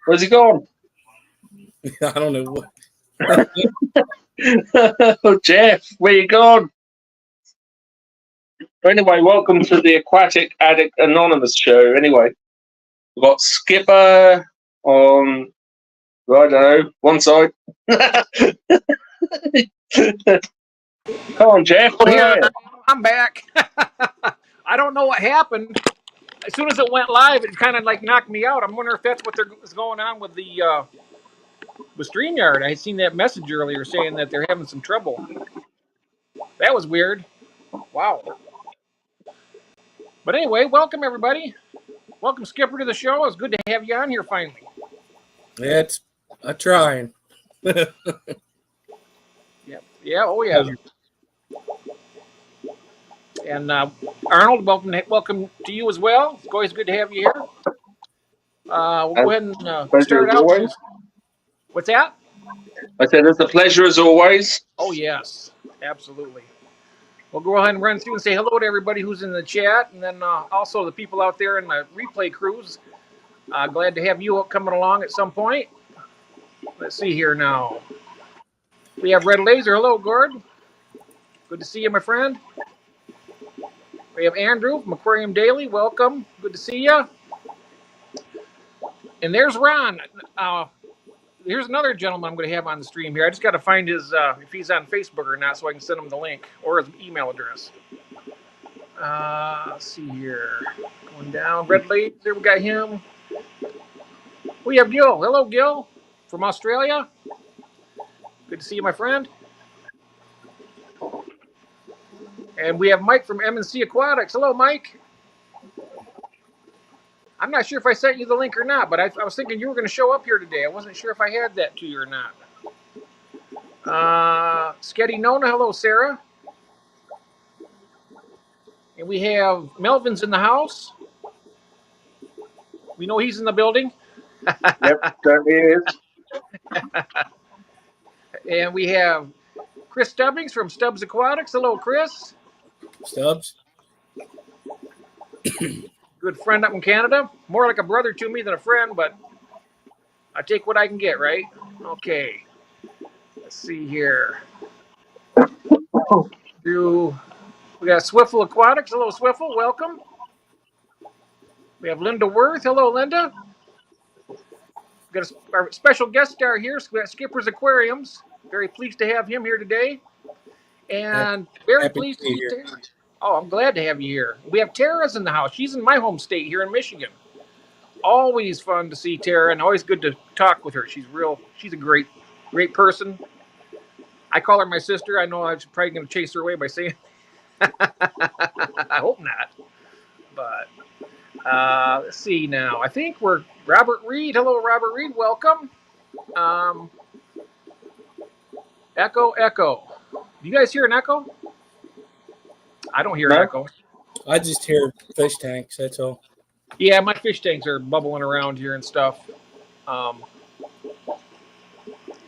Where's he gone? I don't know what. Oh, Jeff, where you gone? Anyway, welcome to the Aquatic Addicts Anonymous show. Anyway, we've got Skipper on, I don't know, one side. Come on, Jeff. Here, I'm back. I don't know what happened. As soon as it went live, it kind of like knocked me out. I'm wondering if that's what was going on with the StreamYard. I had seen that message earlier saying that they're having some trouble. That was weird. Wow. But anyway, welcome everybody. Welcome Skipper to the show. It's good to have you on here finally. Yeah, I'm trying. Yeah. Oh yeah. And Arnold, welcome to you as well. It's always good to have you here. We'll go ahead and start out. What's that? I said it's a pleasure as always. Oh yes, absolutely. We'll go ahead and run through and say hello to everybody who's in the chat, and then also the people out there in the replay crews. Glad to have you coming along at some point. Let's see here now. We have Red Laser. Hello, Gord. Good to see you, my friend. We have Andrew from Aquarium Daily. Welcome. Good to see you. And there's Ron. Here's another gentleman I'm going to have on the stream here. I just got to find his if he's on Facebook or not, so I can send him the link or his email address. Let's see here. Going down. Red Laser. There we got him. We have Gil. Hello, Gil, from Australia. Good to see you, my friend. And we have Mike from M&C Aquatics. Hello, Mike. I'm not sure if I sent you the link or not, but I was thinking you were going to show up here today. I wasn't sure if I had that to you or not. Sketty Nona. Hello, Sarah. And we have Melvin's in the house. We know he's in the building. Yep, certainly is. And we have Chris Stubbings from Stubbs Aquatics. Hello, Chris. Stubbs. Good friend up in Canada. More like a brother to me than a friend, but I take what I can get, right? Okay. Let's see here. We got Swiffle Aquatics. Hello, Swiffle. Welcome. We have Linda Worth. Hello, Linda. We've got our special guest star here. We got Skipper's Aquariums. Very pleased to have him here today. And very pleased to see Tara. Oh, I'm glad to have you here. We have Tara's in the house. She's in my home state here in Michigan. Always fun to see Tara and always good to talk with her. She's a great person. I call her my sister. I know I'm probably going to chase her away by saying I hope not. But let's see now. I think we're Robert Reed. Hello, Robert Reed. Welcome. Echo. Do you guys hear an echo? I don't hear an echo. I just hear fish tanks. That's all. Yeah, my fish tanks are bubbling around here and stuff.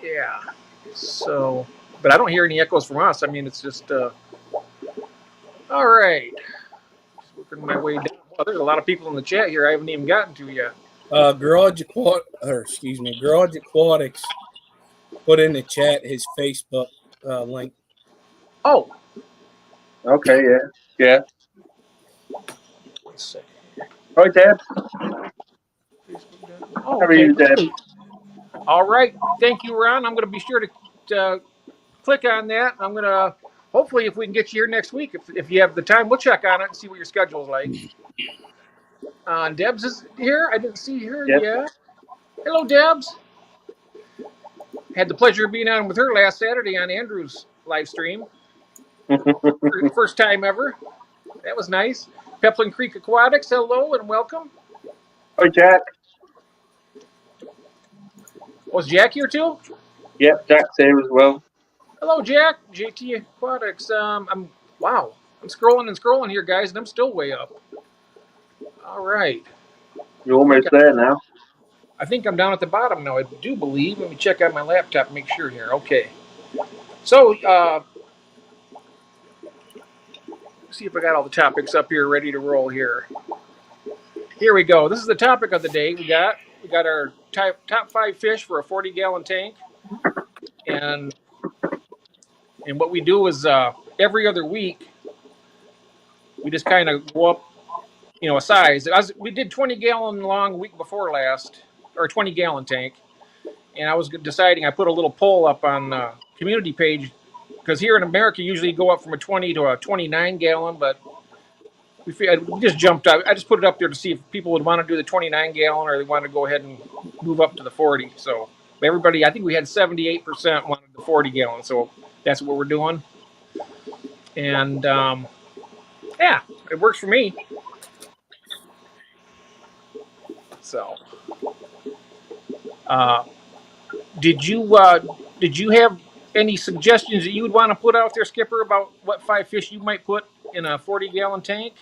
Yeah. So, but I don't hear any echoes from us. I mean, it's just all right. Just working my way down. Well, there's a lot of people in the chat here I haven't even gotten to yet. Garage Aquatics put in the chat his Facebook link. Oh. Okay, yeah. Let's see. Hi, Deb. Oh, how are you, Deb? All right. Thank you, Ron. I'm going to be sure to click on that. I'm going to, hopefully, if we can get you here next week, if you have the time, we'll check on it and see what your schedule is like. Debs is here. I didn't see her yet. Hello, Debs. Had the pleasure of being on with her last Saturday on Andrew's live stream. First time ever. That was nice. Peplin Creek Aquatics, hello and welcome. Hi, Jack. Was Jack here too? Yep, Jack's here as well. Hello, Jack. JT Aquatics. I'm scrolling here, guys, and I'm still way up. All right. You're almost there now. I think I'm down at the bottom now. I do believe. Let me check out my laptop and make sure here. Okay. So, see if I got all the topics up here ready to roll here. Here we go. This is the topic of the day. We got our top 5 fish for a 40-gallon tank, and what we do is every other week we just kind of go up, a size. We did 20-gallon long week before last, or 20-gallon tank, and I was deciding. I put a little poll up on the community page because here in America usually go up from a 20 to a 29-gallon, but we just jumped up. I just put it up there to see if people would want to do the 29-gallon or they want to go ahead and move up to the 40. So everybody, I think we had 78% wanted the 40-gallon, so that's what we're doing. And yeah, it works for me. So, did you have any suggestions that you would want to put out there, Skipper, about what 5 fish you might put in a 40-gallon tank?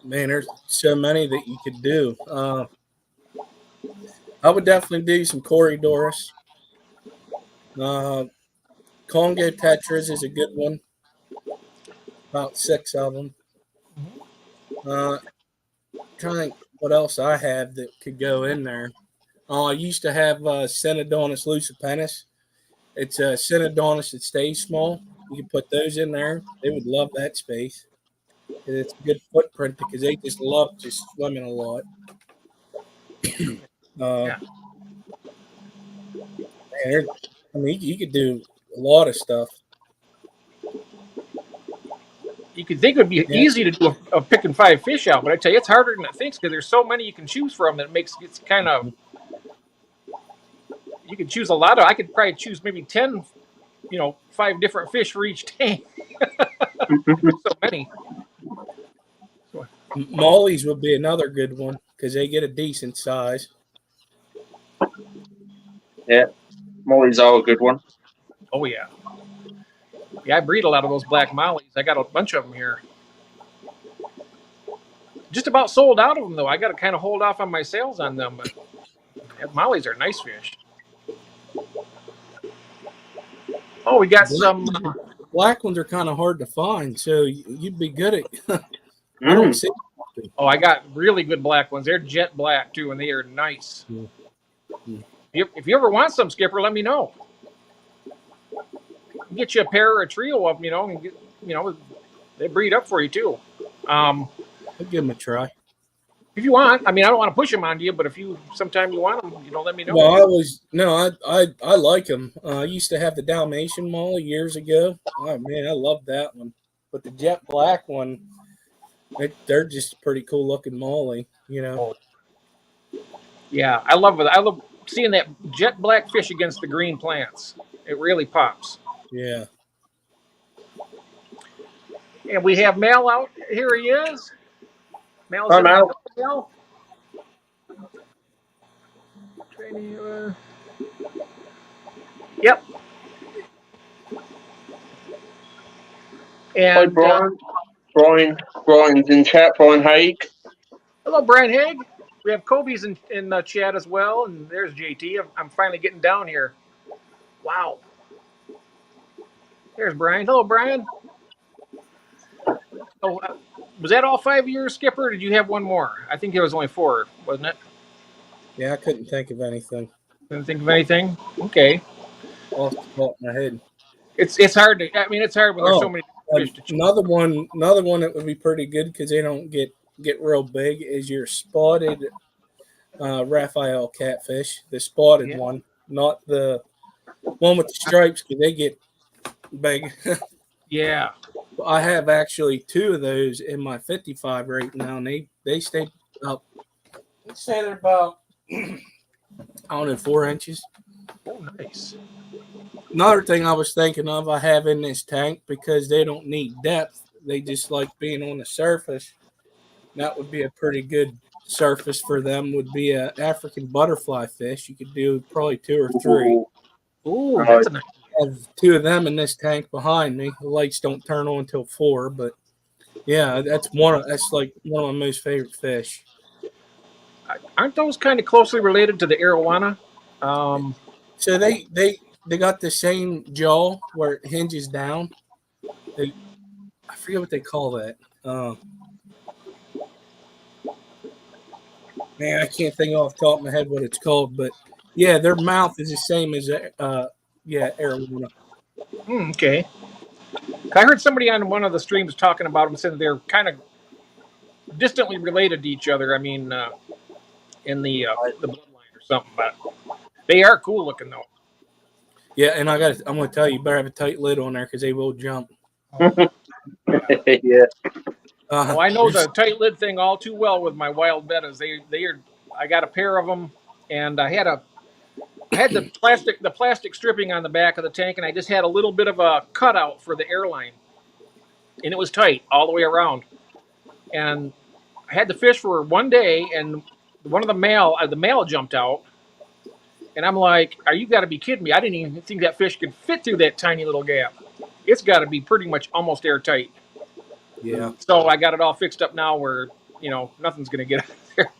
Man, there's so many that you could do. I would definitely do some Corydoras. Congo Tetras is a good one. About 6 of them. Trying what else I have that could go in there. I used to have Synodontis lucipennis. It's a Synodontis that stays small. You can put those in there. They would love that space. It's a good footprint because they just love just swimming a lot. Yeah. Man, I mean, you could do a lot of stuff. You could think it would be easy to do a picking 5 fish out, but I tell you, it's harder than it thinks because there's so many you can choose from that it's kind of. You could choose a lot of. I could probably choose maybe 10, 5 different fish for each tank. So many. Mollies would be another good one because they get a decent size. Yeah, mollies are a good one. Oh yeah. Yeah, I breed a lot of those black mollies. I got a bunch of them here. Just about sold out of them though. I got to kind of hold off on my sales on them, but mollies are nice fish. Oh, we got some. Black ones are kind of hard to find, so you'd be good at. I don't see. Oh, I got really good black ones. They're jet black too, and they are nice. If you ever want some, Skipper, let me know. Get you a pair or a trio of them, and they breed up for you too. I'll give them a try. If you want, I don't want to push them onto you, but if sometime you want them, let me know. Well, I like them. I used to have the Dalmatian molly years ago. Oh man, I love that one. But the jet black one, they're just a pretty cool looking molly, Yeah, I love it. I love seeing that jet black fish against the green plants. It really pops. Yeah. And we have Mel out. Here he is. Mel's Hi, Mel. Mel. Yep. And hi, Brian. Brian's in chat. Brian Haig. Hello, Brian Haig. We have Kobe's in the chat as well, and there's JT. I'm finally getting down here. Wow. There's Brian. Hello, Brian. Oh, was that all 5 years, Skipper? Or did you have one more? I think it was only 4, wasn't it? Yeah, I couldn't think of anything. Couldn't think of anything. Okay. Off the top of my head. It's hard to. It's hard when there's so many fish to choose. Another one that would be pretty good because they don't get real big is your spotted Raphael catfish, the spotted one, not the one with the stripes because they get big. Yeah. I have actually 2 of those in my 55 right now, and they stay about. Let's say they're about 4 inches. Oh, nice. Another thing I was thinking of, I have in this tank because they don't need depth. They just like being on the surface. That would be a pretty good surface for them. Would be a African butterfly fish. You could do probably 2 or 3. Ooh, that's a nice. I have 2 of them in this tank behind me. The lights don't turn on until 4, but yeah, that's one of my most favorite fish. Aren't those kind of closely related to the arowana? So they got the same jaw where it hinges down. I forget what they call that. Man, I can't think off the top of my head what it's called, but yeah, their mouth is the same as arowana. Okay. I heard somebody on one of the streams talking about them, saying they're kind of distantly related to each other. I mean, in the bloodline or something, but they are cool looking though. Yeah, and I'm gonna tell you, better have a tight lid on there because they will jump. Yeah. Oh, I know the tight lid thing all too well with my wild bettas. They are. I got a pair of them, and I had the plastic stripping on the back of the tank, and I just had a little bit of a cutout for the airline, and it was tight all the way around. And I had the fish for one day, and one of the male jumped out, and I'm like, "Are you got to be kidding me? I didn't even think that fish could fit through that tiny little gap. It's got to be pretty much almost airtight." Yeah. So I got it all fixed up now, where nothing's gonna get out there.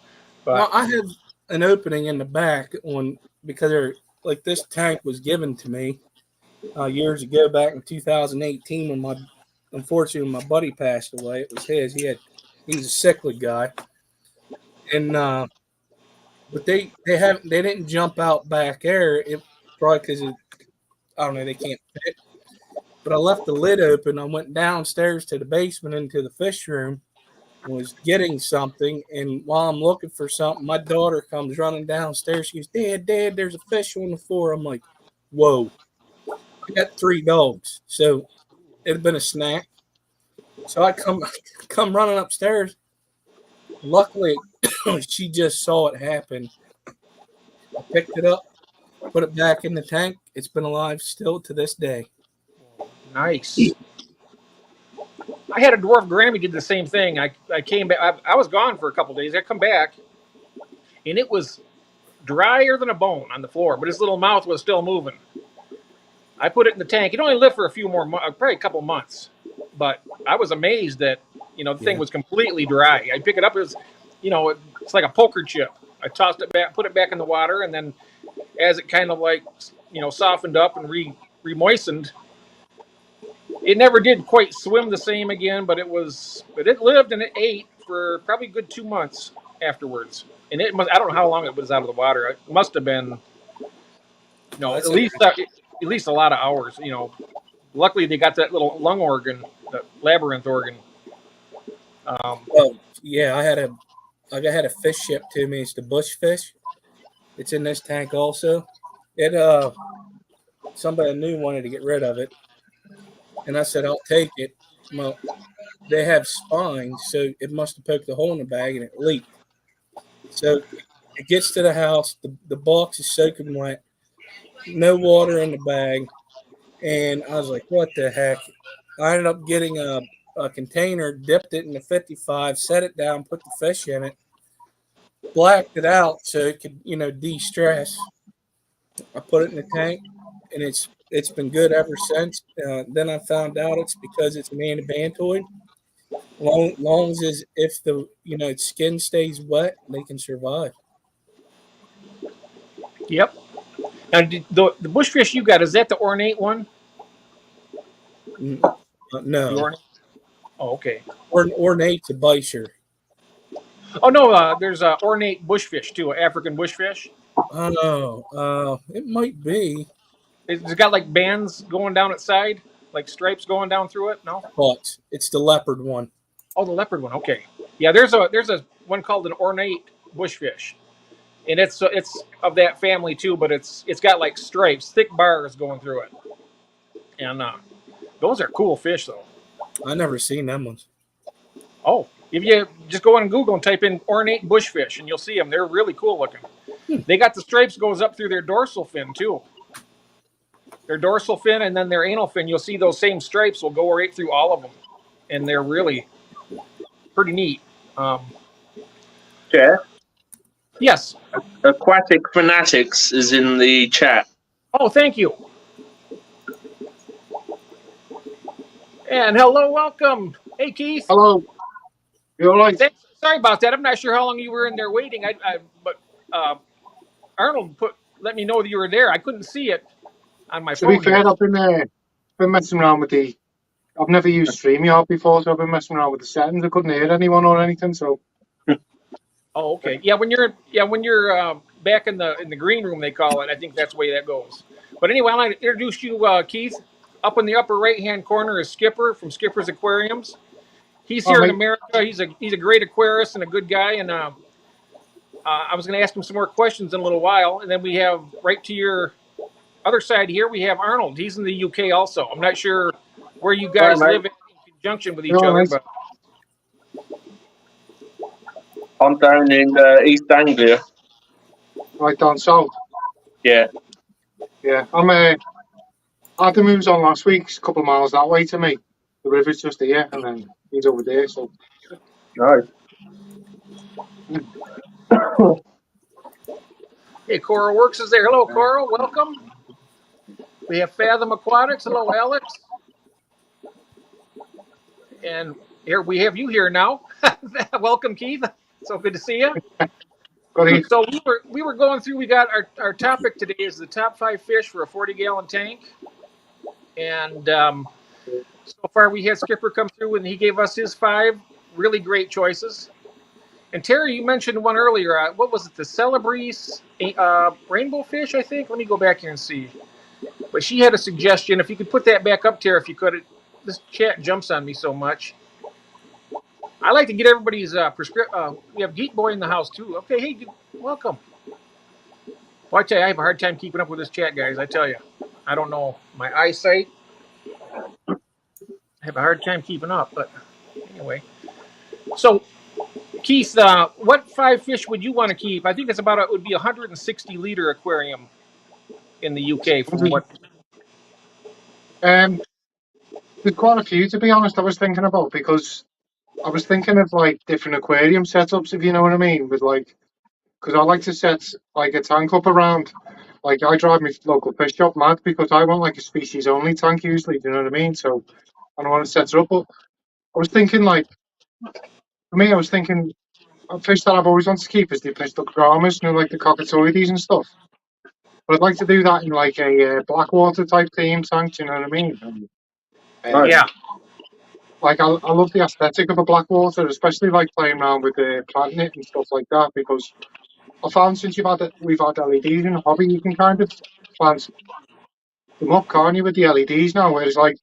But Well, I have an opening in the back because like this tank was given to me years ago, back in 2018, when unfortunately my buddy passed away. It was his. He's a cichlid guy, and but they didn't jump out back there. It probably because I don't know, they can't fit. But I left the lid open. I went downstairs to the basement into the fish room and was getting something. And while I'm looking for something, my daughter comes running downstairs. She goes, Dad, there's a fish on the floor. I'm like, whoa. I got 3 dogs. So it had been a snack. So I come running upstairs. Luckily, she just saw it happen. I picked it up, put it back in the tank. It's been alive still to this day. nice. I had a dwarf Grammy did the same thing. I came back. I was gone for a couple days. I come back, and it was drier than a bone on the floor, but his little mouth was still moving. I put it in the tank. It only lived for a few more, probably a couple months, but I was amazed that the thing was completely dry. I pick it up, it's like a poker chip. I tossed it back, put it back in the water, and then as it kind of like softened up and re-moistened, it never did quite swim the same again, but it lived and it ate for probably a good 2 months afterwards. And I don't know how long it was out of the water. It must have been, at least a lot of hours. Luckily they got that little lung organ, the labyrinth organ. Well, yeah, I had a fish shipped to me. It's the bush fish. It's in this tank also. Somebody new wanted to get rid of it, and I said I'll take it. Well, they have spines, so it must have poked a hole in the bag and it leaked. So it gets to the house. The box is soaking wet, no water in the bag, and I was like, "What the heck?" I ended up getting a container, dipped it in the 55, set it down, put the fish in it, blacked it out so it could de-stress. I put it in the tank, and it's been good ever since. Then I found out it's because it's an antibantoid. Long as if the its skin stays wet, they can survive. Yep. And the bushfish you got, is that the ornate one? No. The ornate? Oh, okay. Ornate's a bisher. Oh no, there's a ornate bushfish too, an African bushfish. Oh, it might be. It's got like bands going down its side, like stripes going down through it. No. But it's the leopard one. Oh, the leopard one. Okay. Yeah, there's a one called an ornate bushfish, and it's of that family too, but it's got like stripes, thick bars going through it, and those are cool fish though. I never seen them ones. Oh, if you just go on Google and type in ornate bushfish, and you'll see them. They're really cool looking. They got the stripes goes up through their dorsal fin too. Their dorsal fin and then their anal fin. You'll see those same stripes will go right through all of them, and they're really pretty neat. Yeah. Yes. Aquatic Fanatics is in the chat. Oh, thank you. And hello, welcome. Hey, Keith. Hello. You all right? Sorry about that. I'm not sure how long you were in there waiting. But Arnold let me know that you were there. I couldn't see it on my phone. To be fair, I've been messing around with I've never used StreamYard before, so I've been messing around with the settings. I couldn't hear anyone or anything, so. Oh, okay. Yeah, when you're back in the green room, they call it. I think that's the way that goes. But anyway, I'd like to introduce you, Keith. Up in the upper right hand corner is Skipper from Skipper's Aquariums. He's Oh, here in mate. America. He's a great aquarist and a good guy. And I was going to ask him some more questions in a little while. And then we have right to your other side here, we have Arnold. He's in the UK also. I'm not sure where you Right, guys mate. live in conjunction with You each all other, right? but I'm down in East Anglia. Right down south. Yeah. Yeah. I had the moves on last week, a couple of miles that way to me. The river's just here, and then he's over there. So Nice. hey, Coral Works is there. Hello, Coral. Welcome. We have Fathom Aquatics. Hello, Alex. And here we have you here now. Welcome, Keith. So good to see you. got it. So we were going through. We got our topic today is the top 5 fish for a 40-gallon tank, and so far we had Skipper come through and he gave us his 5 really great choices. And Terry, you mentioned one earlier. What was it? The Celebreeze rainbow fish, I think. Let me go back here and see. But she had a suggestion. If you could put that back up, Terry, if you could. This chat jumps on me so much. I like to get everybody's prescription. We have Geek Boy in the house too. Okay, hey, welcome. Well, I tell you, I have a hard time keeping up with this chat, guys. I tell you, I don't know my eyesight. I have a hard time keeping up, but anyway. So, Keith, what 5 fish would you want to keep? I think it's about it would be a 160-liter aquarium in the UK. From what? Um, there's quite a few to be honest. I was thinking about because I was thinking of like different aquarium setups, if you know what I mean, with like because I like to set like a tank up around. Like I drive my local fish shop mad because I want like a species only tank usually. Do you know what I mean? So I don't want to set it up. But I was thinking like for me, I was thinking a fish that I've always wanted to keep is the pistocramas, you know, like the cockatoides and stuff. But I'd like to do that in like a blackwater type theme tank. Do you know what I mean? Nice. Yeah. Like I love the aesthetic of a blackwater, especially like playing around with the planting it and stuff like that. Because I found since we've had LEDs in the hobby, you can kind of plant them up, can't you, with the LEDs now? Whereas like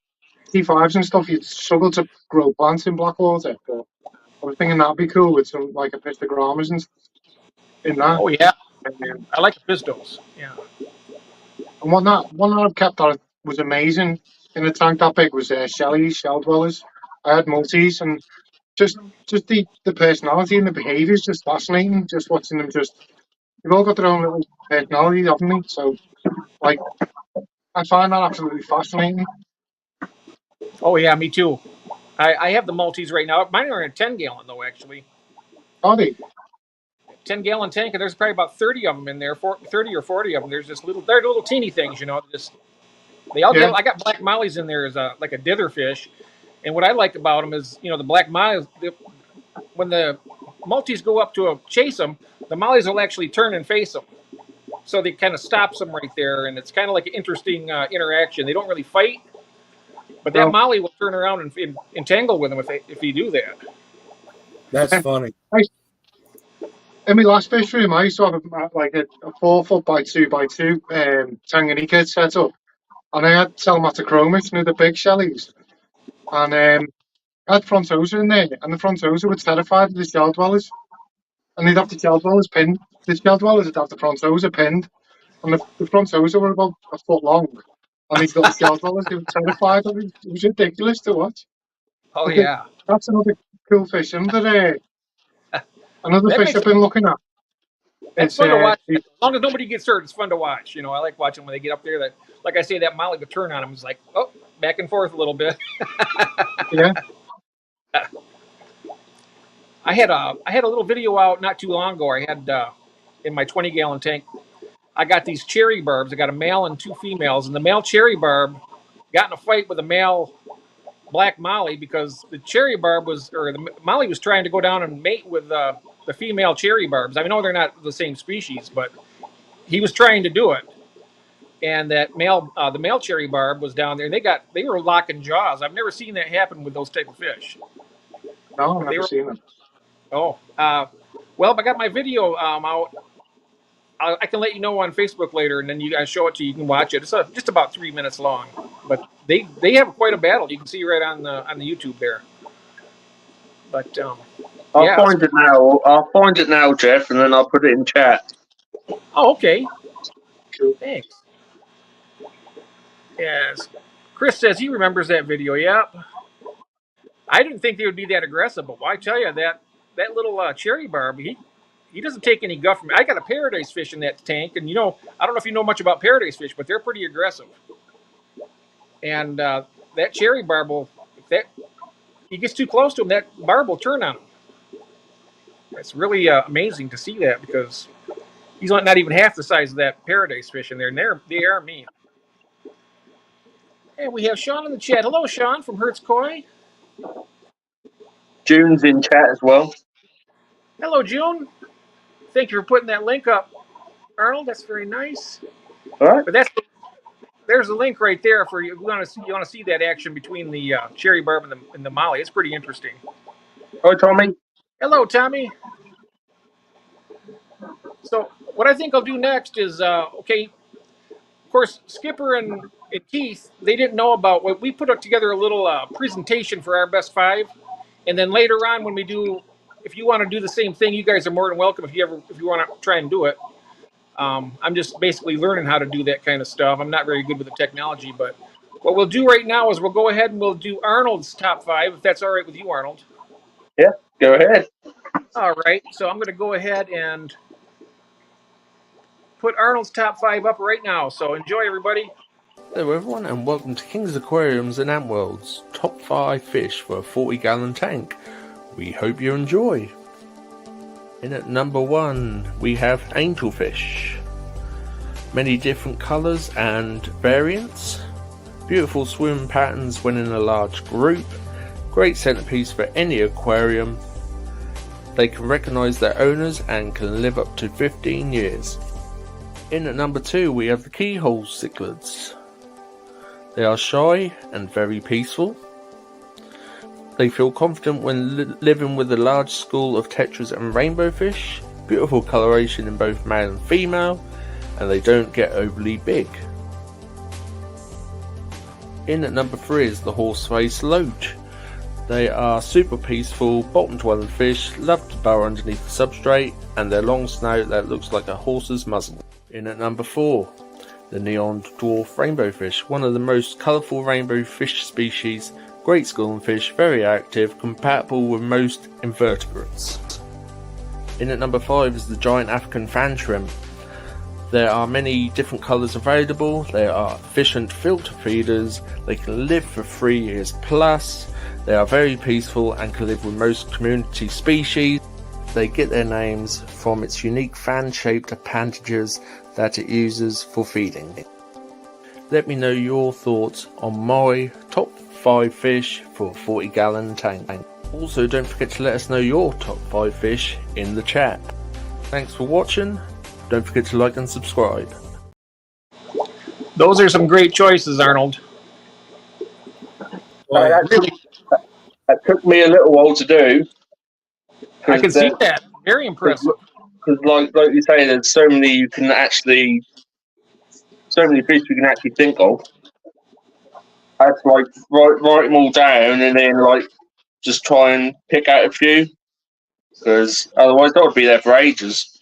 T5s and stuff, you'd struggle to grow plants in blackwater. But I was thinking that'd be cool with some like a pistogramas and in that. Oh yeah. Um, I like the pistos. Yeah. and one that I've kept that was amazing in a tank that big was Shelley's shell dwellers. I had multis and just the personality and the behaviour is just fascinating. Just watching them, they've all got their own little personalities, haven't they? So like I find that absolutely fascinating. Oh yeah, me too. I have the Maltese right now. Mine are in a 10-gallon though, actually. Are they? 10-gallon tank, and there's probably about 30 of them in there. 30 or 40 of them. They're little teeny things, you know. They all get. Yeah. I got black mollies in there as like a dither fish, and what I like about them is, you know, the black mollies. When the Maltese go up to chase them, the mollies will actually turn and face them. So they kind of stops them right there, and it's kind of like an interesting interaction. They don't really fight, but that No. molly will turn around and entangle with them if you do that. That's funny. In my last fish room, I used to have like a 4 foot by 2 by 2 Tanganyika set up, and I had Selmatochromis, you know, the big shellies, and I had frontosa in there, and the frontosa were terrified of the shell dwellers, and they'd have the shell dwellers pinned. The shell dwellers would have the frontosa pinned, and the frontosa were about a foot long, and these little shell dwellers, they were terrified of it. It was ridiculous to watch. Oh But yeah, that's another cool fish. Another that fish makes I've been looking at that's is fun to watch. As long as nobody gets hurt, it's fun to watch. You know, I like watching when they get up there. That, like I say, that molly would turn on them. It's like, oh, back and forth a little bit. yeah. I had a little video out not too long ago. I had in my 20-gallon tank. I got these cherry barbs. I got a male and 2 females, and the male cherry barb got in a fight with a male black molly because the cherry barb the molly was trying to go down and mate with the female cherry barbs. I know they're not the same species, but he was trying to do it. And that the male cherry barb was down there, and they were locking jaws. I've never seen that happen with those type of fish. No, I've They never were seen them. oh, Well, I got my video out. I can let you know on Facebook later, and then you guys show it to you. You can watch it. It's just about 3 minutes long, but they have quite a battle. You can see right on the YouTube there. But I'll yeah. find it now. I'll find it now, Jeff, and then I'll put it in chat. Oh, okay. Cool. Thanks. Yes. Chris says he remembers that video. Yep. I didn't think they would be that aggressive, but I tell you that little cherry barb, he doesn't take any guff from me. I got a paradise fish in that tank, and I don't know if you know much about paradise fish, but they're pretty aggressive. And that cherry barb if he gets too close to him, that barb will turn on him. It's really amazing to see that because he's not even half the size of that paradise fish in there, and they are mean. And we have Sean in the chat. Hello, Sean from Hertz Koi. June's in chat as well. Hello, June. Thank you for putting that link up, Arnold. That's very nice. All right. But there's a link right there for you. You want to see that action between the cherry barb and the molly. It's pretty interesting. Hi, Tommy. Hello, Tommy. So what I think I'll do next is okay. Of course, Skipper and Keith, they didn't know about what we put together a little presentation for our best 5, and then later on when we do, if you want to do the same thing, you guys are more than welcome. If you want to try and do it. I'm just basically learning how to do that kind of stuff. I'm not very good with the technology, but what we'll do right now is we'll go ahead and we'll do Arnold's top 5, if that's all right with you, Arnold. Yeah, go ahead. All right, so I'm going to go ahead and put Arnold's top 5 up right now. So enjoy, everybody. Hello everyone, and welcome to King's Aquariums and Ant World's top 5 fish for a 40-gallon tank. We hope you enjoy. In at number 1, we have angelfish. Many different colours and variants. Beautiful swim patterns when in a large group. Great centerpiece for any aquarium. They can recognise their owners and can live up to 15 years. In at number 2, we have the keyhole cichlids. They are shy and very peaceful. They feel confident when living with a large school of tetras and rainbow fish. Beautiful coloration in both male and female, and they don't get overly big. In at number 3 is the horseface loach. They are super peaceful, bottom-dwelling fish, love to burrow underneath the substrate, and their long snout that looks like a horse's muzzle. In at number 4, the neon dwarf rainbow fish, one of the most colourful rainbow fish species. Great schooling fish, very active, compatible with most invertebrates. In at number 5 is the giant African fan shrimp. There are many different colours available. They are efficient filter feeders. They can live for 3 years plus. They are very peaceful and can live with most community species. They get their names from its unique fan-shaped appendages that it uses for feeding. Let me know your thoughts on my top 5 fish for a 40-gallon tank. Also, don't forget to let us know your top 5 fish in the chat. Thanks for watching. Don't forget to like and subscribe. Those are some great choices, Arnold. That took me a little while to do. I can see that. Very impressive. Because, like you say, there's so many fish you can actually think of. I had to write them all down and then just try and pick out a few, because otherwise I would be there for ages.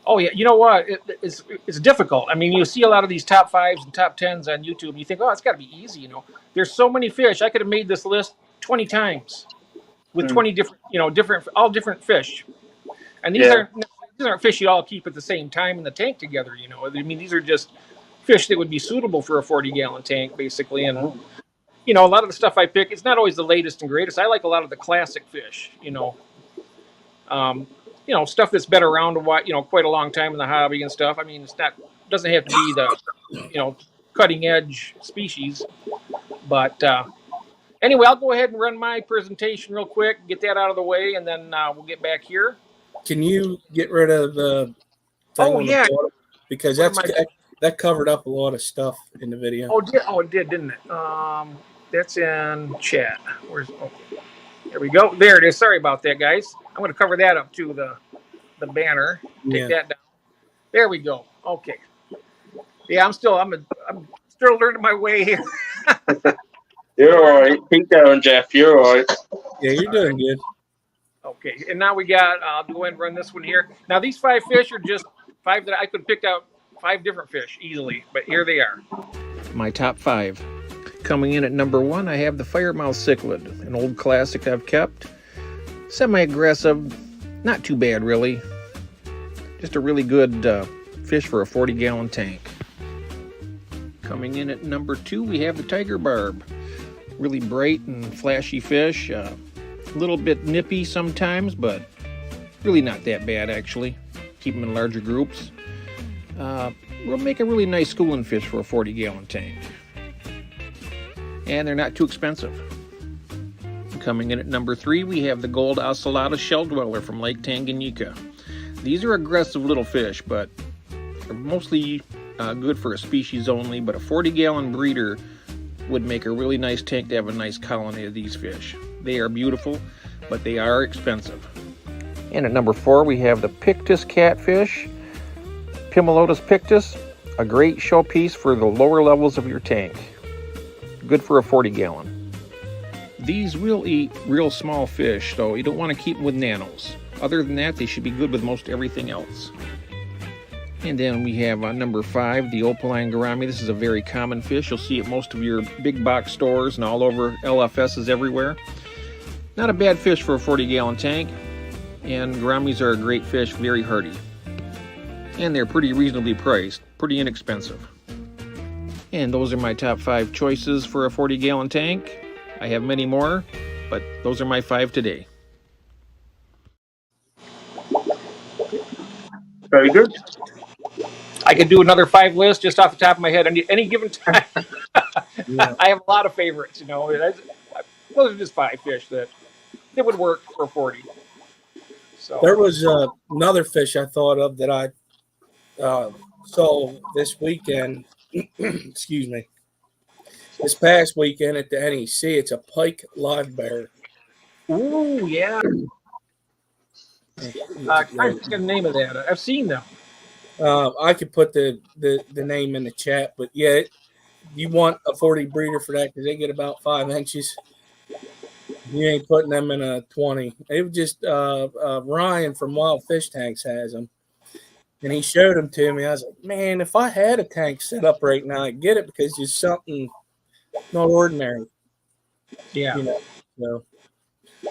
Oh yeah, you know what? It's difficult. I mean, you see a lot of these top 5s and top 10s on YouTube, and you think, oh, it's got to be easy. There's so many fish. I could have made this list 20 times with 20 different, all different fish. And these aren't fish you all keep at the same time in the tank together. I mean, these are just fish that would be suitable for a 40-gallon tank, basically. And a lot of the stuff I pick, it's not always the latest and greatest. I like a lot of the classic fish. Stuff that's been around quite a long time in the hobby and stuff. I mean, doesn't have to be the cutting edge species. But anyway, I'll go ahead and run my presentation real quick, get that out of the way, and then we'll get back here. Can you get rid of the thing on the bottom? Because that covered up a lot of stuff in the video. It did, didn't it? That's in chat. There we go. There it is. Sorry about that, guys. I'm going to cover that up too. the banner. Take Yeah. that down. There we go. Okay. Yeah, I'm still learning my way here. You're all right. Keep going, Jeff. You're all right. Yeah, you're doing good. Okay, and now we got. I'll go ahead and run this one here. Now these 5 fish are just 5 that I could pick out 5 different fish easily, but here they are. My top 5. Coming in at number 1, I have the Firemouth Cichlid, an old classic I've kept. Semi-aggressive, not too bad really. Just a really good fish for a 40-gallon tank. Coming in at number 2, we have the Tiger Barb. Really bright and flashy fish. A little bit nippy sometimes, but really not that bad actually. Keep them in larger groups. Will make a really nice schooling fish for a 40-gallon tank. And they're not too expensive. Coming in at number 3, we have the Gold Ocelota Shell Dweller from Lake Tanganyika. These are aggressive little fish, but they're mostly good for a species only, but a 40-gallon breeder would make a really nice tank to have a nice colony of these fish. They are beautiful, but they are expensive. And at number 4, we have the Pictus catfish, Pimelotus pictus, a great showpiece for the lower levels of your tank. Good for a 40-gallon. These will eat real small fish, so you don't want to keep them with nanos. Other than that, they should be good with most everything else. And then we have number 5, the opaline gourami. This is a very common fish. You'll see it most of your big box stores and all over LFSs everywhere. Not a bad fish for a 40-gallon tank. And gouramis are a great fish, very hardy. And they're pretty reasonably priced, pretty inexpensive. And those are my top 5 choices for a 40-gallon tank. I have many more, but those are my 5 today. Very good. I could do another 5 list just off the top of my head any given time. Yeah. I have a lot of favorites, you know. Those are just 5 fish that would work for 40. So There was another fish I thought of that I saw this weekend. Excuse me. This past weekend at the NEC, it's a pike live bear. ooh, yeah. I can't think of the name of that. I've seen them. I could put the name in the chat, but yeah, you want a 40 breeder for that because they get about 5 inches. You ain't putting them in a 20. It was just Ryan from Wild Fish Tanks has them, and he showed them to me. I was like, man, if I had a tank set up right now, I'd get it because it's something not ordinary. Yeah. You know, so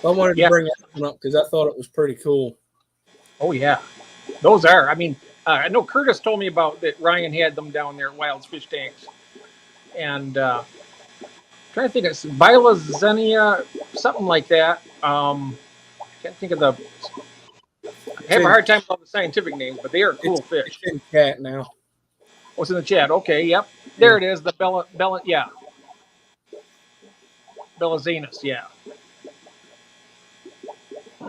I wanted to bring that one up because I thought it was pretty cool. Oh, yeah. Those are. I mean, I know Curtis told me about that Ryan had them down there at Wild Fish Tanks. And I'm trying to think of Bila Xenia, something like that. Can't think of the. I have a hard time with all the scientific names, but they are cool fish. It's in chat now. What's in the chat? Okay, yep. There it is. The Bella, yeah. Bellazinus, yeah.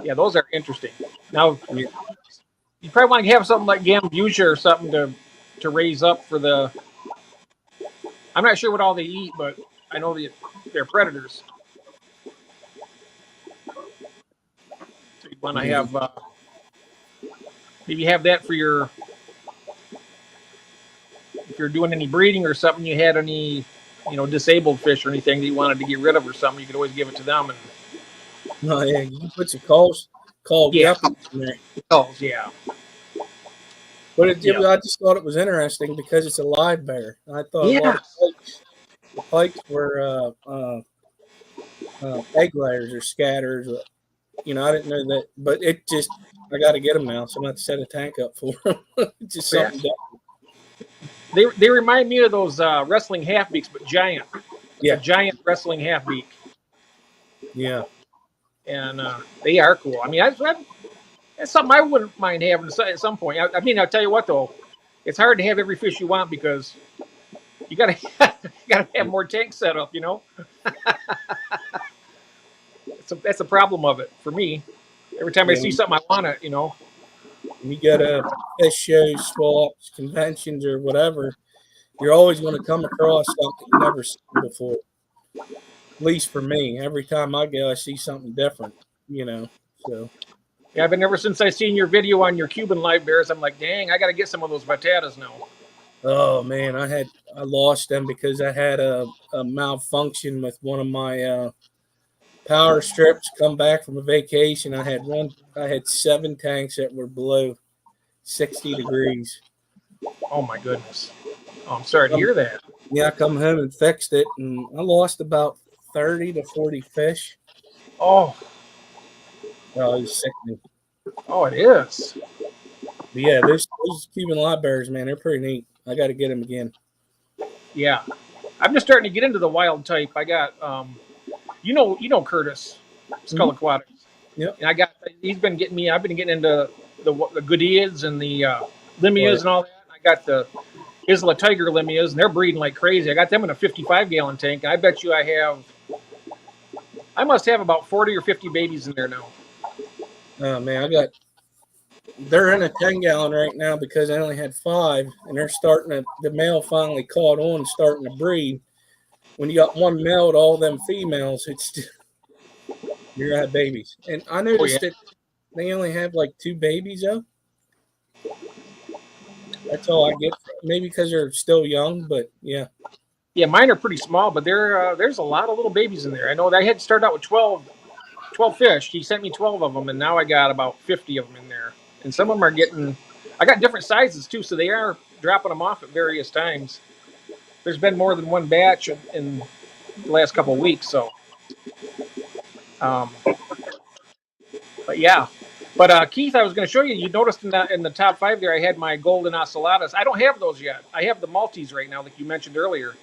Yeah, those are interesting. Now, you probably want to have something like Gambusia or something to raise up for the. I'm not sure what all they eat, but I know they're predators. So you want to have maybe have that for your. If you're doing any breeding or something, you had any, disabled fish or anything that you wanted to get rid of or something, you could always give it to them. And No, yeah, you can put some called guppies in there. calls, yeah. But I just thought it was interesting because it's a live bear. I thought a lot of the pikes were egg layers or scatters. I didn't know that, but I got to get them now, so I'm going to set a tank up for them. Just something different. They remind me of those wrestling half beaks, but giant. Yeah, a giant wrestling half beak. Yeah, and they are cool. I mean, that's something I wouldn't mind having at some point. I mean, I'll tell you what though, it's hard to have every fish you want because you gotta have more tanks set up. That's a problem of it for me. Every time I see something I want to, You got fish shows, swaps, conventions, or whatever. You're always going to come across something you've never seen before. At least for me, every time I go, I see something different. So Yeah, I've been ever since I seen your video on your Cuban live bears. I'm like, dang, I got to get some of those batatas now. Oh man, I lost them because I had a malfunction with one of my power strips. Come back from a vacation, I had 7 tanks that were below 60 degrees. Oh my goodness. Oh, I'm sorry to hear that. Yeah, I come home and fixed it, and I lost about 30 to 40 fish. Oh, It was sickening. oh, it is. But yeah, those Cuban live bears, man, they're pretty neat. I got to get them again. Yeah, I'm just starting to get into the wild type. I got, you know Curtis, Skull Aquatics. Yep. And he's been getting me. I've been getting into the Goodias and the Limias and all that. I got the Isla Tiger Limias, and they're breeding like crazy. I got them in a 55-gallon tank, and I bet you I must have about 40 or 50 babies in there now. Oh man, they're in a 10-gallon right now because I only had 5, and they're the male finally caught on and starting to breed. When you got one male to all them females, you're gonna have babies. And I noticed that they only have like 2 babies though. That's all I get. Maybe because they're still young, but yeah. Yeah, mine are pretty small, but there's a lot of little babies in there. I know that I had started out with 12 fish. He sent me 12 of them, and now I got about 50 of them in there. And some of them I got different sizes too, so they are dropping them off at various times. There's been more than one batch in the last couple of weeks, so. But yeah. But Keith, I was going to show you. You noticed in the top 5 there, I had my golden ocellatus. I don't have those yet. I have the Maltese right now, like you mentioned earlier.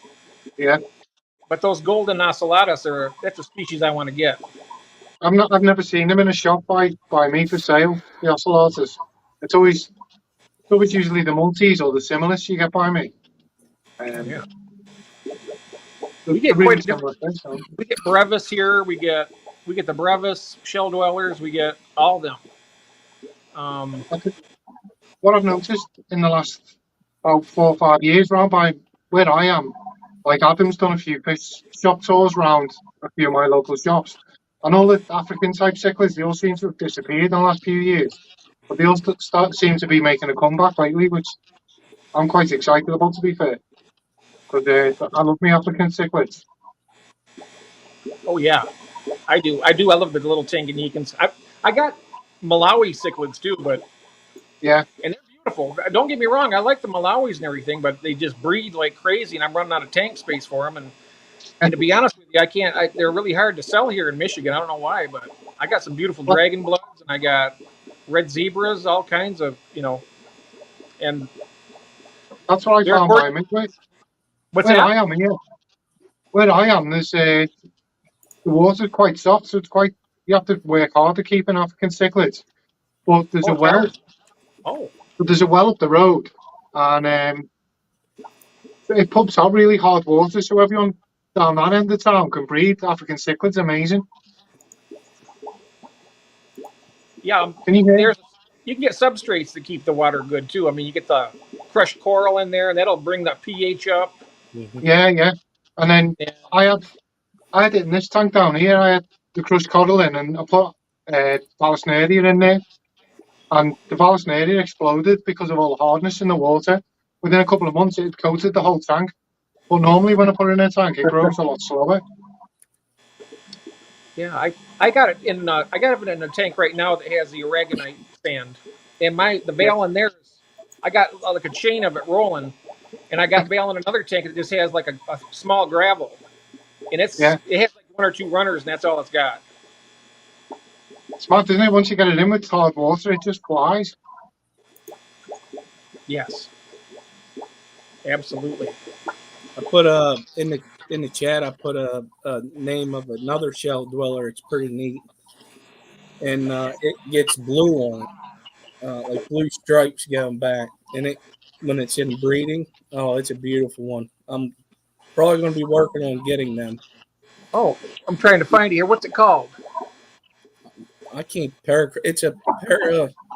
Yeah. But those golden ocellatus that's a species I want to get. I've never seen them in a shop by me for sale. The ocellatus. It's always usually the Maltese or the Similis you get by me. Yeah. We get quite a different. We get Brevis here. We get the Brevis shell dwellers. We get all of them. What I've noticed in the last about 4 or 5 years, around by where I am, like Adam's done a few fish shop tours around a few of my local shops, and all the African type cichlids, they all seem to have disappeared in the last few years, but they all seem to be making a comeback lately, which I'm quite excited about, to be fair, because I love me African cichlids. Oh yeah, I do. I love the little Tanganyikans. I got Malawi cichlids too, but yeah, and they're beautiful. Don't get me wrong, I like the Malawis and everything, but they just breed like crazy, and I'm running out of tank space for them. And to be honest with you, I can't. They're really hard to sell here in Michigan. I don't know why, but I got some beautiful dragon bloods, and I got red zebras, all kinds of and that's what I found by me. What's that? Where I am, there's the water's quite soft, so you have to work hard to keep an African cichlid. But there's a well. Oh. But there's a well up the road, and it pumps out really hard water, so everyone down that end of town can breed African cichlids. Amazing. Yeah, can you hear? You can get substrates to keep the water good too. I mean, you get the crushed coral in there, and that'll bring the pH up. Yeah. And then I had it in this tank down here. I had the crushed coral in, and I put Balasnaria in there, and the Balasnaria exploded because of all the hardness in the water. Within a couple of months, it coated the whole tank. But normally, when I put it in a tank, it grows a lot slower. Yeah, I got it in. I got it in a tank right now that has the aragonite sand, and the bale in there. I got like a chain of it rolling, and I got bale in another tank that just has like a small gravel, and it has like 1 or 2 runners, and that's all it's got. Smart, isn't it? Once you get it in with hard water, it just flies. Yes, absolutely. I put in the chat. I put a name of another shell dweller. It's pretty neat, and it gets blue on it, like blue stripes going back. And when it's in breeding, it's a beautiful one. I'm probably going to be working on getting them. Oh, I'm trying to find it here. What's it called? I can't It's a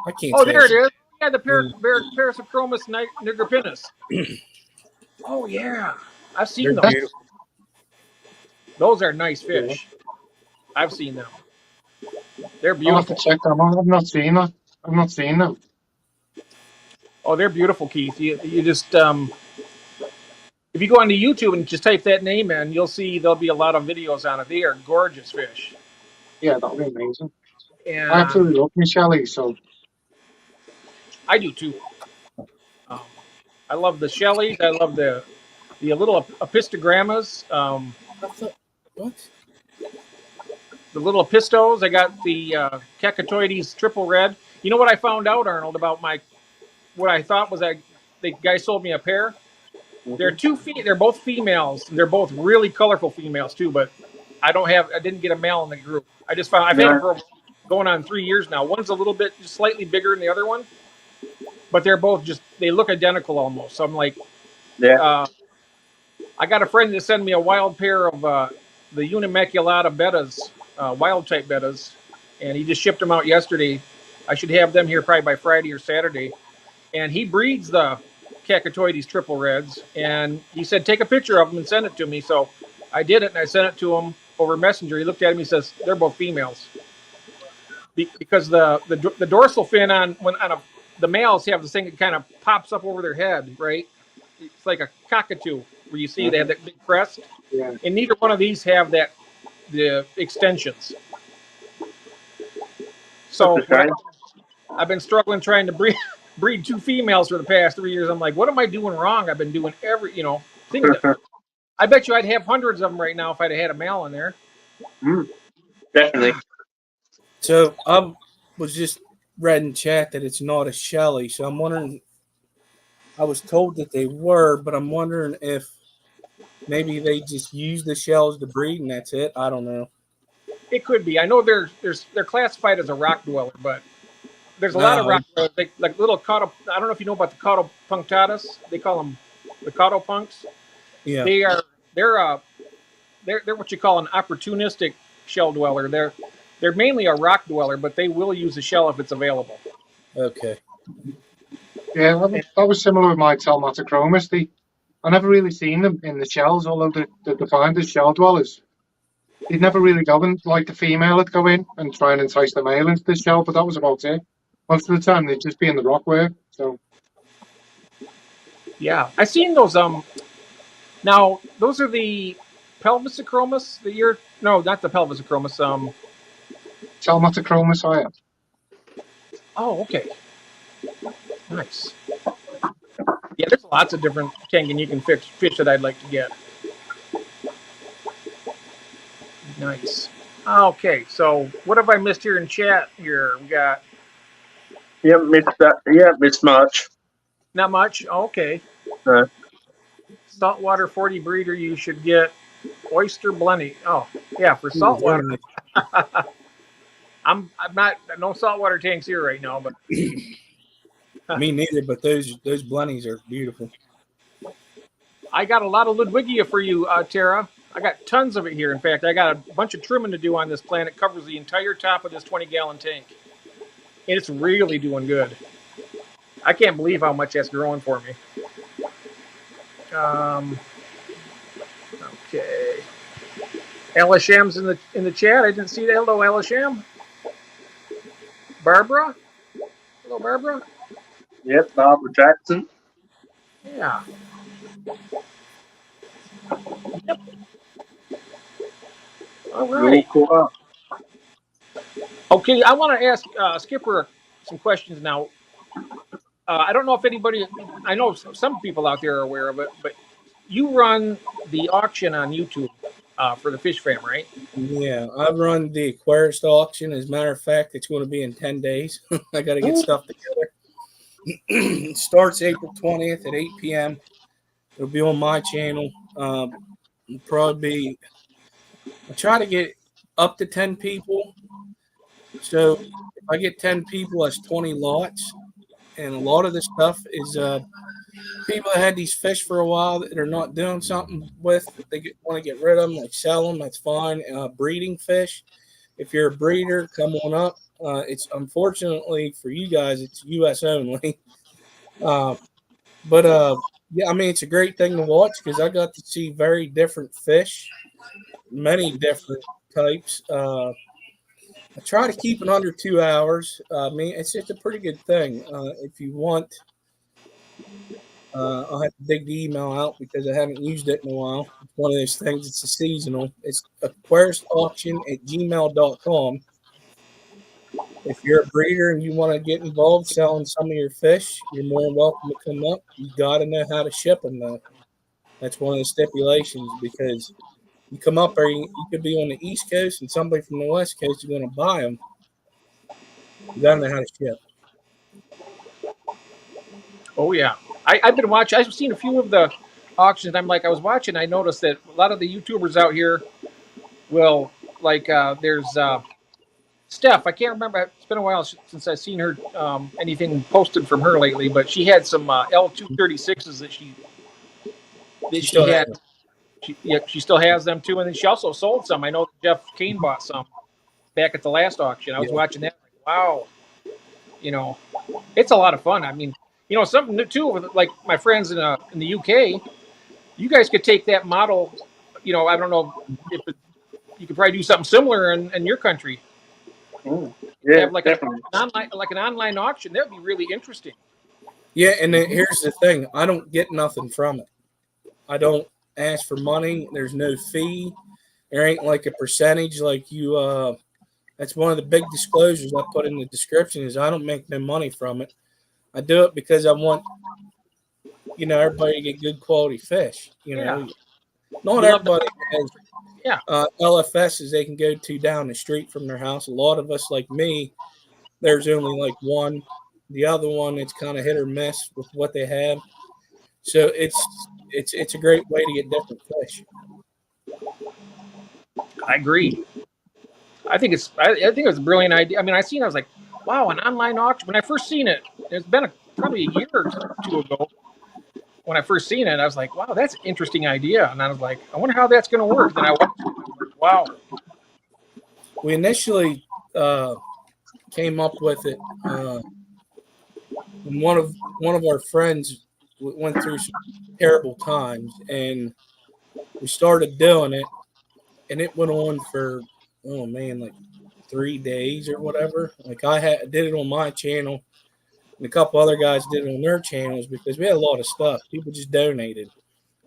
I can't. Oh, there it is. Yeah, the Parasichromis nigripinus. Oh yeah, I've seen those. Those are nice fish. I've seen them. They're I'll have to beautiful. check them out. I've not seen that. I've not seen them. Oh, they're beautiful, Keith. You just if you go onto YouTube and just type that name in, you'll see there'll be a lot of videos on it. They are gorgeous fish, Yeah, that'll be amazing. I and absolutely love Michelle, so I do too. Um, I love the Shelleys. I love the little apistogrammas. I thought, what? The little pistos. I got the Cacatoides triple red. You know what I found out, Arnold, about what I thought was that the guy sold me a pair. They're they're both females. They're both really colorful females too. But I didn't get a male in the group. I just found I've had them for going on 3 years now. One's a little bit just slightly bigger than the other one, but they're both they look identical almost. So I'm like, Yeah. I got a friend that sent me a wild pair of the Unimaculata bettas, wild type bettas, and he just shipped them out yesterday. I should have them here probably by Friday or Saturday. And he breeds the Cacatoides triple reds, and he said take a picture of them and send it to me. So I did it, and I sent it to him over Messenger. He looked at him, he says they're both females because the dorsal fin the males have this thing that kind of pops up over their head, right? It's like a cockatoo where you see they have that big crest, yeah. and neither one of these have the extensions. So I've been struggling trying to breed two females for the past 3 years. I'm like, what am I doing wrong? I've been doing things. I bet you I'd have hundreds of them right now if I'd had a male in there. Definitely. So I was just read in chat that it's not a Shelly. So I'm wondering. I was told that they were, but I'm wondering if maybe they just use the shells to breed and that's it. I don't know. It could be. I know they're classified as a rock dweller, but there's a lot of rock dwellers, like little caudo. I don't know if you know about the caudo punctatus. They call them the caudo punks. Yeah. They're what you call an opportunistic shell dweller. They're mainly a rock dweller, but they will use a shell if it's available. Okay. Yeah, that was similar with my Telmatochromis. I never really seen them in the shells, although they're defined as shell dwellers. They'd never really go in, like the female would go in and try and entice the male into the shell, but that was about it. Most of the time, they'd just be in the rockwork. So, yeah, I seen those. Now those are the pelvisochromis. No, not the pelvisochromis. Telmatochromis, I am. Oh, okay. Nice. Yeah, there's lots of different Tanganyika fish that I'd like to get. Nice. Okay, so what have I missed here in chat? Here we got. You haven't missed that. You haven't missed much. Not much. Okay. No. Saltwater 40 breeder, you should get oyster blending. Oh, yeah, for saltwater. I'm not no saltwater tanks here right now, but me neither. But those blunnies are beautiful. I got a lot of Ludwigia for you, Tara. I got tons of it here. In fact, I got a bunch of trimming to do on this plant. It covers the entire top of this 20-gallon tank, and it's really doing good. I can't believe how much that's growing for me. Okay. Elisham's in the chat. I didn't see that. Hello, Elisham. Barbara. Hello, Barbara. Yep, Barbara Jackson. Yeah. Yep. All right. Okay, I want to ask Skipper some questions now. I don't know if anybody, I know some people out there are aware of it, but you run the auction on YouTube for the Fish Fam, right? Yeah, I run the Aquarist auction. As a matter of fact, it's going to be in 10 days. I got to get stuff together. It starts April 20th at 8 p.m. It'll be on my channel. It'll probably I try to get up to 10 people. So if I get 10 people, that's 20 lots. And a lot of the stuff is people that had these fish for a while that they're not doing something with. They want to get rid of them, like sell them. That's fine. Breeding fish. If you're a breeder, come on up. It's unfortunately for you guys, it's U.S. only. But yeah, I mean, it's a great thing to watch because I got to see very different fish, many different types. I I try to keep it under 2 hours. I mean, it's just a pretty good thing. If you want, I'll have to dig the email out because I haven't used it in a while. It's one of those things. It's a seasonal. It's aquaristauction@gmail.com. If you're a breeder and you want to get involved selling some of your fish, you're more than welcome to come up. You got to know how to ship them, though. That's one of the stipulations because you come up there, you could be on the East Coast and somebody from the West Coast is going to buy them. You got to know how to ship. Oh, yeah. I've been watching. I've seen a few of the auctions. I was watching. I noticed that a lot of the YouTubers out here will, there's Steph. I can't remember. It's been a while since I've seen her, anything posted from her lately, but she had some L236s that she had. She still has them too. And then she also sold some. I know Jeff Kane bought some back at the last auction. I was watching that. Wow. It's a lot of fun. I mean, something new too, like my friends in the UK, you guys could take that model. I don't know if you could probably do something similar in your country. Yeah, have definitely. an online auction. That would be really interesting. Yeah, and then here's the thing. I don't get nothing from it. I don't ask for money. There's no fee. There ain't like a percentage like you that's one of the big disclosures I put in the description is I don't make no money from it. I do it because I want everybody to get good quality fish. Not everybody has LFSs they can go to down the street from their house. A lot of us, like me, there's only like one. The other one, it's kind of hit or miss with what they have. So it's a great way to get different fish. I agree. I think it's a brilliant idea. I mean, I was like, wow, an online auction. When I first seen it, it's been probably a year or two ago. When I first seen it, I was like, wow, that's an interesting idea. And I was like, I wonder how that's going to work. Then I watched it. Wow. We initially came up with it. When one of our friends went through some terrible times, and we started doing it, and it went on for like 3 days or whatever. Like I did it on my channel, and a couple other guys did it on their channels because we had a lot of stuff. People just donated.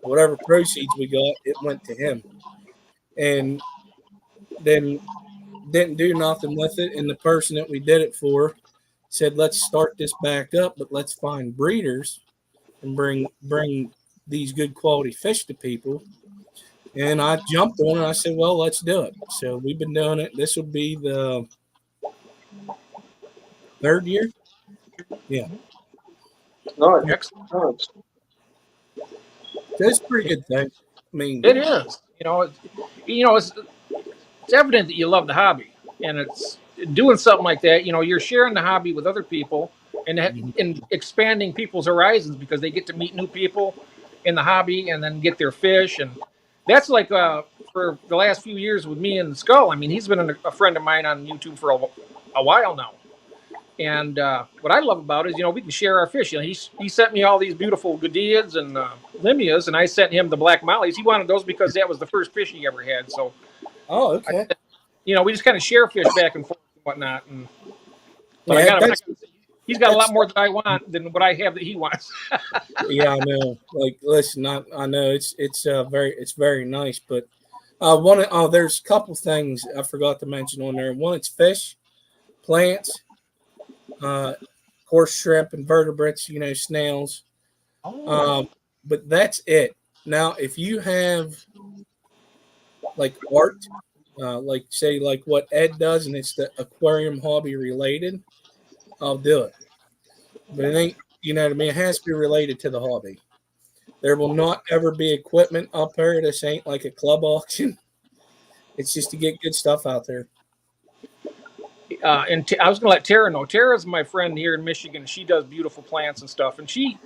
Whatever proceeds we got, it went to him. And then didn't do nothing with it. And the person that we did it for said, let's start this back up, but let's find breeders and bring these good quality fish to people. And I jumped on it. I said, well, let's do it. So we've been doing it. This will be the 3rd year. Yeah. Nice. That's a pretty good thing. I mean, it is. It's evident that you love the hobby, and it's doing something like that. You're sharing the hobby with other people and expanding people's horizons because they get to meet new people in the hobby and then get their fish. And that's like for the last few years with me and Skull. I mean, he's been a friend of mine on YouTube for a while now. And what I love about it is, we can share our fish. He sent me all these beautiful Godiads and Limias, and I sent him the Black Mollies. He wanted those because that was the first fish he ever had. So, okay. We just kind of share fish back and forth and whatnot. But he's got a lot more that I want than what I have that he wants. Yeah, I know. Like, listen, I know it's very nice, but there's a couple things I forgot to mention on there. One, it's fish, plants. Coarse shrimp, invertebrates, snails. But that's it. Now, if you have like art, like say like what Ed does, and it's the aquarium hobby related, I'll do it. But it ain't, what I mean? It has to be related to the hobby. There will not ever be equipment up there. This ain't like a club auction. It's just to get good stuff out there. And I was going to let Tara know. Tara's my friend here in Michigan. She does beautiful plants and stuff, and she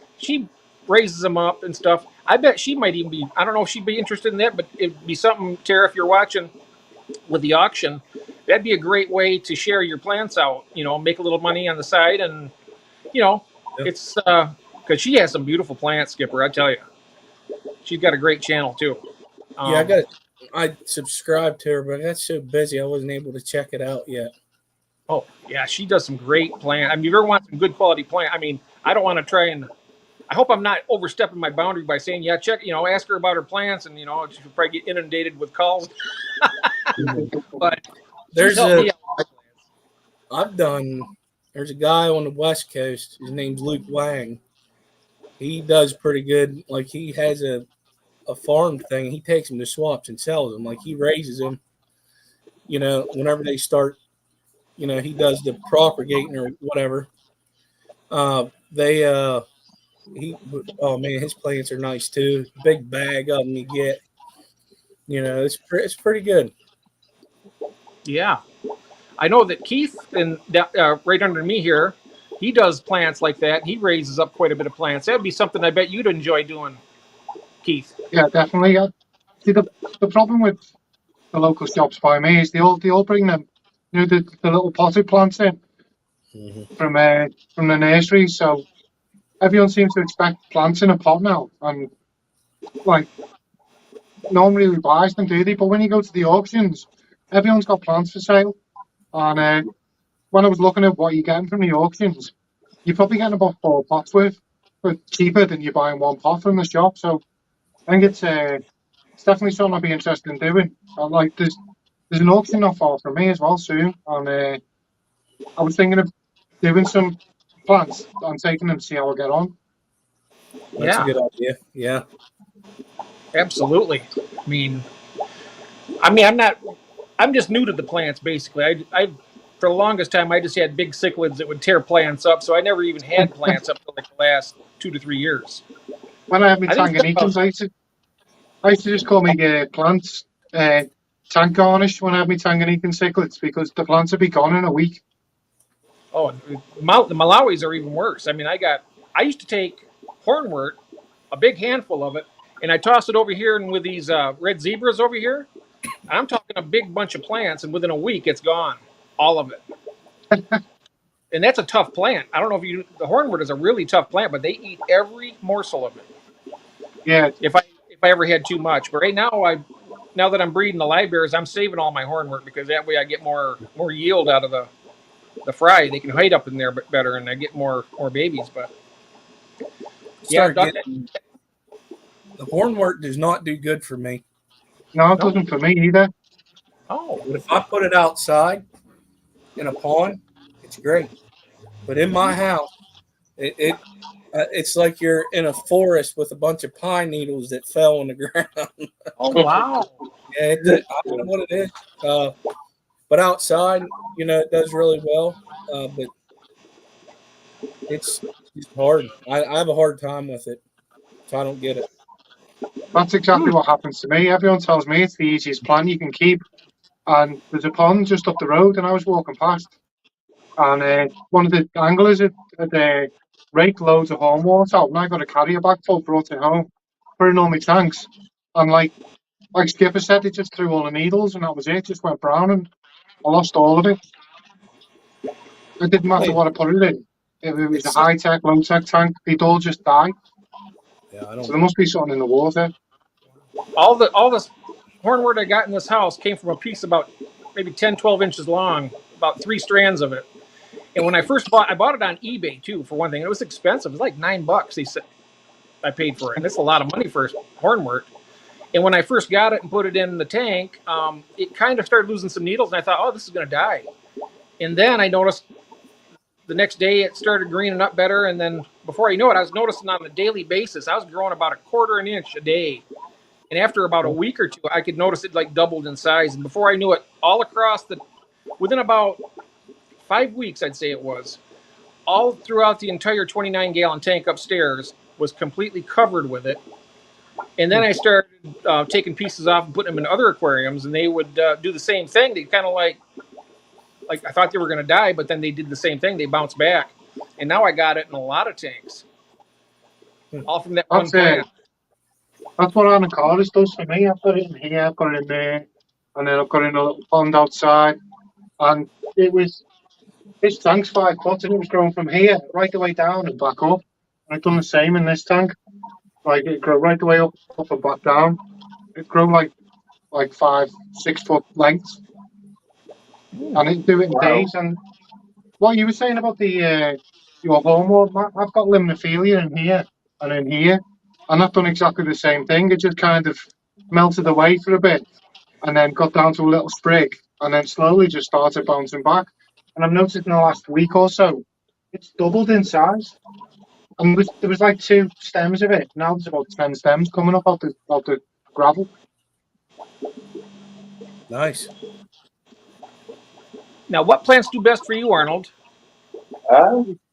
raises them up and stuff. I bet she might even be. I don't know if she'd be interested in that, but it'd be something, Tara, if you're watching with the auction, that'd be a great way to share your plants out. Make a little money on the side, and it's because she has some beautiful plants, Skipper. I tell you, she's got a great channel too. I subscribed to her, but I got so busy I wasn't able to check it out yet. Oh, yeah, she does some great plant. I mean, if you ever want some good quality plant, I mean, I don't want to try and. I hope I'm not overstepping my boundary by saying, yeah, check, ask her about her plants, and she'll probably get inundated with calls. But she's There's helped a me out. there's a guy on the West Coast. His name's Luke Wang. He does pretty good. Like he has a farm thing. He takes them to swaps and sells them. Like he raises them. Whenever they start, he does the propagating or whatever. They oh man, his plants are nice too. Big bag of them you get. It's pretty good. Yeah. I know that Keith, and right under me here, he does plants like that. He raises up quite a bit of plants. That'd be something I bet you'd enjoy doing, Keith. Yeah, definitely. See, the problem with the local shops by me is they all bring them, the little potted plants in from the nursery. So everyone seems to expect plants in a pot now, and like no one really buys them, do they? But when you go to the auctions, everyone's got plants for sale. And when I was looking at what you're getting from the auctions, you're probably getting about 4 pots worth, but cheaper than you're buying 1 pot from the shop. So I think it's definitely something I'd be interested in doing. Like there's an auction not far from me as well soon, and I was thinking of doing some plants and taking them to see how I get on. That's a good idea. Yeah, absolutely. I'm just new to the plants basically. I for the longest time I just had big cichlids that would tear plants up, so I never even had plants up for like the last 2 to 3 years. When I had my Tanganyikans, I used to just call me plants tank garnish when I had my Tanganyikan cichlids, because the plants would be gone in a week. Oh, the Malawis are even worse. I used to take hornwort, a big handful of it, and I toss it over here and with these red zebras over here. I'm talking a big bunch of plants, and within a week it's gone, all of it. And that's a tough plant. I don't know if the hornwort is a really tough plant, but they eat every morsel of it. Yeah. If I ever had too much, but right now that I'm breeding the live bears, I'm saving all my hornwort because that way I get more yield out of the fry. They can hide up in there better, and I get more babies. But the hornwort does not do good for me. No, it doesn't for me either. Oh, but if I put it outside in a pond, it's great. But in my house, it's like you're in a forest with a bunch of pine needles that fell on the ground. Oh wow! Yeah, I don't know what it is. But outside, it does really well. But it's hard. I have a hard time with it, so I don't get it. That's exactly what happens to me. Everyone tells me it's the easiest plant you can keep. And there's a pond just up the road, and I was walking past, and one of the anglers had raked loads of hornwort out, and I got a carrier bag full, brought it home, put it in all my tanks, and like Skipper said, it just threw all the needles, and that was it. It just went brown, and I lost all of it. It didn't matter what I put it in. If it was a high-tech, low-tech tank, they'd all just die. Yeah, so there must be something in the water. All this hornwort I got in this house came from a piece about maybe 10, 12 inches long, about 3 strands of it. And when I bought it on eBay too, for one thing. It was expensive. It was like $9. They said I paid for it, and it's a lot of money for hornwort. And when I first got it and put it in the tank, it kind of started losing some needles, and I thought, oh, this is going to die. And then I noticed the next day it started greening up better, and then before you know it, I was noticing on a daily basis I was growing about 1/4 inch a day. And after about a week or two, I could notice it like doubled in size. And before I knew it, all across within about 5 weeks, I'd say it was, all throughout the entire 29-gallon tank upstairs was completely covered with it. And then I started taking pieces off and putting them in other aquariums, and they would do the same thing. They kind of like I thought they were going to die, but then they did the same thing. They bounced back. And now I got it in a lot of tanks. All from that one plant. That's what anacondas does for me. I've got it in here, I've got it in there, and then I've got it in a little pond outside. And this tank's 5 foot, and it was growing from here right the way down and back up. And I've done the same in this tank. Like it grew right the way up and back down. It grew like 5, 6 foot lengths. And it do it in days. And what you were saying about the your homework, I've got limnophilia in here and in here, and I've done exactly the same thing. It just kind of melted away for a bit, and then got down to a little sprig, and then slowly just started bouncing back. And I've noticed in the last week or so, it's doubled in size. And there was like 2 stems of it. Now there's about 10 stems coming up out the gravel. Nice. Now, what plants do best for you, Arnold?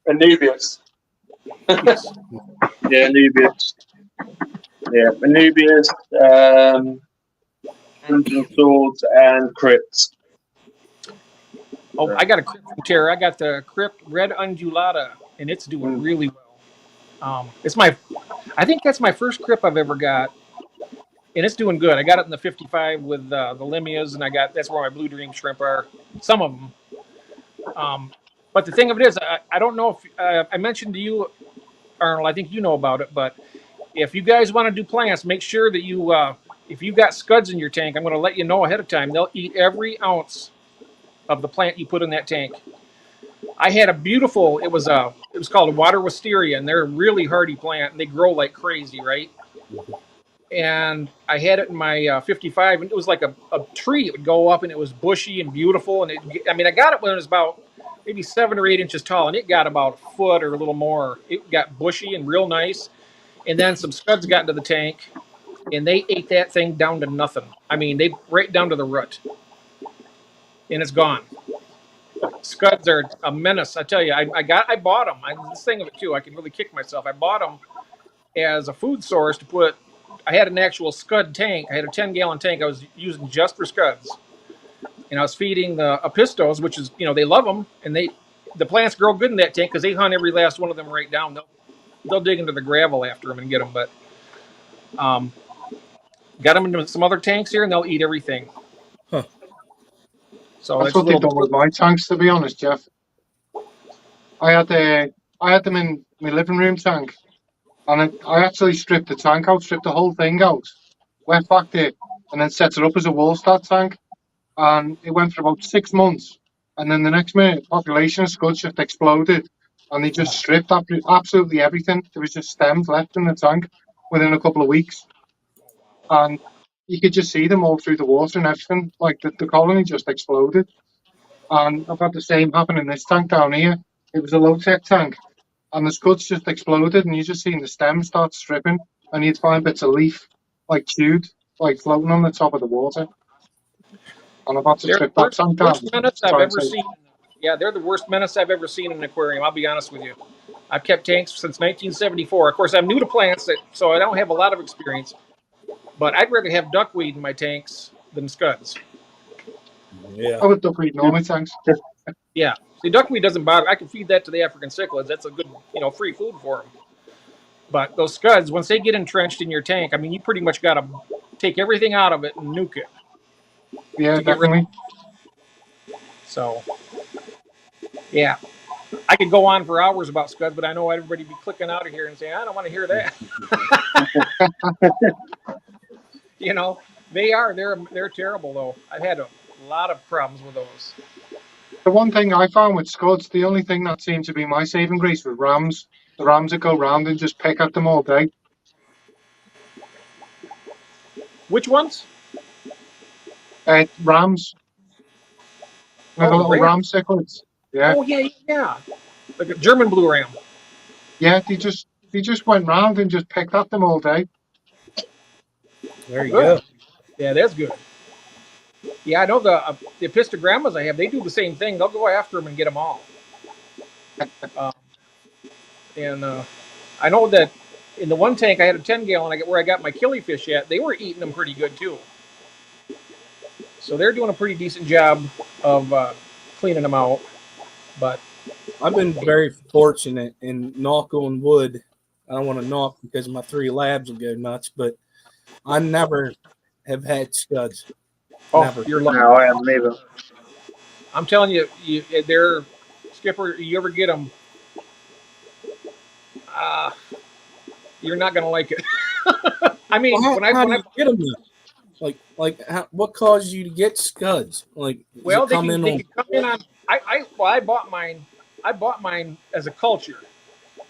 Anubias. Yes. Yeah, Anubias. Yeah, Anubias, Crimson Swords, and Crypts. Oh, I got a crypt from Terra. I got the crypt red undulata, and it's doing really well. I think that's my first crypt I've ever got, and it's doing good. I got it in the 55 with the limias, and that's where my blue dream shrimp are. Some of them. But the thing of it is, I don't know if I mentioned to you, Arnold. I think you know about it, but if you guys want to do plants, make sure that you, if you've got scuds in your tank, I'm going to let you know ahead of time. They'll eat every ounce of the plant you put in that tank. I had a beautiful, it was called a water wisteria, and they're a really hardy plant, and they grow like crazy, right? And I had it in my 55, and it was like a tree. It would go up, and it was bushy and beautiful. And I got it when it was about maybe 7 or 8 inches tall, and it got about a foot or a little more. It got bushy and real nice. And then some scuds got into the tank, and they ate that thing down to nothing. I mean, they right down to the root, and it's gone. Scuds are a menace. I tell you, I bought them. This thing of it too. I can really kick myself. I bought them as a food source to put. I had an actual scud tank. I had a 10-gallon tank I was using just for scuds, and I was feeding the apistos, which is they love them, and the plants grow good in that tank because they hunt every last one of them right down. They'll dig into the gravel after them and get them, but got them into some other tanks here, and they'll eat everything. Huh. So That's what they've done with my tanks, to be honest, Jeff. I had them in my living room tank, and I actually stripped the tank out, stripped the whole thing out, went back there, and then set it up as a wall start tank. And it went for about 6 months, and then the next minute, population of scuds just exploded, and they just stripped absolutely everything. There was just stems left in the tank within a couple of weeks, and you could just see them all through the water and everything. Like the colony just exploded. And I've had the same happen in this tank down here. It was a low-tech tank, and the scuds just exploded, and you just seen the stems start stripping, and you'd find bits of leaf, like chewed, like floating on the top of the water. And I've had to strip that tank down. Worst menace I've ever seen. Yeah, they're the worst menace I've ever seen in an aquarium. I'll be honest with you. I've kept tanks since 1974. Of course, I'm new to plants, so I don't have a lot of experience. But I'd rather have duckweed in my tanks than scuds. Yeah. I would duckweed in all my tanks. Yeah. See, duckweed doesn't bother. I can feed that to the African cichlids. That's a good, free food for them. But those scuds, once they get entrenched in your tank, I mean, you pretty much got to take everything out of it and nuke it. Yeah, definitely. So, yeah. I could go on for hours about scuds, but I know everybody would be clicking out of here and saying, I don't want to hear that. They're terrible, though. I've had a lot of problems with those. The one thing I found with scuds, the only thing that seemed to be my saving grace was rams. The rams that go round and just pick at them all day. Which ones? Rams. The little ram cichlids. Yeah. Oh, yeah. Like a German blue ram. Yeah, they just went round and just picked at them all day. There you go. Yeah, that's good. Yeah, I know the apistogrammas I have, they do the same thing. They'll go after them and get them all. I know that in the one tank I had a 10-gallon where I got my killifish at, they were eating them pretty good too. So they're doing a pretty decent job of cleaning them out. But I've been very fortunate in knock on wood. I don't want to knock because my 3 labs will go nuts, but I never have had scuds. Never. You're lucky. No, I haven't either. I'm telling you, they're Skipper. You ever get them? You're not gonna like it. I mean, Well, when how I do you get them though? What caused you to get scuds? Like, well, they can come in on. I bought mine. I bought mine as a culture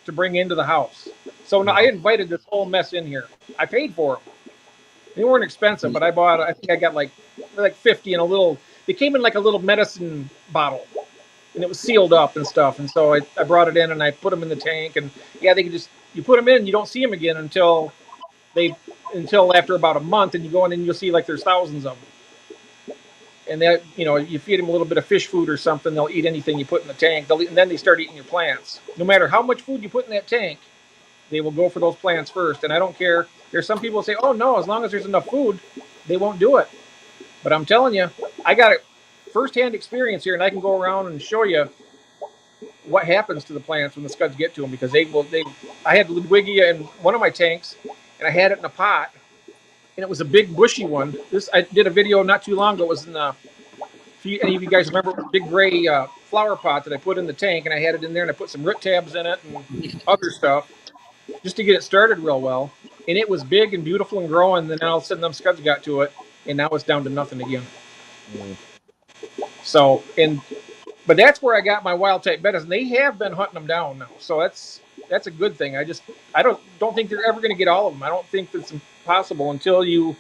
to bring into the house. So now I invited this whole mess in here. I paid for them. They weren't expensive, but I think I got like 50 in a little. They came in like a little medicine bottle, and it was sealed up and stuff. And so I brought it in and I put them in the tank. And yeah, they can just you put them in, you don't see them again until after about a month, and you go in and you'll see like there's thousands of them. And that you feed them a little bit of fish food or something, they'll eat anything you put in the tank. And then they start eating your plants. No matter how much food you put in that tank, they will go for those plants first. And I don't care. There's some people who say, "Oh no, as long as there's enough food, they won't do it." But I'm telling you, I got a first-hand experience here, and I can go around and show you what happens to the plants when the scuds get to them, because I had Ludwigia in one of my tanks, and I had it in a pot, and it was a big bushy one. I did a video not too long ago. It was in the, if any of you guys remember, it was a big gray flower pot that I put in the tank, and I had it in there, and I put some root tabs in it and other stuff just to get it started real well. And it was big and beautiful and growing. And then all of a sudden, them scuds got to it, and now it's down to nothing again. So, but that's where I got my wild type bettas, and they have been hunting them down now. So that's a good thing. I don't think they're ever going to get all of them. I don't think that's impossible until you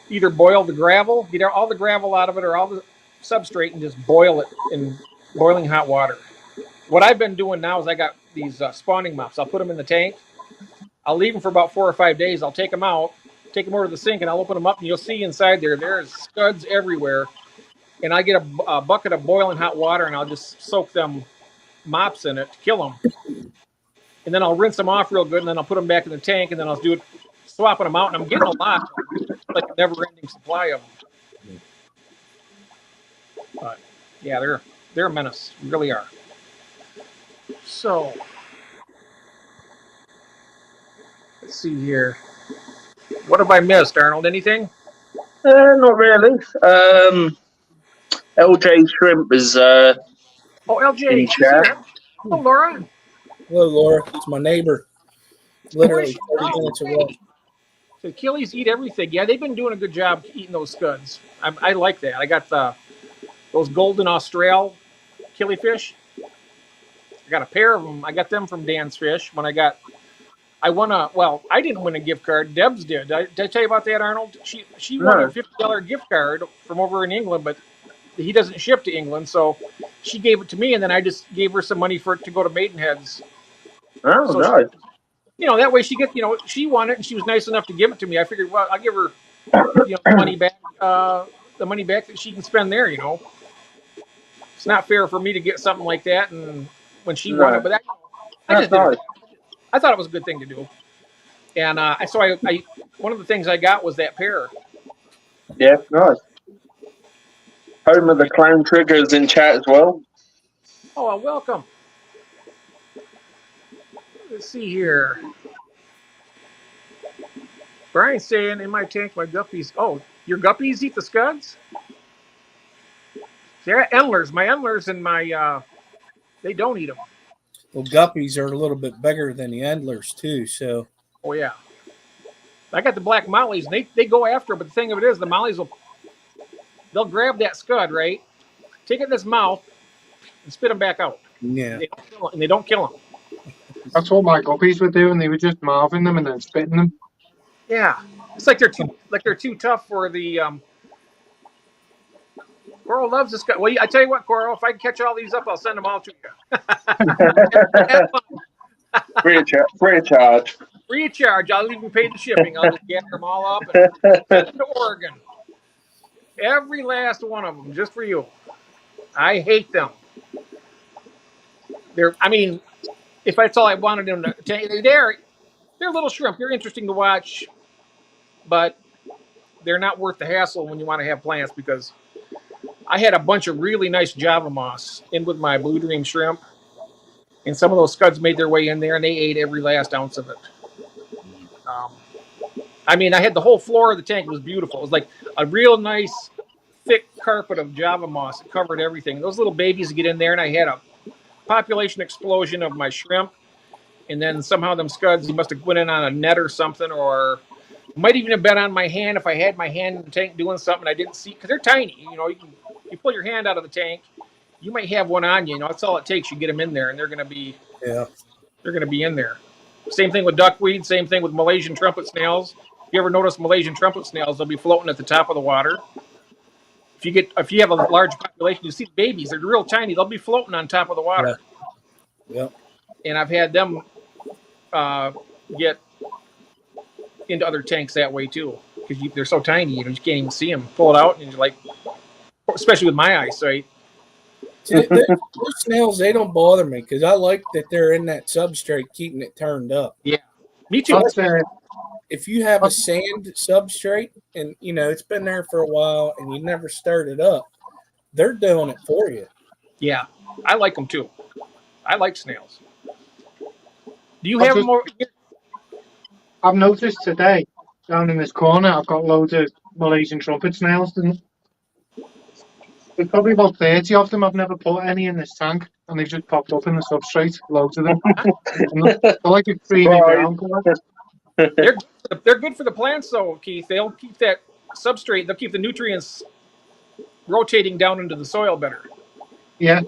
either boil the gravel, get all the gravel out of it, or all the substrate, and just boil it in boiling hot water. What I've been doing now is I got these spawning mops. I'll put them in the tank. I'll leave them for about 4 or 5 days. I'll take them out, take them over to the sink, and I'll open them up, and you'll see inside there's scuds everywhere. And I get a bucket of boiling hot water, and I'll just soak them mops in it to kill them. And then I'll rinse them off real good, and then I'll put them back in the tank, and then I'll do it, swapping them out, and I'm getting a lot. It's like a never-ending supply of them. But yeah, they're a menace. They really are. So let's see here. What have I missed, Arnold? Anything? Not really. LJ Shrimp is LJ, in she's chat. here. Oh, Laura. Hello, Laura. It's my neighbor. Literally 30 Oh, minutes hey. away. So Achilles eat everything. Yeah, they've been doing a good job eating those scuds. I like that. I got those golden Austral killifish. I got a pair of them. I got them from Dan's Fish. I didn't win a gift card. Debs did. Did I tell you about that, Arnold? She won a $50 gift card from over in England, but he doesn't ship to England, so she gave it to me, and then I just gave her some money for it to go to Maidenhead's. Oh, So nice. that way she gets, she won it, and she was nice enough to give it to me. I figured, well, I'll give her, the money back that she can spend there. It's not fair for me to get something like that, and when she won it, but I just did it. I thought it was a good thing to do, and so I one of the things I got was that pair. Yeah, nice. Home of the Clown Triggers in chat as well. Oh, welcome. Let's see here. Brian's saying, in my tank, my guppies. Oh, your guppies eat the scuds? Yeah, Endlers. My Endlers and my, they don't eat them. Well, guppies are a little bit bigger than the endlers, too. So. Oh, yeah. I got the black mollies, and they go after it, but the thing of it is, the mollies they'll grab that scud, right? Take it in his mouth and spit them back out. Yeah. And they don't kill them. That's what my guppies were doing. They were just mouthing them and then spitting them. Yeah. It's like they're too tough for the Coral loves this guy. Well, I tell you what, Coral, if I can catch all these up, I'll send them all to you. Free of charge. Free of charge. I'll even pay the shipping. I'll just gather them all up and send them to Oregon. Every last one of them, just for you. I hate them. If that's all I wanted them to tell you, they're little shrimp. They're interesting to watch, but they're not worth the hassle when you want to have plants, because I had a bunch of really nice Java moss in with my Blue Dream shrimp, and some of those scuds made their way in there, and they ate every last ounce of it. I had the whole floor of the tank. It was beautiful. It was like a real nice, thick carpet of Java moss. It covered everything. Those little babies get in there, and I had a population explosion of my shrimp, and then somehow them scuds must have went in on a net or something, or might even have been on my hand if I had my hand in the tank doing something I didn't see, because they're tiny. You pull your hand out of the tank, you might have one on you. That's all it takes. You get them in there, and they're going to be in there. Same thing with duckweed. Same thing with Malaysian trumpet snails. If you ever notice Malaysian trumpet snails, they'll be floating at the top of the water. If you have a large population, you see the babies. They're real tiny. They'll be floating on top of the water. Yeah. And I've had them get into other tanks that way too, because they're so tiny, you just can't even see them. Pull it out, and you're like, especially with my eyesight. See, those snails, they don't bother me because I like that they're in that substrate, keeping it turned up. Yeah, me too. If you have a sand substrate and it's been there for a while and you never stirred it up, they're doing it for you. Yeah, I like them too. I like snails. Do you have more? I've noticed today down in this corner, I've got loads of Malaysian trumpet snails. There's probably about 30 of them. I've never put any in this tank, and they've just popped up in the substrate. Loads of them. They're like a creamy brown colour. They're good for the plants, though, Keith. They'll keep that substrate. They'll keep the nutrients rotating down into the soil better. Yeah.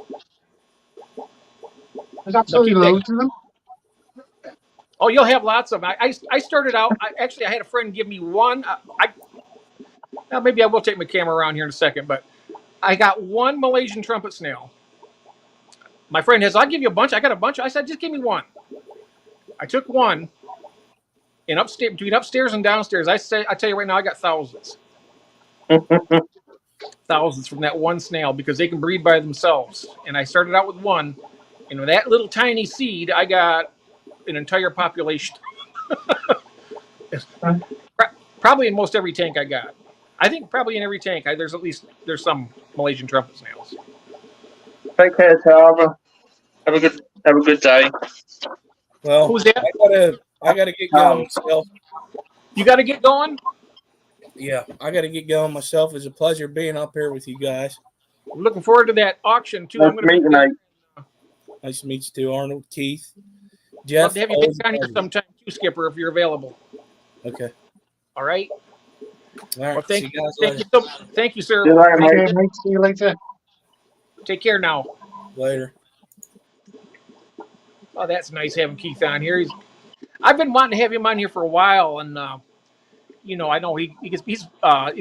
There's absolutely loads of them. Oh, you'll have lots of them. I started out. I had a friend give me one. Now maybe I will take my camera around here in a second, but I got one Malaysian trumpet snail. My friend has. I'll give you a bunch. I got a bunch. I said, just give me one. I took one. And between upstairs and downstairs, I tell you right now, I got thousands. Thousands from that one snail, because they can breed by themselves. And I started out with one, and with that little tiny seed, I got an entire population. Probably in most every tank I got. I think probably in every tank there's some Malaysian trumpet snails. Take care, Tara. Have a good day. Well, who's that? I gotta get going myself. You got to get going? Yeah, I got to get going myself. It's a pleasure being up here with you guys. I'm looking forward to that auction too. Nice to meet you, mate. Nice to meet you too, Arnold, Keith, Jeff. Love to have you back down here sometime too, Skipper, if you're available. Okay. All right. All right. Well, thank you, sir. See you later. Take care now. Later. Oh, that's nice having Keith on here. I've been wanting to have him on here for a while, and I know he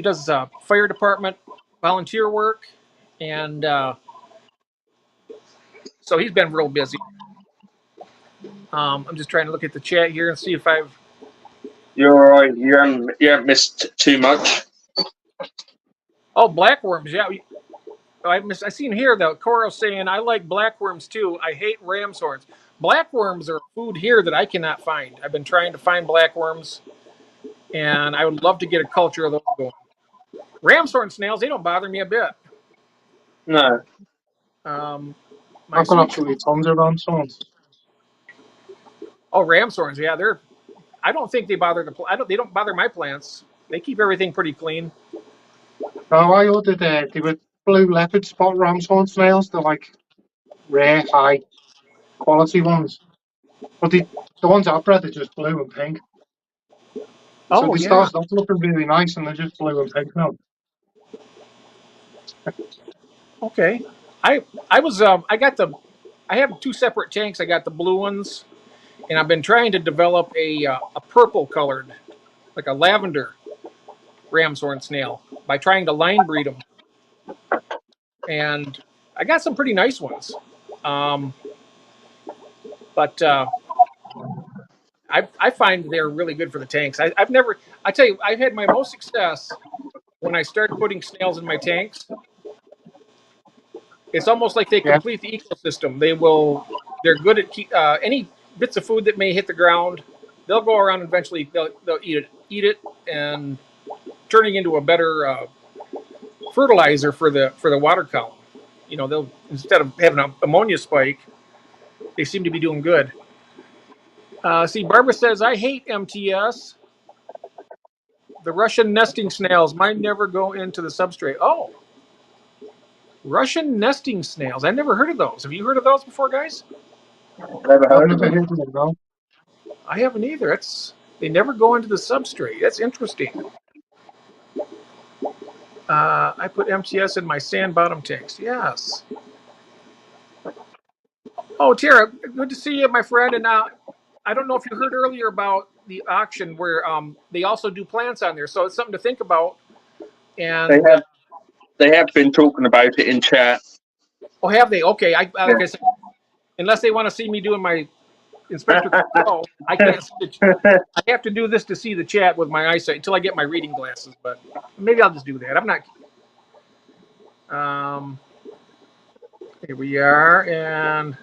does fire department volunteer work, and so he's been real busy. I'm just trying to look at the chat here and see if I've. You're all right. You haven't missed too much. Oh, blackworms, yeah. I seen here the Coro saying, I like blackworms too. I hate ram's horns. Blackworms are food here that I cannot find. I've been trying to find blackworms, and I would love to get a culture of those going. Ram's horn snails, they don't bother me a bit. No. I've got absolutely tons of ram's horns. Oh, ram's horns, yeah, I don't think they bother they don't bother my plants. They keep everything pretty clean. No, I ordered they were blue leopard spot ram's horn snails. They're like rare, high quality ones. But the ones I've bred are just blue and pink. Oh, so they started off looking really nice, and they're just blue and pink now. Okay. I have two separate tanks. I got the blue ones, and I've been trying to develop a purple colored, like a lavender ram's horn snail by trying to line breed them. And I got some pretty nice ones. But I find they're really good for the tanks. I tell you, I've had my most success when I started putting snails in my tanks. It's almost like they complete the ecosystem. They're good at any bits of food that may hit the ground. They'll go around and eventually they'll eat it and turning into a better fertilizer for the water column. They'll, instead of having an ammonia spike, they seem to be doing good. See, Barbara says, I hate MTS. The Russian nesting snails might never go into the substrate. Oh, Russian nesting snails. I've never heard of those. Have you heard of those before, guys? Never heard of them. No. I haven't either. They never go into the substrate. That's interesting. I put MTS in my sand bottom tanks. Yes. Oh, Tara, good to see you, my friend. And I don't know if you heard earlier about the auction where they also do plants on there, so it's something to think about. They And have they have been talking about it in chat. oh, have they? Okay, Yeah. like I said, unless they want to see me doing my Inspector Control, I can't see it. I have to do this to see the chat with my eyesight until I get my reading glasses. But maybe I'll just do that. I'm not. Here we are, and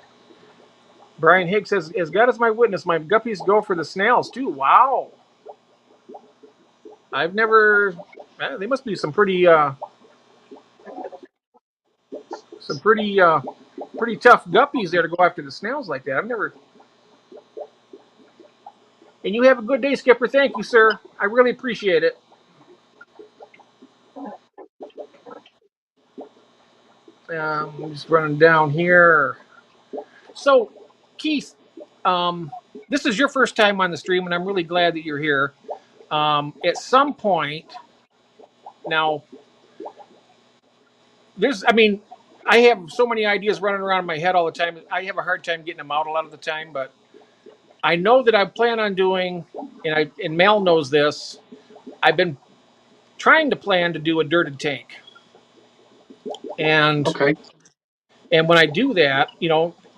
Brian Higgs says, "As God is my witness, my guppies go for the snails too." Wow, I've never. They must be some pretty pretty tough guppies there to go after the snails like that. I've never. And you have a good day, Skipper. Thank you, sir. I really appreciate it. I'm just running down here. So, Keith, this is your first time on the stream, and I'm really glad that you're here. At some point, now, I have so many ideas running around in my head all the time. I have a hard time getting them out a lot of the time, but I know that I plan on doing, and Mel knows this. I've been trying to plan to do a dirted tank, and Okay. when I do that,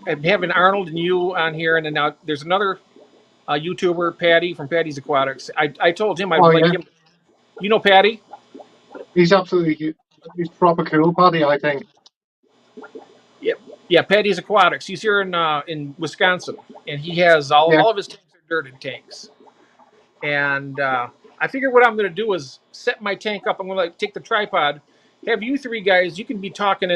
I'm having Arnold and you on here, and then now there's another YouTuber, Patty from Patty's Aquatics. I told him I'd Oh like yeah, him. You know Patty? he's proper cool, Paddy. I think. Yeah, yeah. Patty's Aquatics. He's here in Wisconsin, and he has Yeah. all of his tanks are dirted tanks. And I figured what I'm going to do is set my tank up. I'm going to take the tripod, have you three guys. You can be talking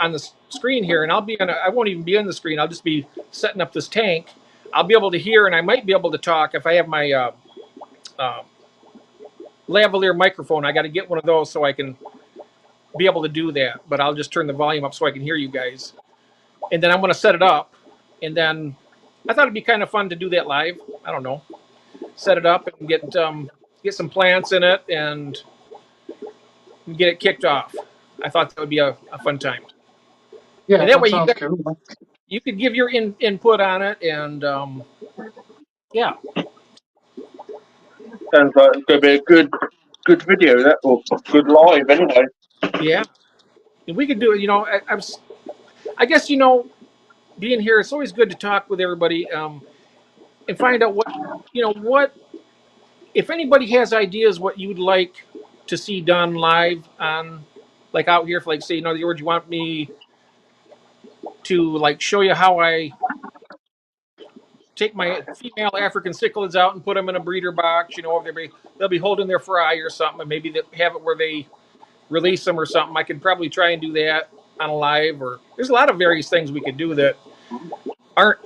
on the screen here, and I won't even be on the screen. I'll just be setting up this tank. I'll be able to hear, and I might be able to talk if I have my uh, lavalier microphone. I got to get one of those so I can be able to do that. But I'll just turn the volume up so I can hear you guys. And then I'm going to set it up, and then I thought it'd be kind of fun to do that live. I don't know, set it up and get some plants in it and get it kicked off. I thought that would be a fun time. Yeah, And that that way sounds cool. you could give your input on it, and yeah. Sounds like it's going to be a good video, that, or good live anyway. Yeah, and we could do it. I guess being here, it's always good to talk with everybody and find out what if anybody has ideas what you'd like to see done live on, like out here. For like, say, in other words, you want me to like show you how I take my female African cichlids out and put them in a breeder box. They'll be holding their fry or something, and maybe they have it where they release them or something. I could probably try and do that on a live. Or there's a lot of various things we could do that aren't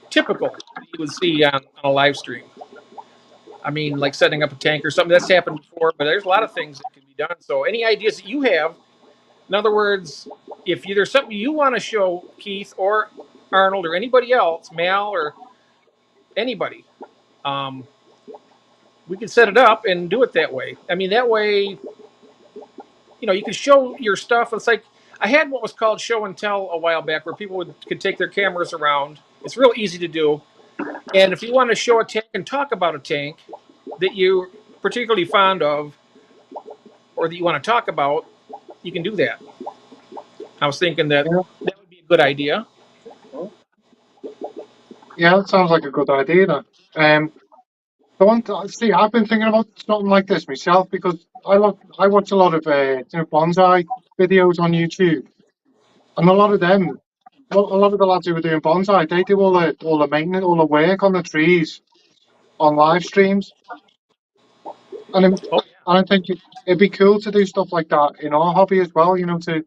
typical that you would see on a live stream. I mean, like setting up a tank or something that's happened before, but there's a lot of things that can be done. So, any ideas that you have, in other words, if there's something you want to show Keith or Arnold or anybody else, Mal or anybody, um, we can set it up and do it that way. I mean, that way, you can show your stuff. It's like I had what was called show and tell a while back, where people could take their cameras around. It's real easy to do. And if you want to show a tank and talk about a tank that you're particularly fond of or that you want to talk about, you can do that. I was thinking that Yeah. that would be a good idea. Yeah, that sounds like a good idea. Then. See, I've been thinking about something like this myself because I watch a lot of bonsai videos on YouTube, and a lot of the lads who are doing bonsai, they do all the maintenance, all the work on the trees on live streams, Oh, I think it'd be cool to do stuff like that in our hobby as well. To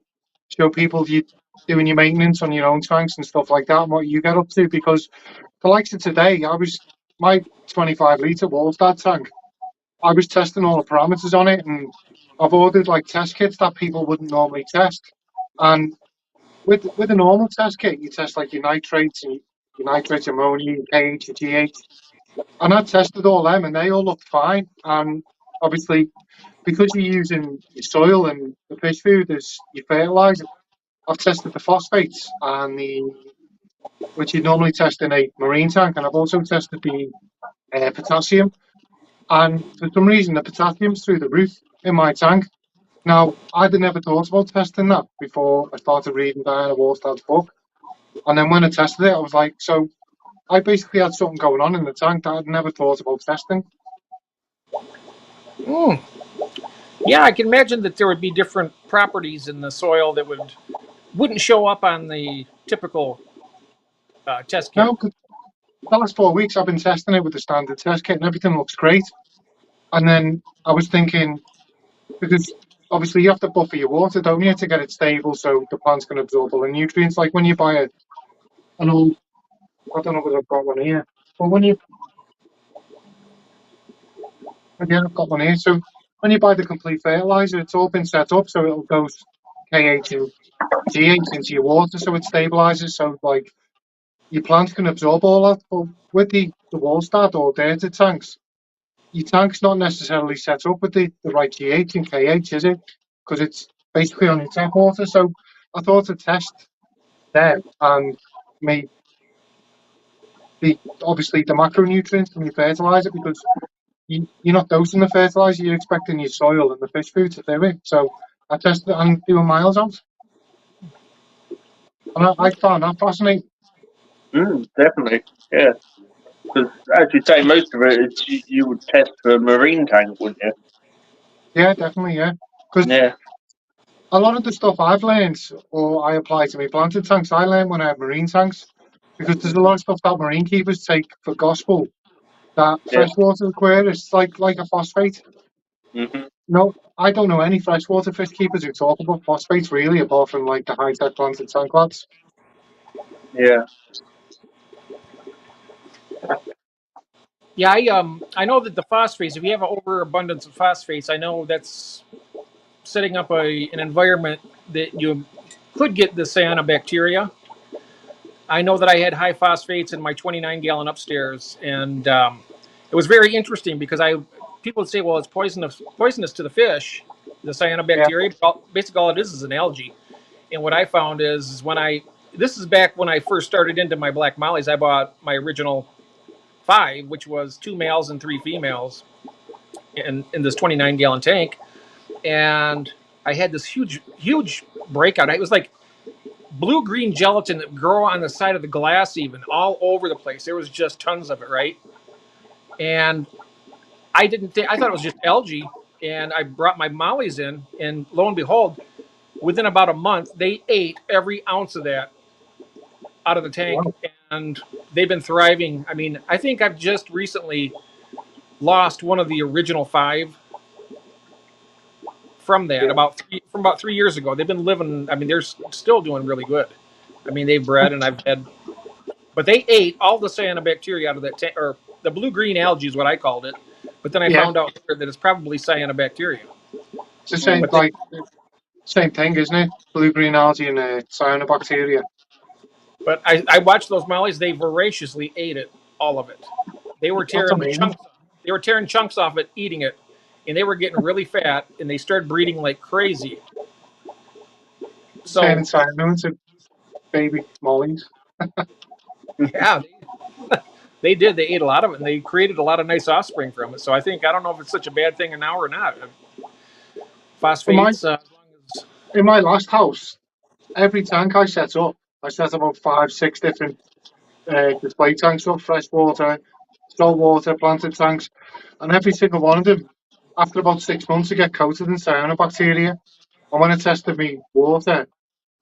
show people you doing your maintenance on your own tanks and stuff like that, and what you get up to. Because the likes of today, my 25-litre Wallstad tank. I was testing all the parameters on it, and I've ordered like test kits that people wouldn't normally test. And with a normal test kit, you test like your nitrates and your nitrates, ammonia, your pH, your GH. And I tested all them, and they all looked fine. And obviously, because you're using your soil and the fish food as your fertilizer, I've tested the phosphates and which you normally test in a marine tank, and I've also tested the potassium. And for some reason, the potassium's through the roof in my tank. Now, I'd never thought about testing that before I started reading Diana Wallstad's book. And then when I tested it, I was like, so I basically had something going on in the tank that I'd never thought about testing. Mm. Yeah, I can imagine that there would be different properties in the soil that wouldn't show up on the typical test kit. Now, the last 4 weeks, I've been testing it with the standard test kit, and everything looks great. And then I was thinking, because obviously you have to buffer your water, don't you, to get it stable so the plants can absorb all the nutrients. Like when you buy an old, I don't know whether I've got one here, but again, I've got one here. So when you buy the complete fertilizer, it's all been set up so it'll go KH and GH into your water so it stabilizes. So like your plants can absorb all that. But with the Wallstad or Delta tanks, your tank's not necessarily set up with the right GH and KH, is it? Because it's basically on your tap water. So I thought to test there and make obviously the macronutrients from your fertilizer, because you're not dosing the fertilizer, you're expecting your soil and the fish food to do it. So I tested it and doing miles out. And I found that fascinating. Definitely, yeah. Because as you say, most of it is you would test for a marine tank, wouldn't you? Yeah, definitely, yeah. Because a lot of the stuff I've learned or I apply to my planted tanks, I learned when I had marine tanks. Because there's a lot of stuff that marine keepers take for gospel that freshwater aquariums, it's like a phosphate. Mm-hmm. No, I don't know any freshwater fish keepers who talk about phosphates really, apart from like the high-tech planted tank lads. Yeah. Yeah, I know that the phosphates, if you have an overabundance of phosphates, I know that's setting up an environment that you could get the cyanobacteria. I know that I had high phosphates in my 29-gallon upstairs, and it was very interesting because people would say, well, it's poisonous to the fish, the cyanobacteria. Yeah. Basically, all it is an algae. And what I found is this is back when I first started into my black mollies, I bought my original 5, which was 2 males and 3 females in this 29-gallon tank. And I had this huge breakout. It was like blue-green gelatin that grow on the side of the glass, even all over the place. There was just tons of it, right? And I thought it was just algae. And I brought my mollies in, and lo and behold, within about a month, they ate every ounce of that out of the tank. Wow. And they've been thriving. I mean, I think I've just recently lost one of the original 5 from that. Yeah. From about 3 years ago. They've been living. I mean, they're still doing really good. I mean, they've bred, and I've had, but they ate all the cyanobacteria out of that tank, or the blue-green algae is what I called it. But then I found out that it's probably cyanobacteria. It's the same, same thing, isn't it? Blue-green algae and cyanobacteria. But I watched those mollies. They voraciously ate it, all of it. They were tearing chunks. They were tearing chunks off it, eating it, and they were getting really fat. And they started breeding like crazy. So cyanodes and baby mollies. Yeah, they did. They ate a lot of it, and they created a lot of nice offspring from it. So I don't know if it's such a bad thing now or not. Phosphates. In my last house, every tank I set up about 5, 6 different display tanks up, freshwater, saltwater, planted tanks, and every single one of them, after about 6 months, they get coated in cyanobacteria. And when I tested my water,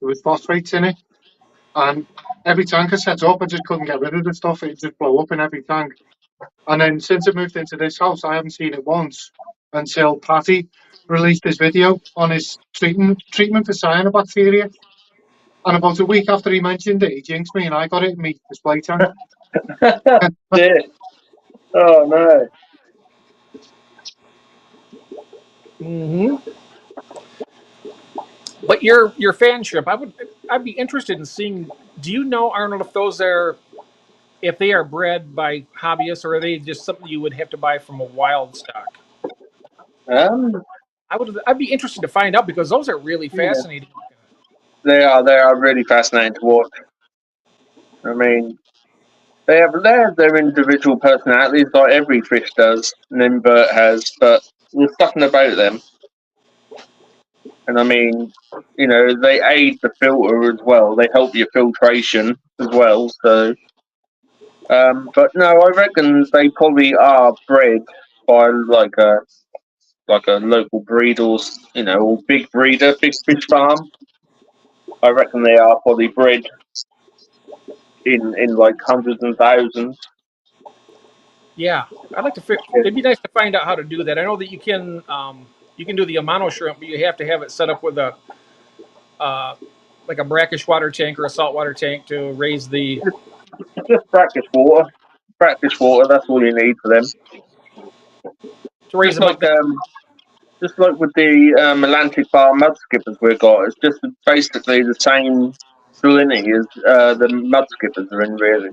there was phosphates in it. And every tank I set up, I just couldn't get rid of the stuff. It just blow up in every tank. And then since I moved into this house, I haven't seen it once until Patty released this video on his treatment for cyanobacteria. And about a week after he mentioned it, he jinxed me and I got it in my display tank. Yeah. Oh, no. Mm-hmm. But your fanship, I'd be interested in seeing. Do you know, Arnold, if they are bred by hobbyists, or are they just something you would have to buy from a wild stock? I'd be interested to find out, because those are really fascinating. They are really fascinating to watch. I mean, they have their individual personalities, like every fish does, and invert has, but there's something about them. And I mean, you know, they aid the filter as well. They help your filtration as well. So, but no, I reckon they probably are bred by like a local breeder, or you know, or big breeder, big fish farm. I reckon they are probably bred in like hundreds and thousands. Yeah, I'd like to. It'd be nice to find out how to do that. I know that you can do the Amano shrimp, but you have to have it set up with a like a brackish water tank or a saltwater tank to raise the. Just practice water. Practice water. That's all you need for them. To raise Just them up. just like with the Atlantic bar mud skippers we've got, it's just basically the same salinity as the mud skippers are in, really.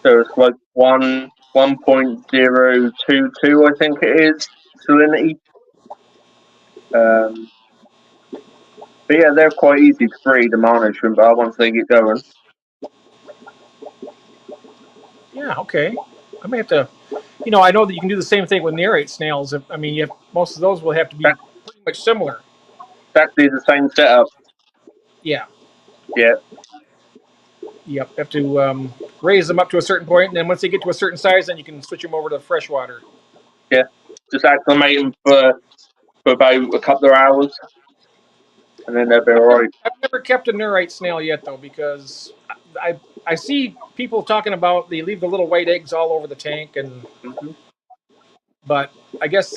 So it's like 1.022, I think it is, salinity. But yeah, they're quite easy to breed, the Marno shrimp bar, once they get going. Yeah. Okay. I may have to. You know, I know that you can do the same thing with nerate snails. I mean, most of those will have to be pretty much similar. Exactly the same setup. Yeah. Yeah. Yep. Have to raise them up to a certain point, and then once they get to a certain size, then you can switch them over to freshwater. Yeah. Just acclimate them for about a couple of hours, and then they'll be alright. I've never kept a nerite snail yet, though, because I see people talking about they leave the little white eggs all over the tank, and Mm-hmm. but I guess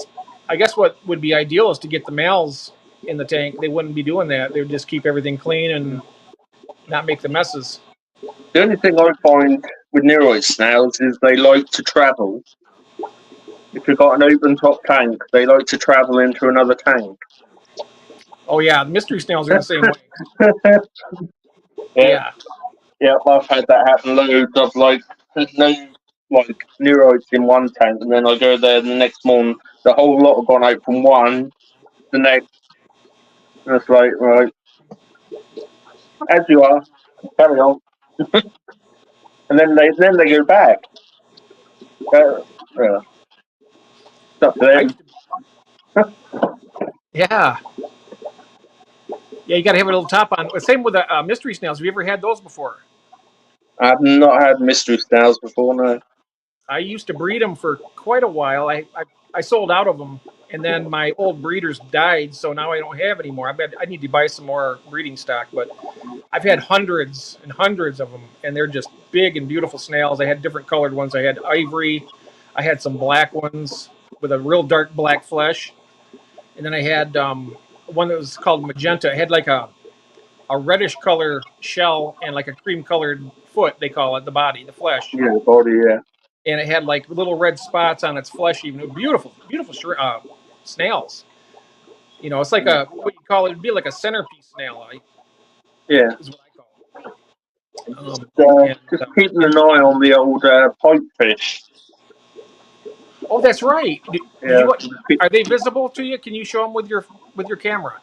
what would be ideal is to get the males in the tank. They wouldn't be doing that. They would just keep everything clean and not make the messes. The only thing I find with Neroid snails is they like to travel. If you've got an open top tank, they like to travel into another tank. Oh yeah, the mystery snails are the same way. Yeah. Yeah, I've had that happen loads. I've there's no Neroids in one tank, and then I go there the next morning, the whole lot have gone out from one, the next, and it's like, right, as you are, carry on. And then they go back. Yeah. It's up to them. Yeah. Yeah, you got to have a little top on. Same with the mystery snails. Have you ever had those before? I've not had mystery snails before, no. I used to breed them for quite a while. I sold out of them, and then my old breeders died, so now I don't have any more. I need to buy some more breeding stock, but I've had hundreds and hundreds of them, and they're just big and beautiful snails. I had different colored ones. I had ivory. I had some black ones with a real dark black flesh, and then I had one that was called magenta. It had like a reddish color shell and like a cream colored foot. They call it the body, the flesh. Yeah, the body, yeah. And it had like little red spots on its flesh. Even beautiful, beautiful snails. You know, it's like what you call it. It'd be like a centerpiece snail. Yeah. Is what I call it. Just keeping an eye on the old pipefish. Oh, that's right. Yeah. Are they visible to you? Can you show them with your camera?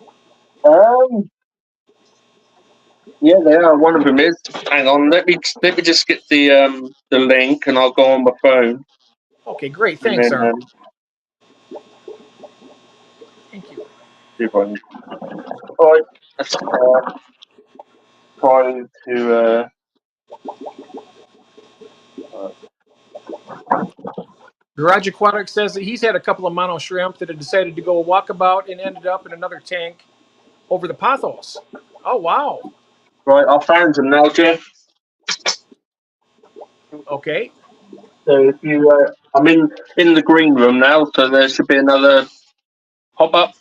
Yeah, they are. One of them is. Hang on, let me just get the link, and I'll go on my phone. Okay, great. Thanks, sir. Thank you. See if I can. All right. Let's try to. Garage Aquatic says that he's had a couple of mono shrimp that had decided to go walkabout and ended up in another tank over the pothos. Oh, wow. Right, I found them now, Jeff. Okay. So if you, I'm in the green room now, so there should be another pop up.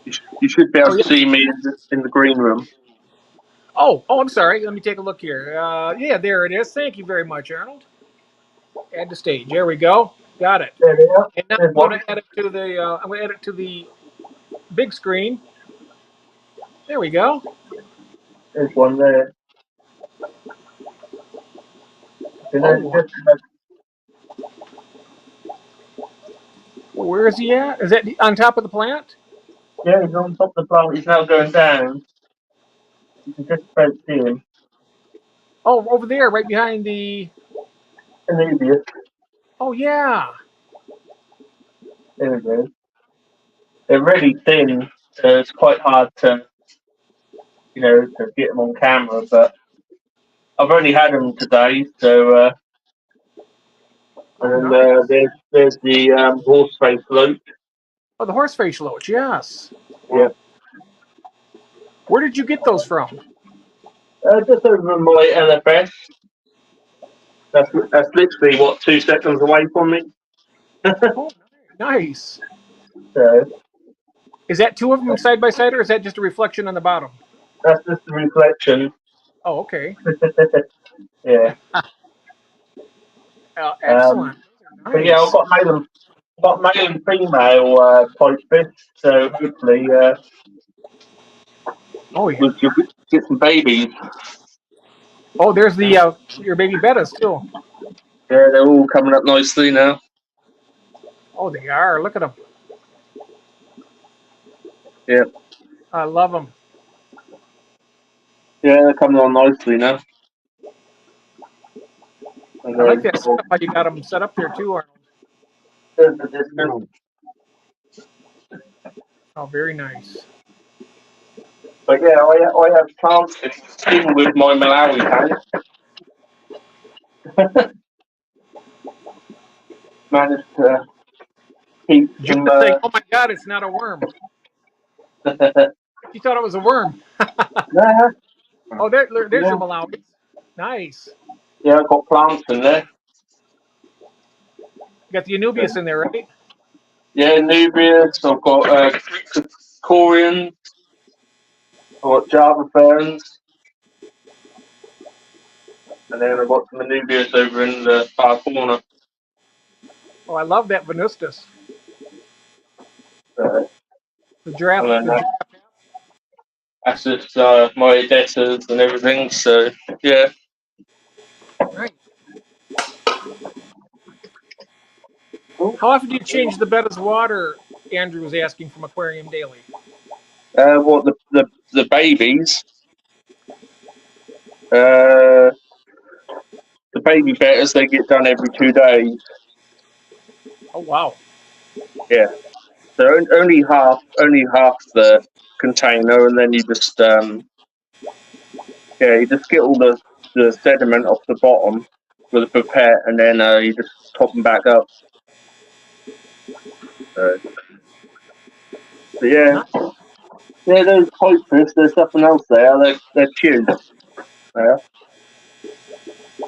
You should be able to see me in the green room. Oh, I'm sorry. Let me take a look here. Yeah, there it is. Thank you very much, Arnold. Add to stage. There we go. Got it. There they are. And now I'm going to add it to the. I'm going to add it to the big screen. There we go. There's one there. Where is he at? Is that on top of the plant? Yeah, he's on top of the plant. He's now going down. You can just about see him. Oh, over there, right behind the. Anubius. Oh yeah. There we go. They're really thin, so it's quite hard to, to get them on camera. But I've only had them today, so and Nice. there's the horse face loop. Oh, the horseface loach. Yes. Yeah, Where did you get those from? just over my LFS. That's literally what 2 seconds away from me. Oh, nice. So Is that two of them side by side, or is that just a reflection on the bottom? that's just a reflection. Oh, okay. Yeah. Excellent. But yeah, I've Nice. got male and female pipe fish, so hopefully Oh yeah. we'll get some babies. Oh, there's the your baby bettas too. Yeah, they're all coming up nicely now. Oh, they are. Look at them. Yeah. I love them. Yeah, they're coming on nicely now. And I like then that setup. How you got them set up there too, Arnold. there's the distance. Oh, very nice. But yeah, I have planted even with my Malawi tank. Managed to keep some. Judith saying, "Oh my God, it's not a worm." She thought it was a worm. Nah. Oh, there's Yeah. your Malawi. Nice. Yeah, I've got plants in there. You got the Anubius in there, right? Yeah, Nubius. I've got Corian. I've got Java ferns. And then I've got some Anubius over in the far corner. Oh, I love that Venustus. So, The giraffe. and then The that's just my debtors and everything. So, yeah. Right. How often do you change the betta's water? Andrew was asking from Aquarium Daily. What the babies? The baby betters, they get done every 2 days. Oh wow. Yeah. So only half the container, and then you just you just get all the sediment off the bottom with a pipette, and then you just top them back up. So yeah, those pipe fish, there's something else there. They're cute. Yeah.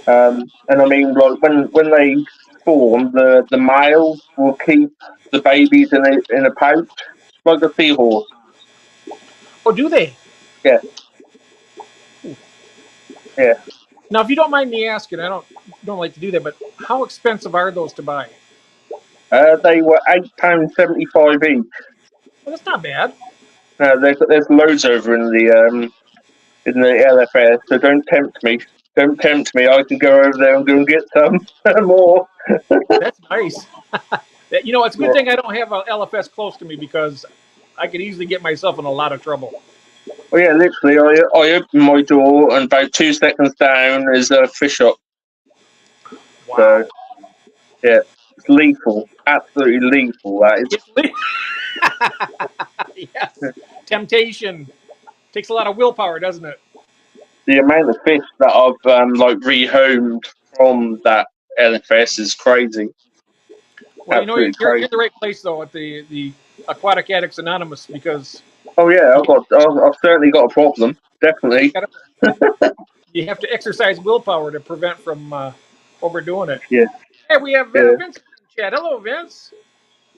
And I mean, like when they spawn, the male will keep the babies in a pouch, like a seahorse. Oh, do they? Yeah. Yeah. Now, if you don't mind me asking, I don't like to do that, but how expensive are those to buy? They were £8.75 each. Well, that's not bad. There's loads over in the LFS, so don't tempt me. Don't tempt me. I can go over there and go and get some more. That's nice. It's a good thing I don't have a LFS close to me because I could easily get myself in a lot of trouble. Well, yeah, literally, I open my door and about 2 seconds down is a fish shop. Wow. So, yeah, it's lethal. Absolutely lethal, that is. Yes. Temptation. Takes a lot of willpower, doesn't it? The amount of fish that I've rehomed from that LFS is crazy. Well, you're in the right place though at the Aquatic Addicts Anonymous because. Oh yeah, I've certainly got a problem. Definitely. You have to exercise willpower to prevent from overdoing it. Yeah. Hey, we have Vince in the chat. Hello, Vince.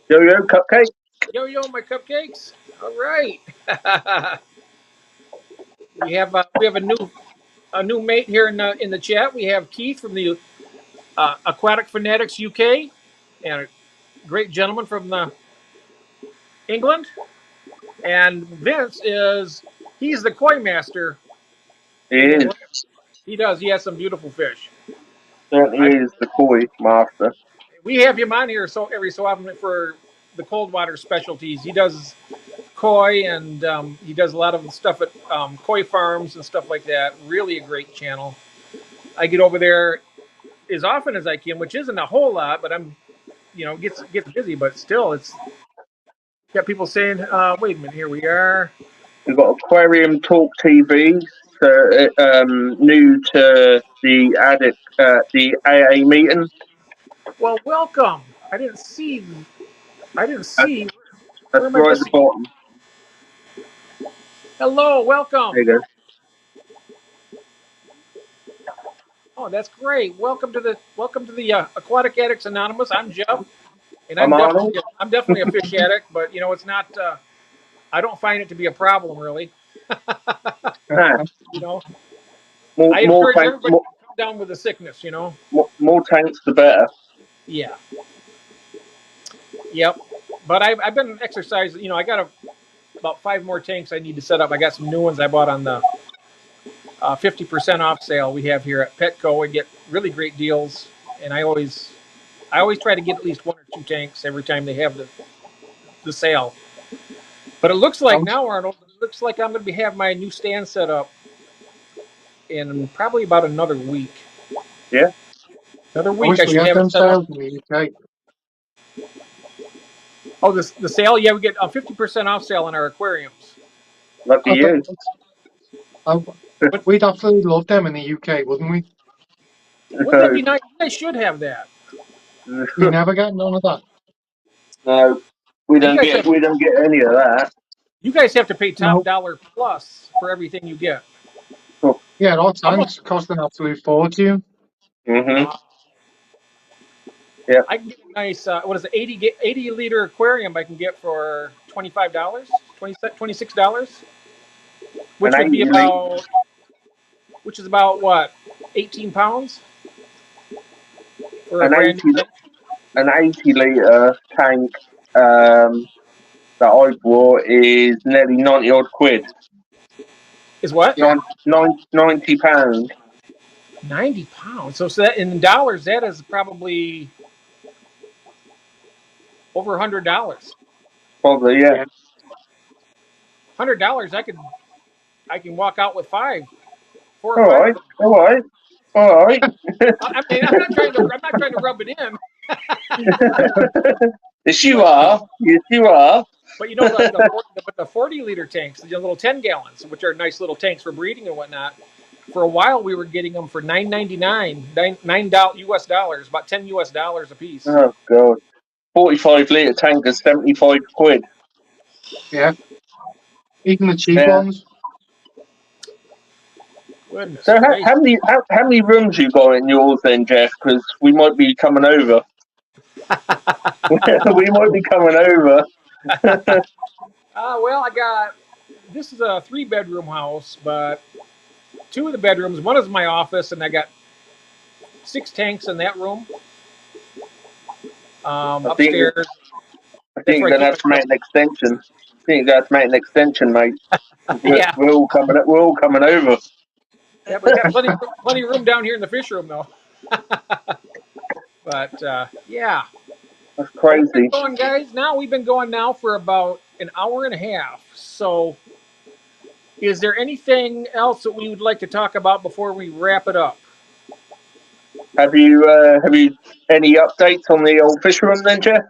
Yo cupcake. Yo, my cupcakes. All right. we have a new mate here in the chat. We have Keith from the Aquatic Fanatics UK, and a great gentleman from England. And Vince he's the koi master. He is. He does. He has some beautiful fish. Certainly is the koi master. We have him on here every so often for the cold water specialties. He does koi, and he does a lot of stuff at koi farms and stuff like that. Really a great channel. I get over there as often as I can, which isn't a whole lot, but I'm, gets busy, but still, it's got people saying, wait a minute, here we are. We've got Aquarium Talk TV, so, new to the AA meeting. Well, welcome. I didn't see. That's Where am I right at the missing? bottom. Hello, welcome. There you go. Oh, that's great. Welcome to the Aquatic Addicts Anonymous. I'm Jeff, and I'm Arnold. I'm definitely a fish addict, but it's not. I don't find it to be a problem really. Nah, I encourage everybody to come down with the sickness. More tanks, the better. Yeah. Yep. But I've been exercising. I got about 5 more tanks I need to set up. I got some new ones I bought on the 50% off sale we have here at Petco. I get really great deals, and I always try to get at least 1 or 2 tanks every time they have the sale. But it looks like now, Arnold, it looks like I'm going to have my new stand set up in probably about another week. Yeah. Another week I should have it set up. In the UK. Oh, the sale? Yeah, we get a 50% off sale on our aquariums. Lucky you. We'd absolutely love them in the UK, wouldn't we? Wouldn't that be nice? You guys should have that. We never get none of that. No, we don't get any of that. You guys have to pay top dollar plus for everything you get. Yeah, our tanks cost an absolute fortune. Mm-hmm. Yeah. I can get a nice, 80 liter aquarium I can get for $25, $26, which would be about, which is about what, 18 pounds? For an 80 litre tank that I bought is nearly 90 odd quid. Is what? £90. 90 pounds. So that in dollars, that is probably over $100. Probably, yeah. $100, I can walk out with 5, 4 All or 5. right. I mean, I'm not trying to rub it in. Yes, you are. Yes, you are. But the 40 liter tanks, the little 10 gallons, which are nice little tanks for breeding and whatnot. For a while, we were getting them for $9.99, $9 US dollars, about $10 US dollars a piece. Oh god, 45 litre tank is 75 quid. Yeah, even the cheap ones. Goodness. So how many rooms you got in yours then, Jeff? Because we might be coming over. We might be coming over. Well, this is a 3-bedroom house, but 2 of the bedrooms, one is my office, and I got 6 tanks in that room. Upstairs. I think you're gonna have to make an extension. Mate. Yeah. We're all coming over. Yeah, we got plenty of room down here in the fish room, though. But yeah, that's crazy. We've been going now for about an hour and a half. So, is there anything else that we would like to talk about before we wrap it up? Have you any updates on the old fish room then, Jeff?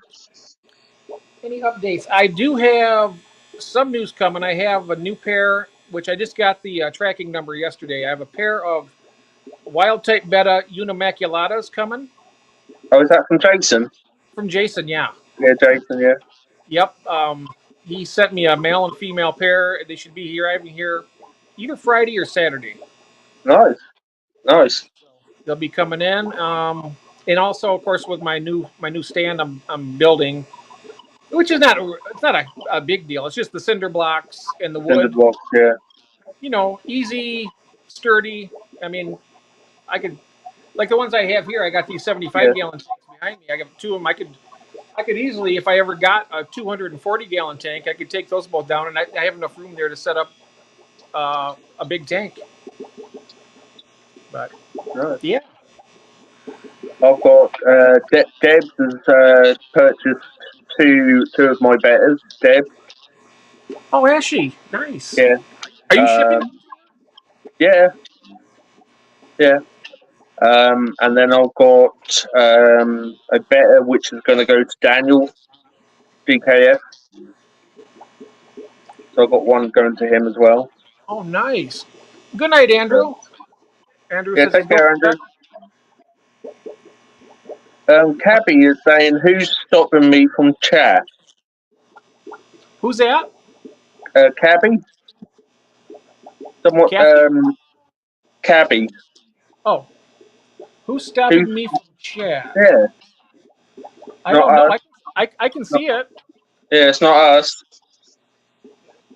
Any updates? I do have some news coming. I have a new pair, which I just got the tracking number yesterday. I have a pair of wild type betta unimaculatas coming. Oh, is that from Jason? From Jason, yeah. Yeah, Jason, yeah. Yep. He sent me a male and female pair. They should be arriving here either Friday or Saturday. Nice. So they'll be coming in. And also, of course, with my new stand I'm building, which is not a big deal. It's just the cinder blocks and the wood. Cinder blocks, yeah. Easy, sturdy. I mean, I could, like the ones I have here. I got these 75-gallon tanks behind me. I got 2 of them. I could easily, if I ever got a 240-gallon tank, I could take those both down, and I have enough room there to set up a big tank. But yeah, I've got Debs has purchased two of my betters. Deb. Oh, is she? Nice. Yeah. Are you shipping? Yeah. Yeah. And then I've got a beta which is going to go to Daniel BKF. So I've got one going to him as well. Oh, nice. Good night, Andrew. Andrew Yeah, says he's take going care, to Andrew. Cabby is saying, who's stopping me from chat? Who's that? Cabby? Somewhat, Kathy? Cabby. Oh, who's Who's, stopping me from chat? yeah, I not don't know. us. I can see it. Yeah, it's not us.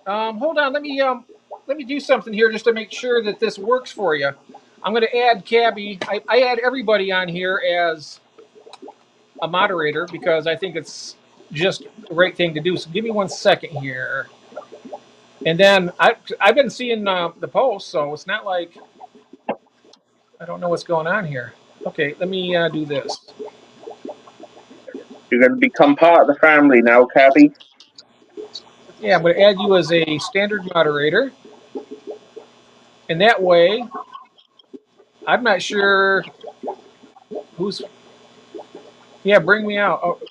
Hold on. Let me do something here just to make sure that this works for you. I'm going to add Cabby. I add everybody on here as a moderator because I think it's just the right thing to do. So give me 1 second here. And then I've been seeing the posts, so it's not like I don't know what's going on here. Okay, let me do this. You're going to become part of the family now, Cabby. Yeah, I'm going to add you as a standard moderator. And that way, I'm not sure who's. Yeah, bring me out.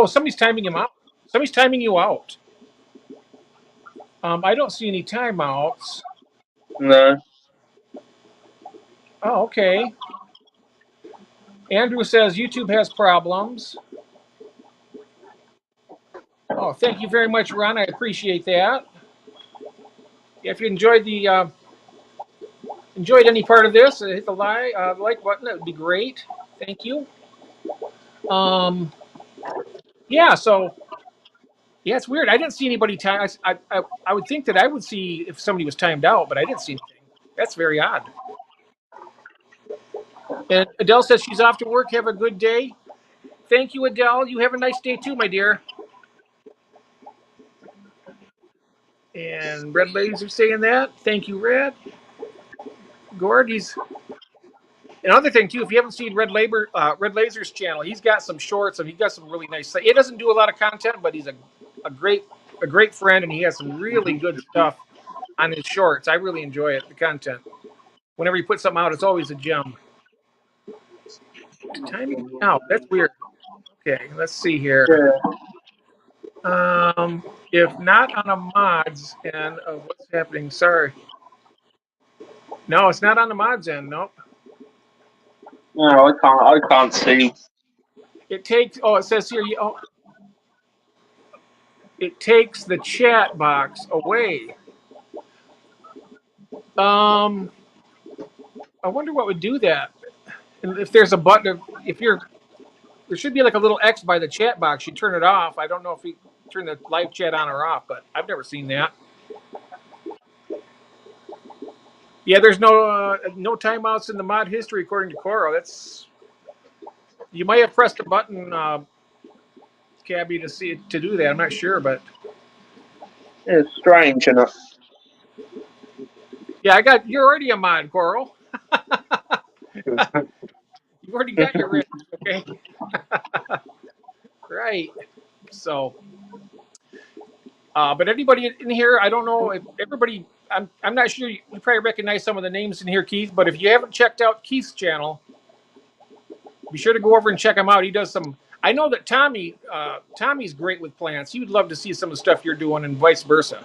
Somebody's timing him out. Somebody's timing you out. I don't see any timeouts. No. Oh, okay. Andrew says YouTube has problems. Oh, thank you very much, Ron. I appreciate that. If you enjoyed any part of this, hit the like button. That would be great. Thank you. Yeah. So yeah, it's weird. I didn't see anybody time. I would think that I would see if somebody was timed out, but I didn't see anything. That's very odd. And Adele says she's off to work. Have a good day. Thank you, Adele. You have a nice day too, my dear. And Red Laser saying that. Thank you, Red. Gord, he's another thing too. If you haven't seen Red Laser's channel, he's got some shorts and he's got some really nice. He doesn't do a lot of content, but he's a great friend, and he has some really good stuff on his shorts. I really enjoy it. The content. Whenever he puts something out, it's always a gem. Timing out. That's weird. Okay, let's see here. Yeah. If not on a mods end of what's happening, sorry. No, it's not on the mods end. Nope. No, I can't see. It takes. Oh, it says here. It takes the chat box away. I wonder what would do that. And if there's a button, there should be like a little X by the chat box. You turn it off. I don't know if you turn the live chat on or off, but I've never seen that. Yeah, there's no timeouts in the mod history according to Coro. You might have pressed a button, Cabby, to do that. I'm not sure, but It's strange enough. yeah, you're already a mod, Coral. You've already got your red, okay? Right. So, but anybody in here, I don't know if everybody. I'm not sure. You probably recognize some of the names in here, Keith. But if you haven't checked out Keith's channel, be sure to go over and check him out. He does some. I know that Tommy's great with plants. He would love to see some of the stuff you're doing, and vice versa.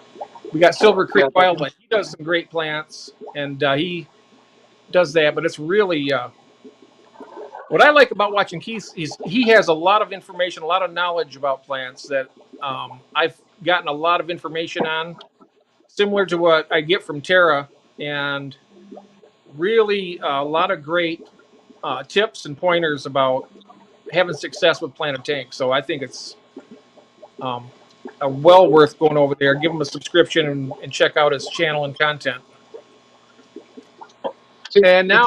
We got Silver Creek Wildlife. He does some great plants, and he does that. But it's really what I like about watching Keith is he has a lot of information, a lot of knowledge about plants that I've gotten a lot of information on, similar to what I get from Tara, and really a lot of great tips and pointers about having success with Planet Tank. So I think it's well worth going over there, give him a subscription, and check out his channel and content. And now,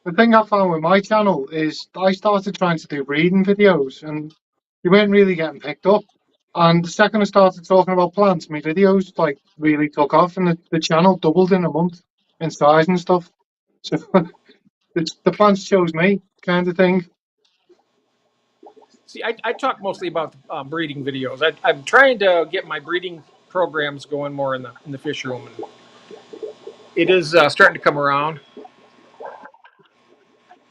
the thing I found with my channel is I started trying to do breeding videos, and they weren't really getting picked up. And the second I started talking about plants, my videos like really took off, and the channel doubled in a month in size and stuff. So the plants chose me, kind of thing. See, I talk mostly about breeding videos. I'm trying to get my breeding programs going more in the fish room, and it is starting to come around.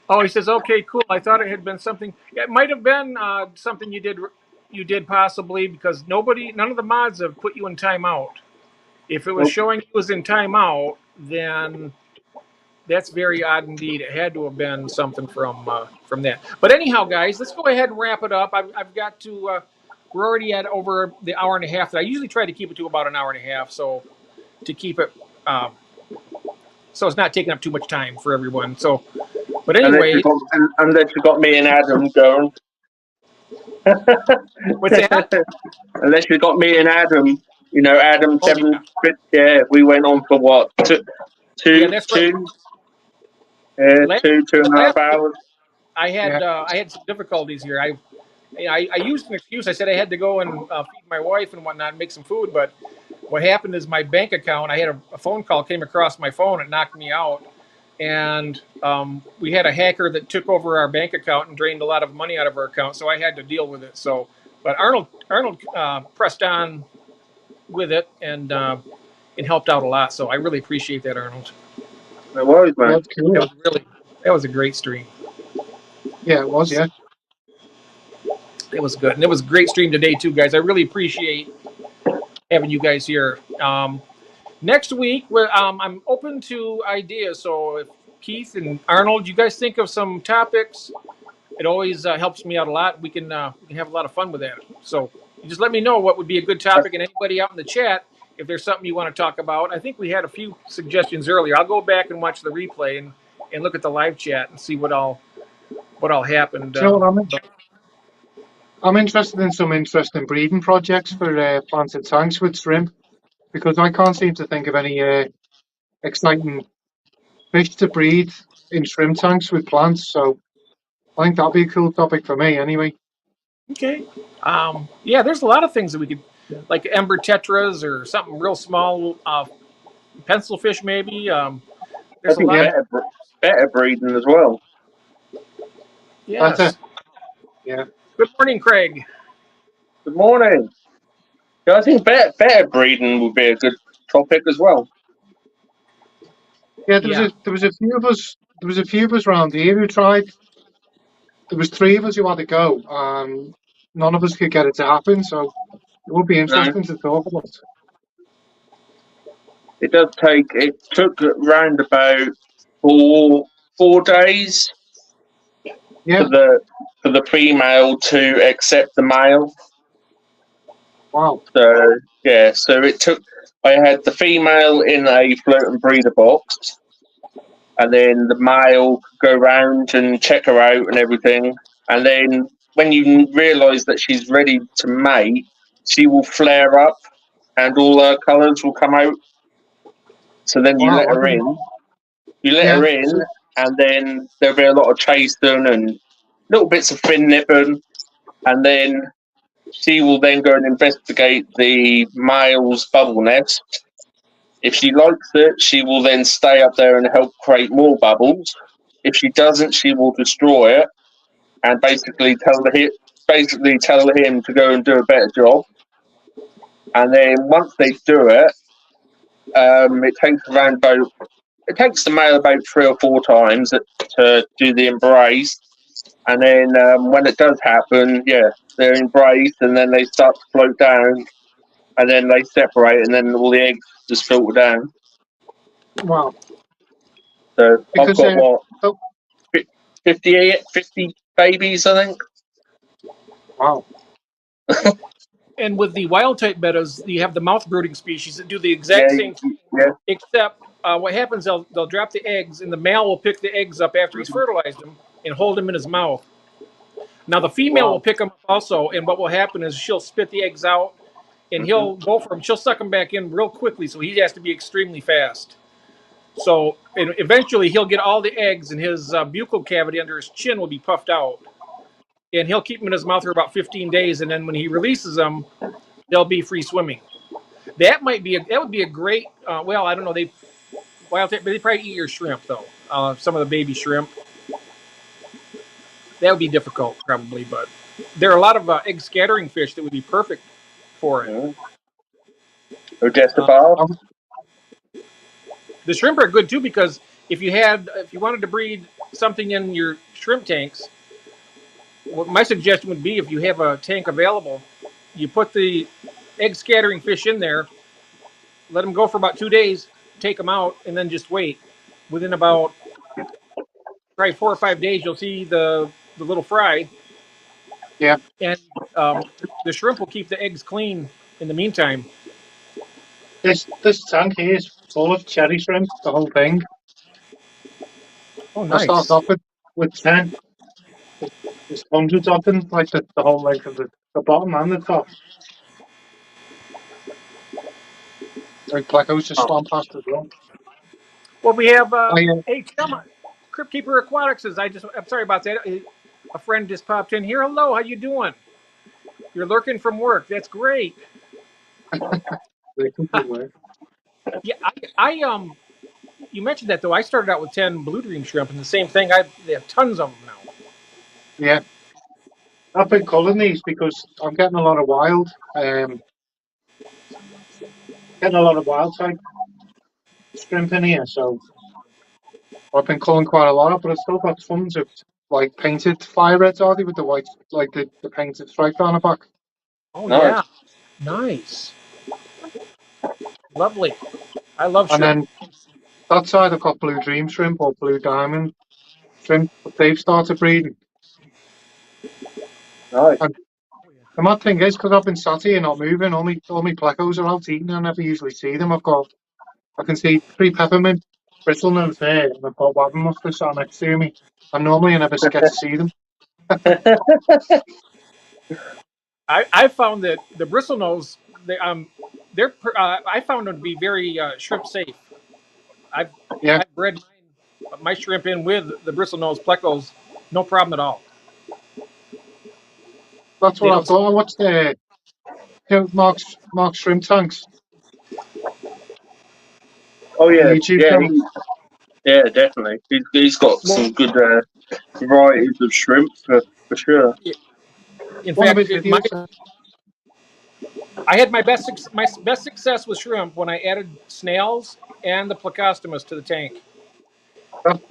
Oh, he says, okay, cool. I thought it had been something. It might have been something you did. You did possibly because none of the mods have put you in timeout. If it was Nope. showing you was in timeout, then that's very odd indeed. It had to have been something from that. But anyhow, guys, let's go ahead and wrap it up. I've got to. We're already at over the hour and a half. That I usually try to keep it to about an hour and a half. So to keep it, so it's not taking up too much time for everyone. So, but anyway, Unless you got me and Adam going. what's that? Unless you got me and Adam, Adam Oh, 7. Yeah, we went on for what? Yeah, that's right. Last, 2.5 last week, hours. I had some difficulties here. I used an excuse. I said I had to go and feed my wife and whatnot, and make some food. But what happened is my bank account. I had a phone call came across my phone. It knocked me out, and we had a hacker that took over our bank account and drained a lot of money out of our account. So I had to deal with it. So, but Arnold pressed on with it and helped out a lot. So I really appreciate that, Arnold. No worries, man. That's cool. That was a great stream. Yeah, it was. Yeah. It was good, and it was a great stream today too, guys. I really appreciate having you guys here. Next week, I'm open to ideas. So if Keith and Arnold, you guys think of some topics, it always helps me out a lot. We can have a lot of fun with that. So you just let me know what would be a good topic, and anybody out in the chat, if there's something you want to talk about. I think we had a few suggestions earlier. I'll go back and watch the replay and look at the live chat and see what all happened. Do you know what I'm interested in some interesting breeding projects for planted tanks with shrimp, because I can't seem to think of any exciting fish to breed in shrimp tanks with plants. So I think that'd be a cool topic for me anyway. Okay. Yeah, there's a lot of things that we could, like ember tetras or something real small, pencil fish maybe. I There's a think lot of better breeding as well. yes. Yeah. Good morning, Craig. Good morning. Yeah, I think better breeding would be a good topic as well. Yeah, there was a few of us. There was a few of us around here who tried. There was 3 of us who had to go, and none of us could get it to happen. So it would be interesting to talk about. It does take. It took around about 4 days Yeah. for the female to accept the male. Wow. So yeah, so it took. I had the female in a floating breeder box, and then the male could go round and check her out and everything. And then when you realise that she's ready to mate, she will flare up, and all her colours will come out. So then you Wow. let her in. You let Yeah. her in, and then there'll be a lot of chasing and little bits of fin nipping, and then she will then go and investigate the male's bubble nest. If she likes it, she will then stay up there and help create more bubbles. If she doesn't, she will destroy it and basically tell him to go and do a better job. And then once they do it, it takes the male about 3 or 4 times to do the embrace. And then when it does happen, yeah, they're embraced, and then they start to float down, and then they separate, and then all the eggs just filter down. Wow. So Because, I've got 50 babies, I think. Wow. And with the wild type bettas, you have the mouth brooding species that do the exact same thing, except what happens, they'll drop the eggs, and the male will pick the eggs up after he's fertilized them and hold them in his mouth. Now the female will pick them up also, and what will happen is she'll spit the eggs out, and he'll go for them. She'll suck them back in real quickly, so he has to be extremely fast. So and eventually he'll get all the eggs, and his buccal cavity under his chin will be puffed out. And he'll keep them in his mouth for about 15 days, and then when he releases them, they'll be free swimming. That would be a great. Well, I don't know. They probably eat your shrimp though. Some of the baby shrimp. That would be difficult probably, but there are a lot of egg scattering fish that would be perfect for it. Yeah. Or just a Uh, bath. the shrimp are good too because if you wanted to breed something in your shrimp tanks, what my suggestion would be if you have a tank available, you put the egg scattering fish in there, let them go for about 2 days, take them out, and then just wait. Within about probably 4 or 5 days, you'll see the little fry, Yeah. and the shrimp will keep the eggs clean in the meantime. This tank here is full of cherry shrimp, the whole thing. Oh, I started nice. off with 10. There's hundreds of them, like the whole length of the bottom and the top. Like Plecos just swam past as well. Well, we have I, hey, Chum, Crypt Keeper Aquatics. I'm sorry about that. A friend just popped in here. Hello, how you doing? You're lurking from work. That's great. they can do work. Yeah, I you mentioned that though. I started out with 10 blue dream shrimp, and the same thing. They have tons of them now. Yeah. I've been culling these because I'm getting a lot of wild type shrimp in here, so I've been culling quite a lot, but I've still got tons of like painted fire reds, are they, with the white, like the painted stripe down the back. Oh Nice. yeah, nice, lovely. I love And shrimp. then that side I've got blue dream shrimp or blue diamond shrimp, but they've started breeding. Nice. And the mad thing is, because I've been sat here not moving, all my plecos are out eating. I never usually see them. I can see 3 peppermint bristlenose there, and I've got wabbin mustard sat next to me. And normally I never get to see them. I found that the bristlenose, I found them to be very shrimp safe. I've Yeah, I've bred my shrimp in with the bristlenose plecos, no problem at all. that's They what I've don't. got. I watched Mark's shrimp tanks Oh on yeah, YouTube yeah, channel. yeah, definitely. He's got One some good varieties of shrimp for sure. In one of fact, his videos. I had my best success with shrimp when I added snails and the plecostomus to the tank.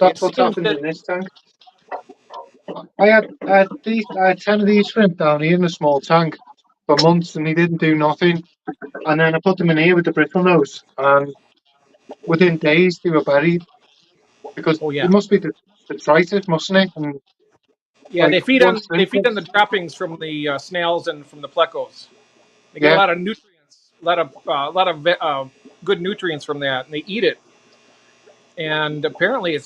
It That's what's seems happened that in this tank. I had 10 of these shrimp down here in a small tank for months, and they didn't do nothing. And then I put them in here with the bristlenose, and within days they were buried because oh yeah, it must be the detritus, mustn't it? And yeah, like once they shrimp feed on the gets, droppings from the snails and from the plecos. They get a yeah, lot of nutrients, a lot of good nutrients from that, and they eat it. And apparently,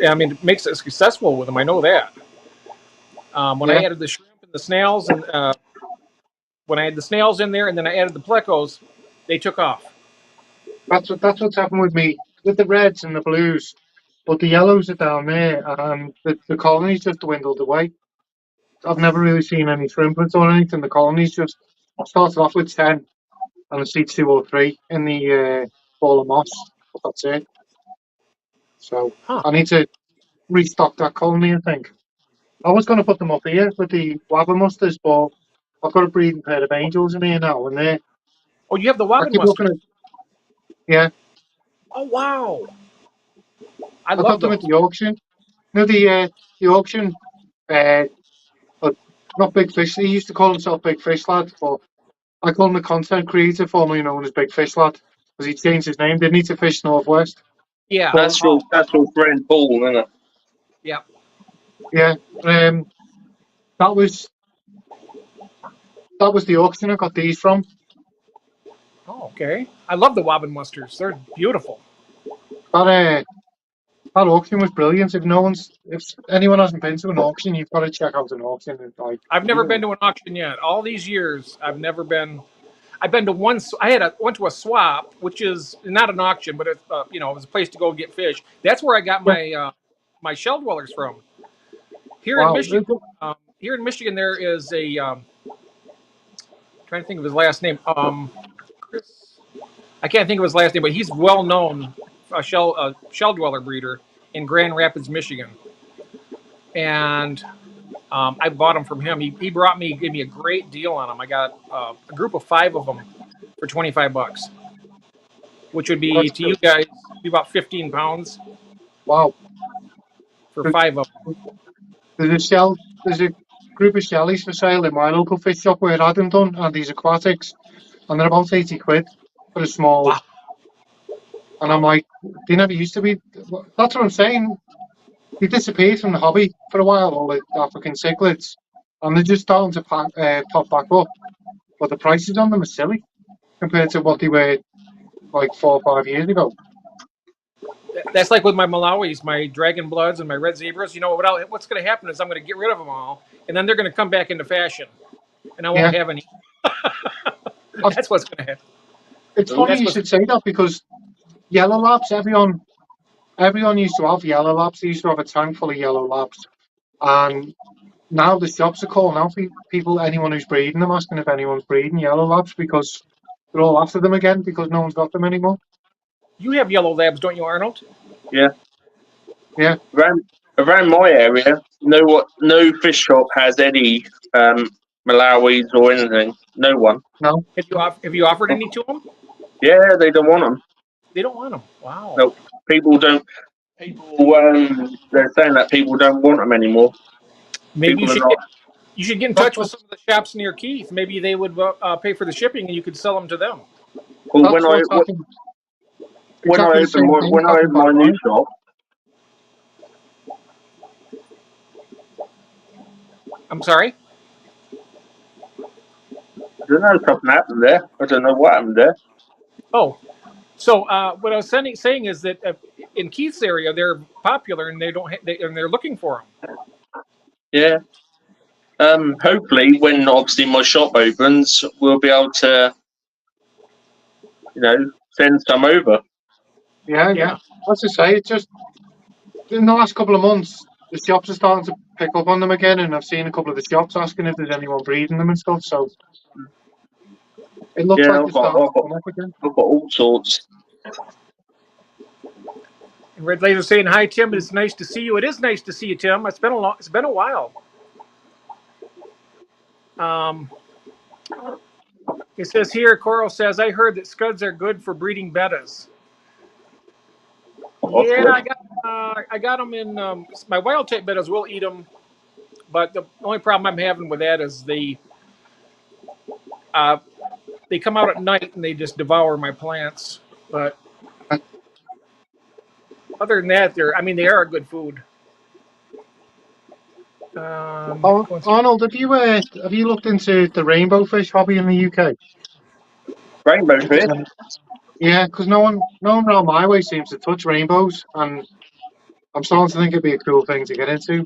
I mean, it makes it successful with them. I know that. When yeah, I added the shrimp and the snails, and when I had the snails in there, and then I added the plecos, they took off. that's what's happened with me with the reds and the blues. But the yellows are down there, and the colonies just dwindled away. I've never really seen any shrimpers or anything. The colonies just started off with 10, and I see 2 or 3 in the ball of moss. But that's it. So Huh? I need to restock that colony, I think. I was going to put them up here with the Wabba mustards, but I've got a breeding pair of angels in here now, and Oh, you have the I wobbin keep mustard. looking at, yeah, Oh wow, I I got love them at those. the auction. You know, the auction, uh, uh, not Big Fish, he used to call himself Big Fish Lad, but I call him the content creator, formerly known as Big Fish Lad, because he changed his name, didn't he, to Fish Northwest? Yeah. But Oh, That's your friend Paul, isn't it? yeah. yeah, that was the auction I got these from. Oh, okay. I love the wobbin mustards. They're beautiful. That that auction was brilliant. If anyone hasn't been to an auction, you've got to check out an auction. It's like, I've never been to an auction yet. All these years, I've never been. I've been to one. Went to a swap, which is not an auction, but it's it was a place to go get fish. That's where I got yeah, my shell dwellers from. Here in wow, Michigan, there is a. Trying to think of his last name. Chris. I can't think of his last name, but he's well known shell dweller breeder in Grand Rapids, Michigan, and I bought them from him. He gave me a great deal on them. I got a group of 5 of them for $25, which would be That's to good. you guys be about 15 pounds Wow. for 5 of them. There's a group of shellies for sale in my local fish shop where Adam done, and these aquatics, and they're about 80 quid for a small. Wow. And I'm like, they never used to be. That's what I'm saying. They disappeared from the hobby for a while, all the African cichlids, and they're just starting to pop back up. But the prices on them are silly compared to what they were like 4 or 5 years ago. That's like with my Malawis, my dragon bloods, and my red zebras. You know what's going to happen is I'm going to get rid of them all, and then they're going to come back into fashion, and I won't Yeah, have any. I've- That's what's going to happen. it's funny That's you what's should say that because yellow labs, everyone used to have yellow labs. They used to have a tank full of yellow labs, and now the shops are calling out for people, anyone who's breeding them, asking if anyone's breeding yellow labs because they're all after them again because no one's got them anymore. You have yellow labs, don't you, Arnold? Yeah. Yeah. Around my area, no fish shop has any Malawis or anything. No one. No. Have you offered any to them? Yeah, they don't want them. They don't want them. Wow. No, people don't. People, they're saying that people don't want them anymore. Maybe People are not. you should get in touch with some of the shops near Keith. Maybe they would pay for the shipping, and you could sell them to them. Well, That's what's happened. when I Exactly the same thing when I happened open by my new mine. shop, I'm sorry. I don't know, something happened there. I don't know what happened there. Oh, so what I was saying is that in Keith's area, they're popular, and they're looking for them. Yeah. Hopefully, when obviously my shop opens, we'll be able to, send some over. Yeah. As I say, it's just in the last couple of months, the shops are starting to pick up on them again, and I've seen a couple of the shops asking if there's anyone breeding them and stuff. So it looks Yeah, like they're starting to come up again. I've got all sorts. And Red Laser saying hi, Tim. It's nice to see you. It is nice to see you, Tim. It's been a while. It says here, Coral says, I heard that scuds are good for breeding bettas. Yeah, I got them in my wild type bettas. Will eat them, but the only problem I'm having with that is they come out at night and they just devour my plants. But other than that, they are a good food. Arnold, have you looked into the rainbow fish hobby in the UK? Rainbow fish. Yeah, because no one around my way seems to touch rainbows, and I'm starting to think it'd be a cool thing to get into.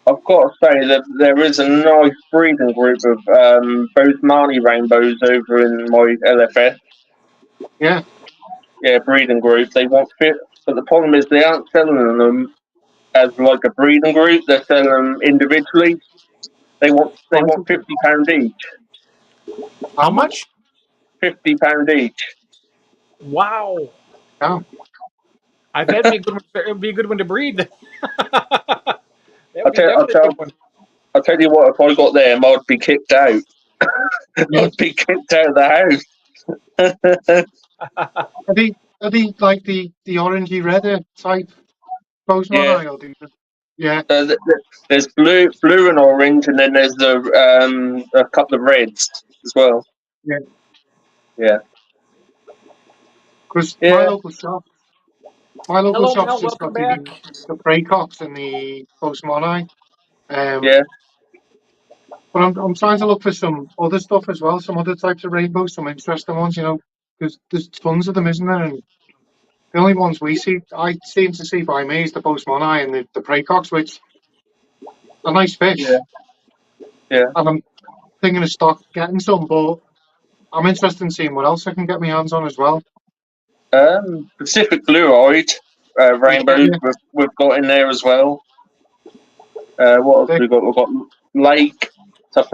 I've got to say that there is a nice breeding group of both Marnie rainbows over in my LFS. Yeah. Yeah, breeding group. They want fit, but the problem is they aren't selling them as like a breeding group. They're selling them individually. They want £50 each. How much? £50 each. Wow. Yeah. I bet it'd be a good one to breed. I'll tell you what, if I got them, I'd be kicked out. Yeah. I'd be kicked out of the house. Are they like the orangey redder type postman? Yeah. There's blue and orange, and then there's a couple of reds as well. Yeah. Yeah. Because my local shop's Mel, just welcome got back. the Praycocks and the postmoni. Yeah. But I'm trying to look for some other stuff as well, some other types of rainbows, some interesting ones, because there's tons of them, isn't there? And the only ones I seem to see by me is the postmoni and the Praycocks, which are nice fish. Yeah. And I'm thinking of getting some, but I'm interested in seeing what else I can get my hands on as well. Pacific blue-eyed rainbows we've got in there as well. What else have we got? We've got lake, stuff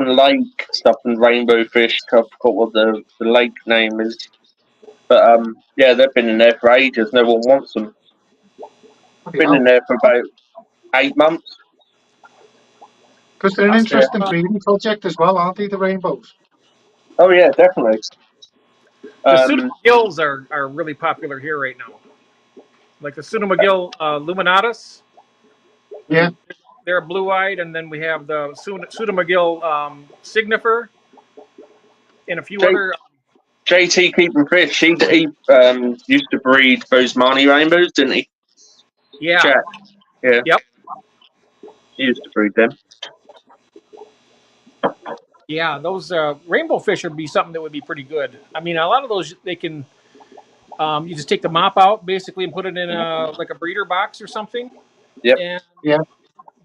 and rainbow fish. I forgot what the lake name is. But they've been in there for ages. No one wants them. Been in there for about 8 months. Because they're an Us- interesting breeding subject as well, aren't they? The rainbows. Oh yeah, definitely. The pseudomcgills are really popular here right now. Like the pseudomcgill luminatus, Yeah, they're blue-eyed, and then we have the pseudomcgill signifer, and a few J- other. JT Keeping Fish, he used to breed those Marnie rainbows, didn't he? Yeah. Jack, yeah, Yep. he used to breed them. Yeah, those rainbow fish would be something that would be pretty good. I mean, a lot of those they can. You just take the mop out basically and put it in like a breeder box or something, Yep, and yeah.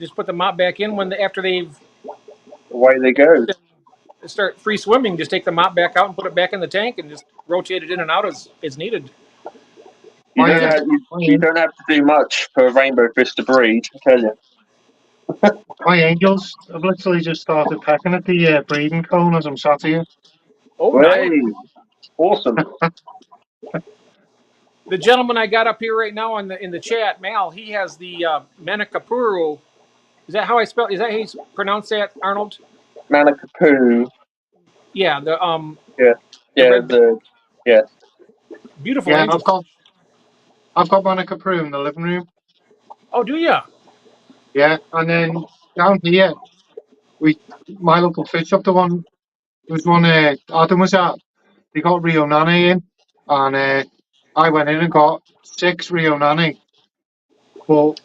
just put the mop back in after they've away they go. start free swimming. Just take the mop back out and put it back in the tank and just rotate it in and out as needed. You My, don't have you don't have to do much for a rainbow fish to breed, I tell you. my angels have literally just started pecking at the breeding cone as I'm sat here. Oh, nice. Way, awesome. The gentleman I got up here right now in the chat, Mal, he has the Manicapuru. Is that how I spell? Is that how you pronounce that, Arnold? Manicapoo. Yeah, the Yeah, red, yeah. beautiful Yeah, angel. I've got Monica Prue in the living room. Oh, do you? Yeah, and then down here, my local fish shop, there was one Adam was at. They got Rio Nane in, and I went in and got 6 Rio Nane. But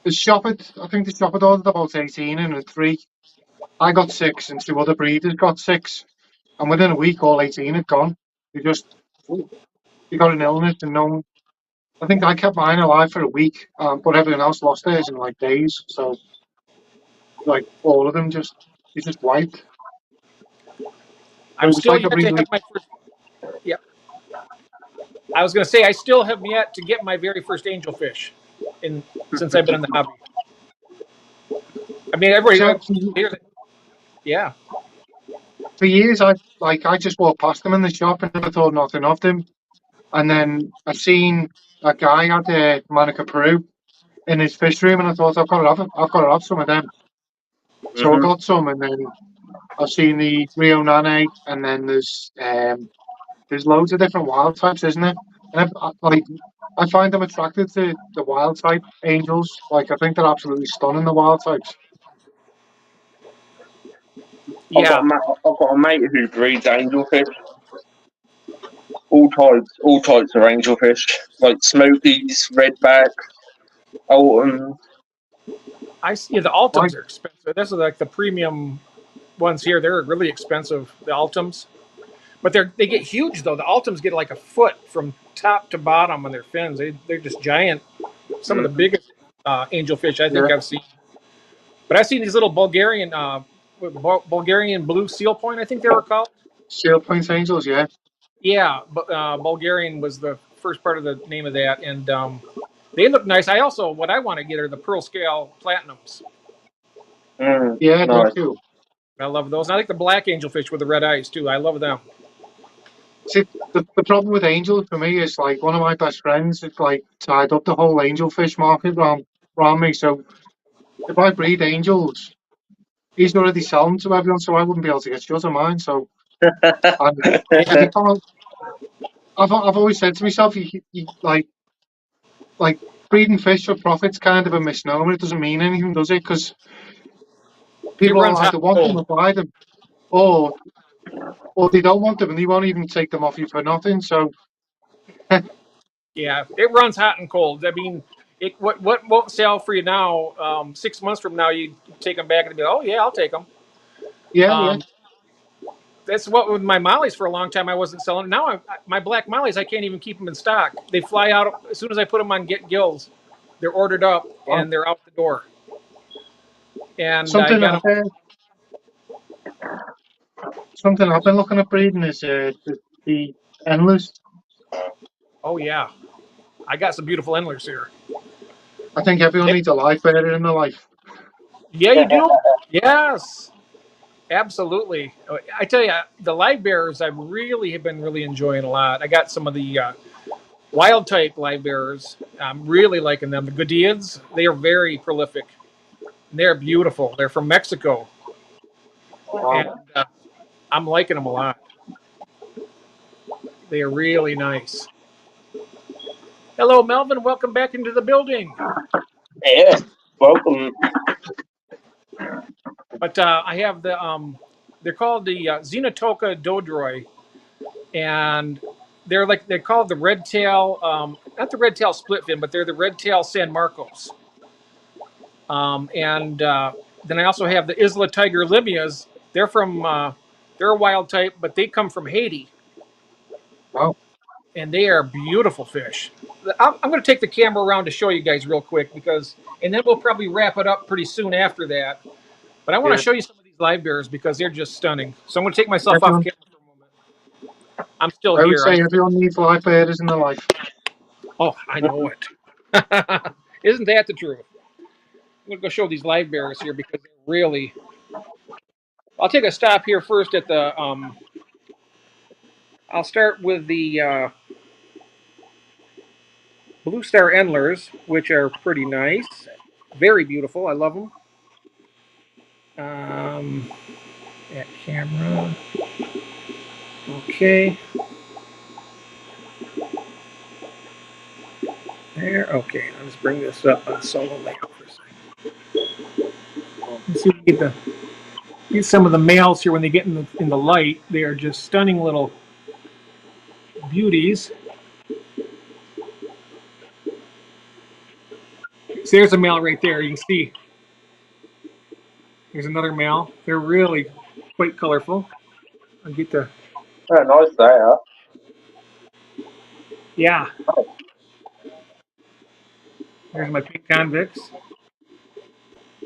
the shop I think the shop had ordered about 18 in and 3. I got 6, and 2 other breeders got 6, and within a week, all 18 had gone. They got an illness, and no one. I think I kept mine alive for a week, but everyone else lost theirs in like days. So like all of them they just wiped. But I'm it was still like a yet to really have my first. Yeah, I was going to say I still have yet to get my very first angelfish, since I've been in the hobby. I mean, everybody. so Yeah. for years I just walked past them in the shop and never thought nothing of them. And then I seen a guy at Monica Peru in his fish room, and I thought I've got to have some of them. So I Mm-hmm. got some, and then I've seen the Rio Nane, and then there's loads of different wild types, isn't there? And I find them attracted to the wild type angels. Like I think they're absolutely stunning, the wild types. Yeah. I've got a mate who breeds angelfish. All types of angelfish, like smokies, redback, Alton. The My, Altums are expensive. Those are like the premium ones here. They're really expensive. The Altums, but they get huge though. The Altums get like a foot from top to bottom on their fins. They're just giant. Some of the biggest angelfish I think yeah, I've seen. But I've seen these little Bulgarian blue seal point. I think they were called. Sail Point angels, yeah. Yeah, but Bulgarian was the first part of the name of that, and they look nice. What I want to get are the pearl scale platinums. Yeah, they're Nice. cool. I love those. And I like the black angelfish with the red eyes too. I love them. See, the problem with angels for me is like one of my best friends is like tied up the whole angelfish market around me. So if I breed angels, he's already selling to everyone, so I wouldn't be able to get shut of mine. So and you can't. I've always said to myself, you like breeding fish for profit's kind of a misnomer. It doesn't mean anything, does it? Because It people runs hot either and want them cold. or buy them, or or they don't want them and they won't even take them off you for nothing. So Yeah, it runs hot and cold. I mean, what won't sell for you now? 6 months from now, you take them back and be, oh yeah, I'll take them. yeah. Um, that's what with my mollies for a long time I wasn't selling. Now my black mollies I can't even keep them in stock. They fly out as soon as I put them on Get Gills. They're ordered up Well, and they're out the door. And I something got I've them. something I've been looking at breeding is the endless. Oh yeah, I got some beautiful endlers here. I think everyone needs a life better in their life. Yeah, you do. Yes, absolutely. I tell you, the live bearers I really have been really enjoying a lot. I got some of the wild type live bearers. I'm really liking them. The Godiads, they are very prolific. They're beautiful. They're from Mexico, and Wow. I'm liking them a lot. They are really nice. Hello, Melvin. Welcome back into the building. Yeah. Welcome. But I have they're called the Xenotoka Dodroi, and they're called the red tail, not the red tail splitfin, but they're the red tail San Marcos. And then I also have the Isla Tiger Libias. They're from they're a wild type, but they come from Haiti, Wow. and they are beautiful fish. I'm going to take the camera around to show you guys real quick and then we'll probably wrap it up pretty soon after that. But I want to Yeah. show you some of these live bears because they're just stunning. So I'm going to take myself off Everyone, camera for a moment. I'm still I would here. say everyone needs live bears in their life. Oh, I know it. Isn't that the truth? I'm going to go show these live bears here because they're really. I'll take a stop here first at the. I'll start with the Blue Star Endlers, which are pretty nice. Very beautiful. I love them. That camera. Okay. There. Okay. Let's bring this up on solo layout for a second. Let's see if we get some of the males here when they get in the light. They are just stunning little beauties. So there's a male right there. You can see. There's another male. They're really quite colorful. I'll get the. Oh, nice there. Yeah. There's my pink convicts.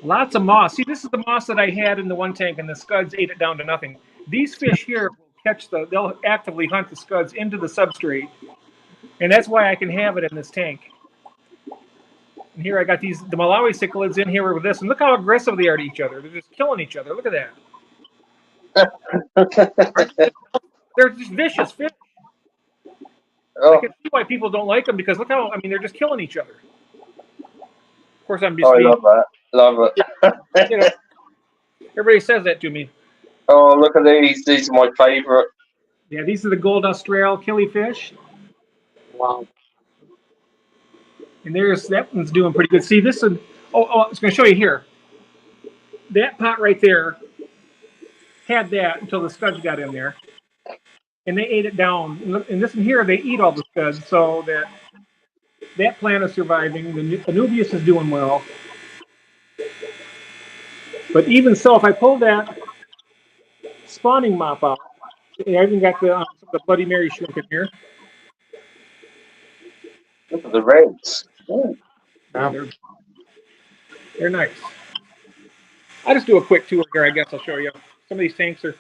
Lots of moss. See, this is the moss that I had in the one tank, and the scuds ate it down to nothing. These fish here will they'll actively hunt the scuds into the substrate, and that's why I can have it in this tank. And here I got the Malawi cichlids in here with this, and look how aggressive they are to each other. They're just killing each other. Look at that. They're just vicious fish. I Oh, can see why people don't like them because look how, they're just killing each other. Of course, I'm just I being, love that. Love you know, it. everybody says that to me. Oh, look at these. These are my favourite. Yeah, these are the gold Austral killifish. Wow. And that one's doing pretty good. See, this one, I was going to show you here. That pot right there had that until the scuds got in there. And they ate it down. And this one here, they eat all the scuds, so that plant is surviving. The Anubias is doing well. But even so, if I pull that spawning mop out, I even got some of the Bloody Mary shrimp in here. Look at the reds. Ooh. Yeah, they're nice. I'll just do a quick tour here, I guess I'll show you. Some of these tanks are.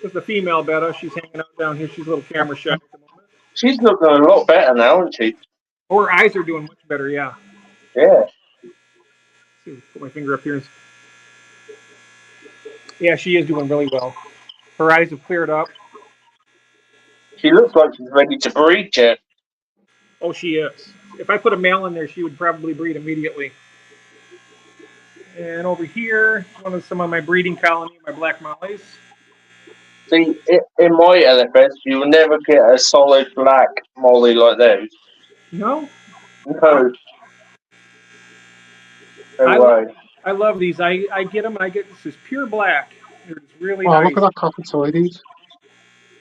This is the female betta. She's hanging out down here. She's a little camera shy at the moment. She's looking a lot better now, isn't she? Her eyes are doing much better, yeah. Yeah. See, put my finger up here. Yeah, she is doing really well. Her eyes have cleared up. She looks like she's ready to breed yet. Oh, she is. If I put a male in there, she would probably breed immediately. And over here, some of my breeding colony, my black mollies. See, in my LFS, you will never get a solid black molly like those. No? No. No way. I love these. I get them, and I get this is pure black. They're just really Oh, nice. look at that cockatoides.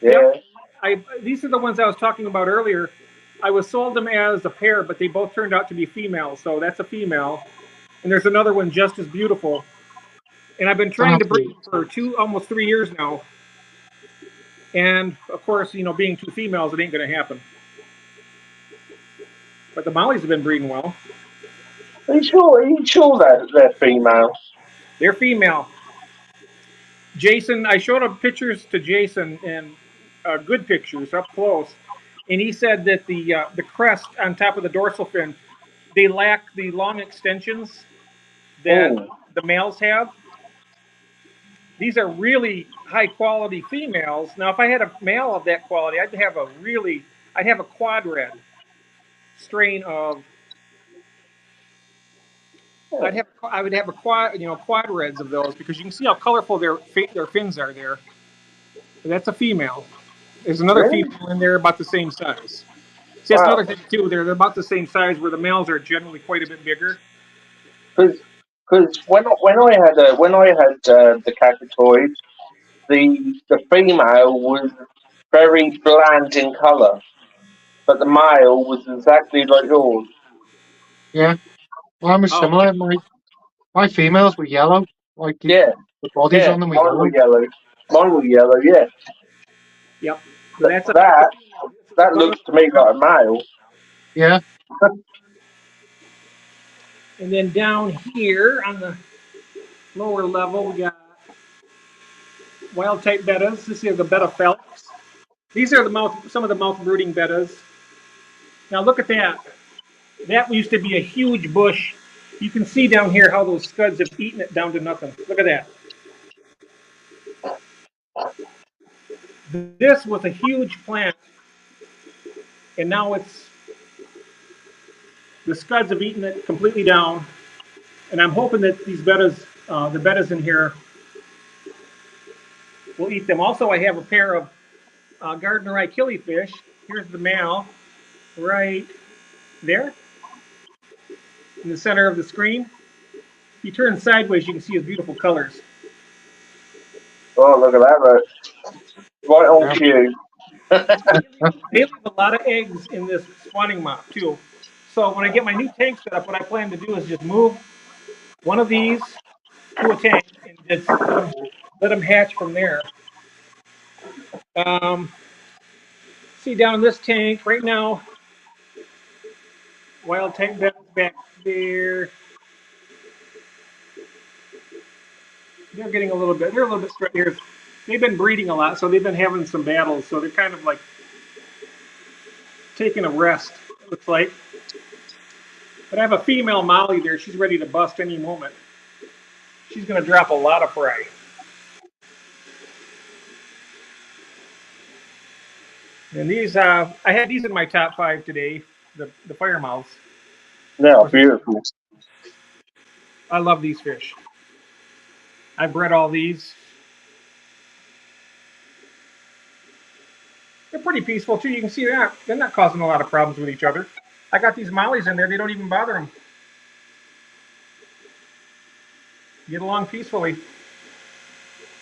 Yeah. Yep. These are the ones I was talking about earlier. I was sold them as a pair, but they both turned out to be females. So that's a female. And there's another one just as beautiful. And I've been trying to breed for almost 3 years now. And of course, being two females, it ain't going to happen. But the mollies have been breeding well. Are you sure that they're female? They're female. Jason, I showed up pictures to Jason and good pictures up close, and he said that the crest on top of the dorsal fin, they lack the long extensions that the males have. These are really high quality females. Now, if I had a male of that quality, I'd have a quad red strain of I would have a quad reds of those because you can see how colorful their fins are there. That's a female. There's another Really? female in there about the same size. See, that's Wow. another thing too. They're about the same size, where the males are generally quite a bit bigger. Because when I had the cacatoid, the female was very bland in colour, but the male was exactly like yours. Yeah, mine was Oh, similar. My females were yellow, like Yeah, the bodies yeah. on them were Mine were yellow. yellow. Mine were yellow. Yeah. yep. So Th- that's a that female. This is that one of looks to me the, like a male. Yeah, and then down here on the lower level, we got wild type bettas. This is the betta phelps. These are some of the mouth brooding bettas. Now look at that. That used to be a huge bush. You can see down here how those scuds have eaten it down to nothing. Look at that. This was a huge plant, and now the scuds have eaten it completely down. And I'm hoping that these bettas, the bettas in here, will eat them. Also, I have a pair of gardener eye killifish. Here's the male, right there in the center of the screen. If you turn sideways, you can see his beautiful colors. Oh, look at that! Right on yeah. cue. They leave a lot of eggs in this spawning mop too. So when I get my new tank set up, what I plan to do is just move one of these to a tank and just let them hatch from there. Um, see down in this tank right now, wild tank betters back there. They're a little bit stressed here. They've been breeding a lot, so they've been having some battles. So they're kind of like taking a rest, it looks like. But I have a female Molly there. She's ready to bust any moment. She's going to drop a lot of fry. And these, I had these in my top 5 today, the fire mouths. Now, beautiful. I love these fish. I bred all these. They're pretty peaceful too. You can see they're not causing a lot of problems with each other. I got these mollies in there. They don't even bother them. Get along peacefully.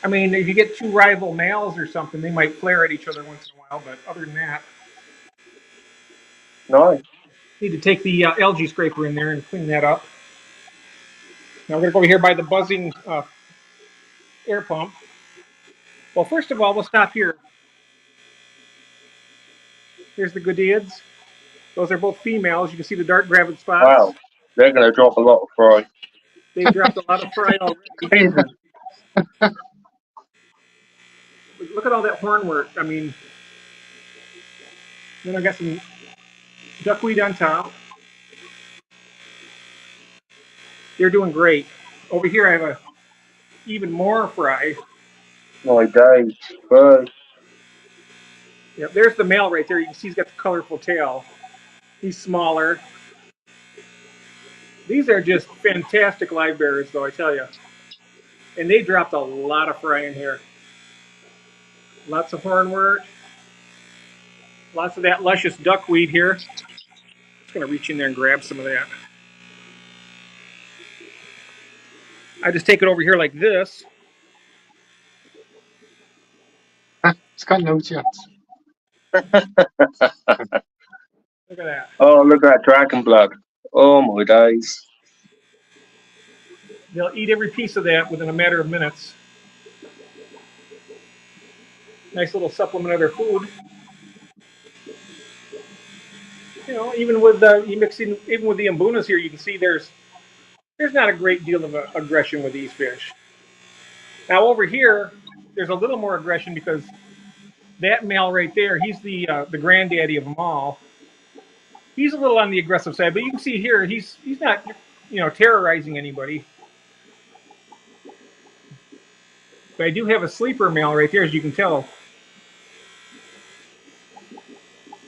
I mean, if you get 2 rival males or something, they might flare at each other once in a while. But other than that, Nice. need to take the algae scraper in there and clean that up. Now we're gonna go over here by the buzzing air pump. Well, first of all, we'll stop here. Here's the Goodeids. Those are both females. You can see the dark gravid spots. Wow. They're going to drop a lot of fry. They've dropped a lot of fry already. Jesus. Look at all that hornwort. I mean, then I got some duckweed on top. They're doing great. Over here, I have even more fry. My days. Bye. Yep, there's the male right there. You can see he's got the colorful tail. He's smaller. These are just fantastic live bearers, though, I tell you. And they dropped a lot of fry in here. Lots of hornwort. Lots of that luscious duckweed here. Just going to reach in there and grab some of that. I just take it over here like this. It's got no chance. Look at that. Oh, look at that dragon blood. Oh, my days. They'll eat every piece of that within a matter of minutes. Nice little supplement of their food. You know, even with even with the imbunas here, you can see there's not a great deal of aggression with these fish. Now over here, there's a little more aggression because that male right there, he's the granddaddy of them all. He's a little on the aggressive side, but you can see here he's not terrorizing anybody. But I do have a sleeper male right there, as you can tell.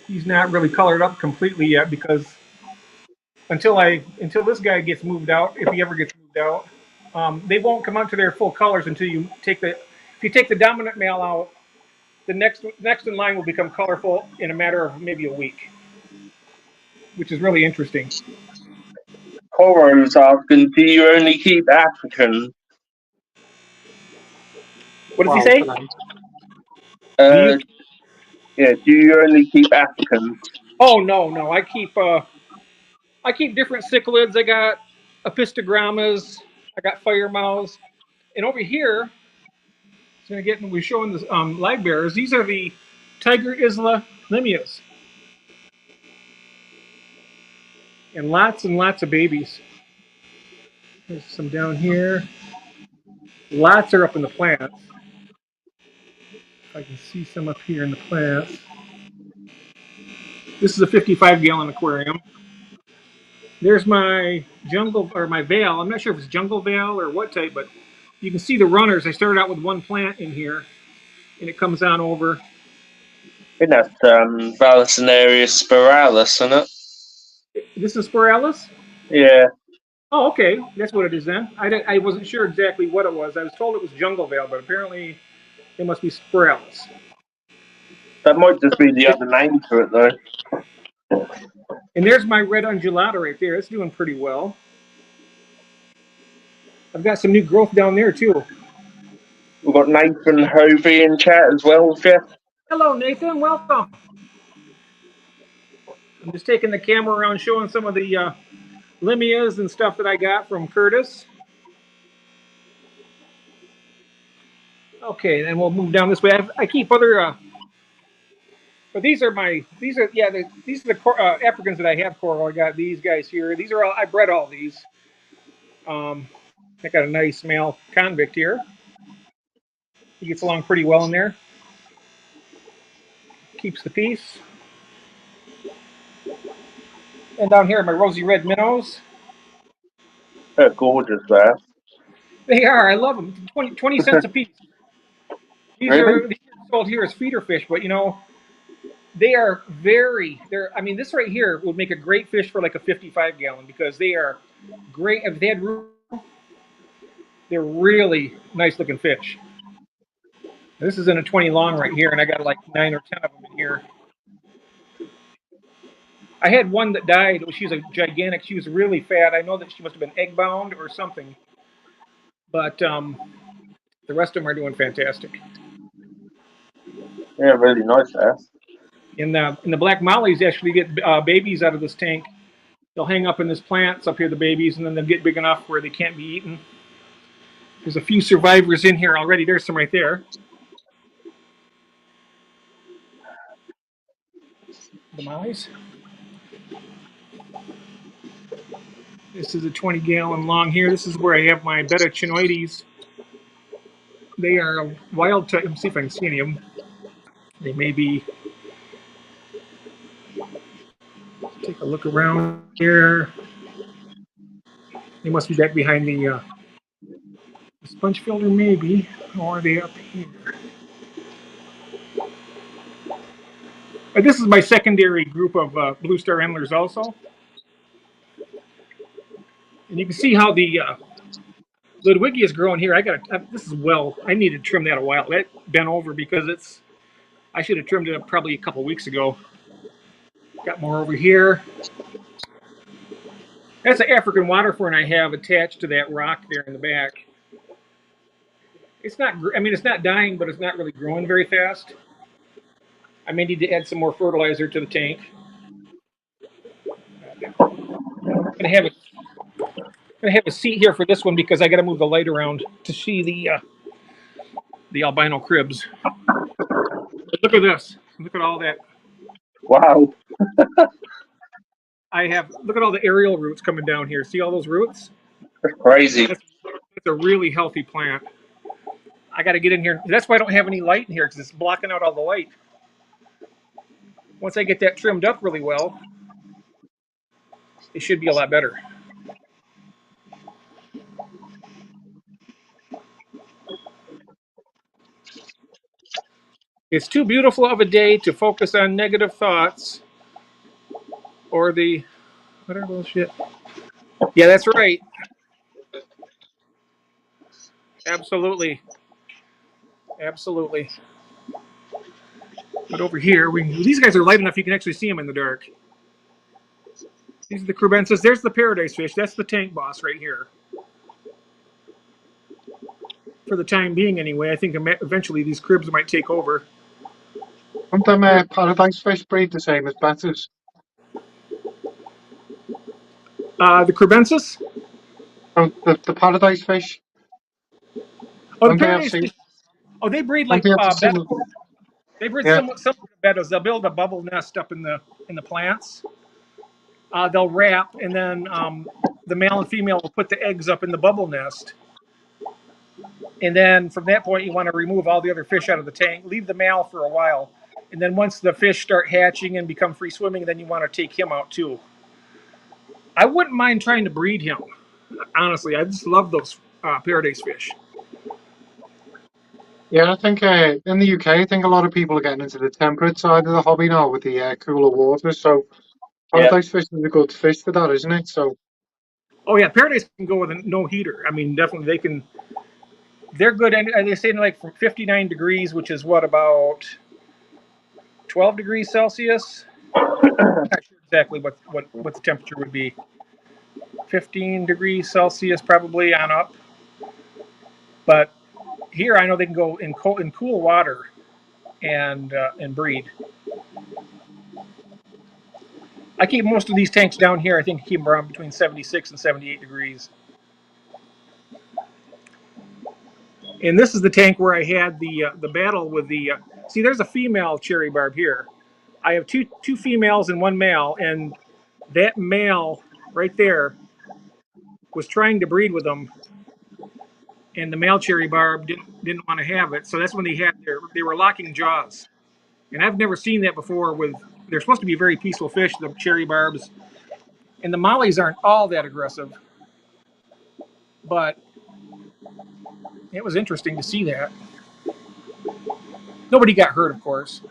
He's not really colored up completely yet because until this guy gets moved out, if he ever gets moved out. They won't come out to their full colors until you take the dominant male out. The next in line will become colorful in a matter of maybe a week, which is really interesting. Coro's asking, do you only keep African? What does he Wow, say? for them. Uh, yeah, do you only keep Africans? Oh no, I keep different cichlids. I got apistogrammas. I got fire mouths, and over here, we're showing the live bearers. These are the Tiger Isla limias, and lots of babies. There's some down here. Lots are up in the plants. If I can see some up here in the plants. This is a 55-gallon aquarium. There's my jungle or my veil. I'm not sure if it's jungle veil or what type, but you can see the runners. I started out with one plant in here, and it comes on over. I think that's Vallisneria spiralis, isn't it? This is Spiralis? Yeah. Oh, okay. That's what it is then. I wasn't sure exactly what it was. I was told it was jungle veil, but apparently it must be Spiralis. That might just be the other name for it, though. And there's my red undulata right there. It's doing pretty well. I've got some new growth down there, too. We've got Nathan Hovey in chat as well, Jeff. Hello, Nathan. Welcome. I'm just taking the camera around showing some of the limias and stuff that I got from Curtis. Okay, then we'll move down this way. I keep other, but these are the Africans that I have, Coral. I got these guys here. These are all, I bred all these. I got a nice male convict here. He gets along pretty well in there. Keeps the peace. And down here, my rosy red minnows. They're gorgeous there. They are. I love them. 20 cents a piece. These Really? are sold here as feeder fish, but they are this right here would make a great fish for like a 55-gallon because they are great. If they had room, they're really nice looking fish. This is in a 20 long right here, and I got like 9 or 10 of them in here. I had one that died. She was a gigantic. She was really fat. I know that she must have been egg bound or something. But the rest of them are doing fantastic. Yeah, really nice there. In the black mollies actually get babies out of this tank. They'll hang up in this plants up here, the babies, and then they'll get big enough where they can't be eaten. There's a few survivors in here already. There's some right there. The mollies. This is a 20-gallon long here. This is where I have my betta chinoides. They are a wild type. Let me see if I can see any of them. They may be. Take a look around here. They must be back behind the sponge filter, maybe. Or are they up here? This is my secondary group of blue star endlers also. And you can see how the Ludwigia is growing here. I need to trim that a while. That bent over because I should have trimmed it up probably a couple weeks ago. Got more over here. That's an African water fern I have attached to that rock there in the back. It's not dying, but it's not really growing very fast. I may need to add some more fertilizer to the tank. I'm gonna have a seat here for this one because I got to move the light around to see the albino cribs. Look at this. Look at all that. Wow. Look at all the aerial roots coming down here. See all those roots? That's crazy. That's a really healthy plant. I got to get in here. That's why I don't have any light in here because it's blocking out all the light. Once I get that trimmed up really well, it should be a lot better. It's too beautiful of a day to focus on negative thoughts or the Whatever bullshit. Yeah, that's right. Absolutely. Absolutely. But over here, these guys are light enough you can actually see them in the dark. These are the crubensis. There's the paradise fish. That's the tank boss right here. For the time being, anyway. I think eventually these cribs might take over. Don't them paradise fish breed the same as betters? The crubensis? Oh, the paradise fish. Oh, the Don't they have paradise same? fish. Oh, they breed Don't like they have the betters. similar? They breed Yeah. somewhat similar to betters. They'll build a bubble nest up in the plants. They'll wrap, and then the male and female will put the eggs up in the bubble nest. And then from that point, you want to remove all the other fish out of the tank, leave the male for a while. And then once the fish start hatching and become free swimming, then you want to take him out too. I wouldn't mind trying to breed him. Honestly, I just love those paradise fish. Yeah, I think in the UK, I think a lot of people are getting into the temperate side of the hobby now with the cooler waters. So Yeah. paradise fish is a good fish for that, isn't it? So Oh yeah, paradise can go with a no heater. I mean, definitely they can. They're good, and they say like from 59 degrees, which is what, about 12 degrees Celsius. I'm not sure exactly what the temperature would be. 15 degrees Celsius probably on up. But here I know they can go in cool water and breed. I keep most of these tanks down here. I think I keep them around between 76 and 78 degrees. And this is the tank where I had the battle with the. See, there's a female cherry barb here. I have two females and one male, and that male right there was trying to breed with them, and the male cherry barb didn't want to have it. So that's when they were locking jaws, and I've never seen that before. They're supposed to be very peaceful fish, the cherry barbs, and the mollies aren't all that aggressive, but it was interesting to see that. Nobody got hurt, of course.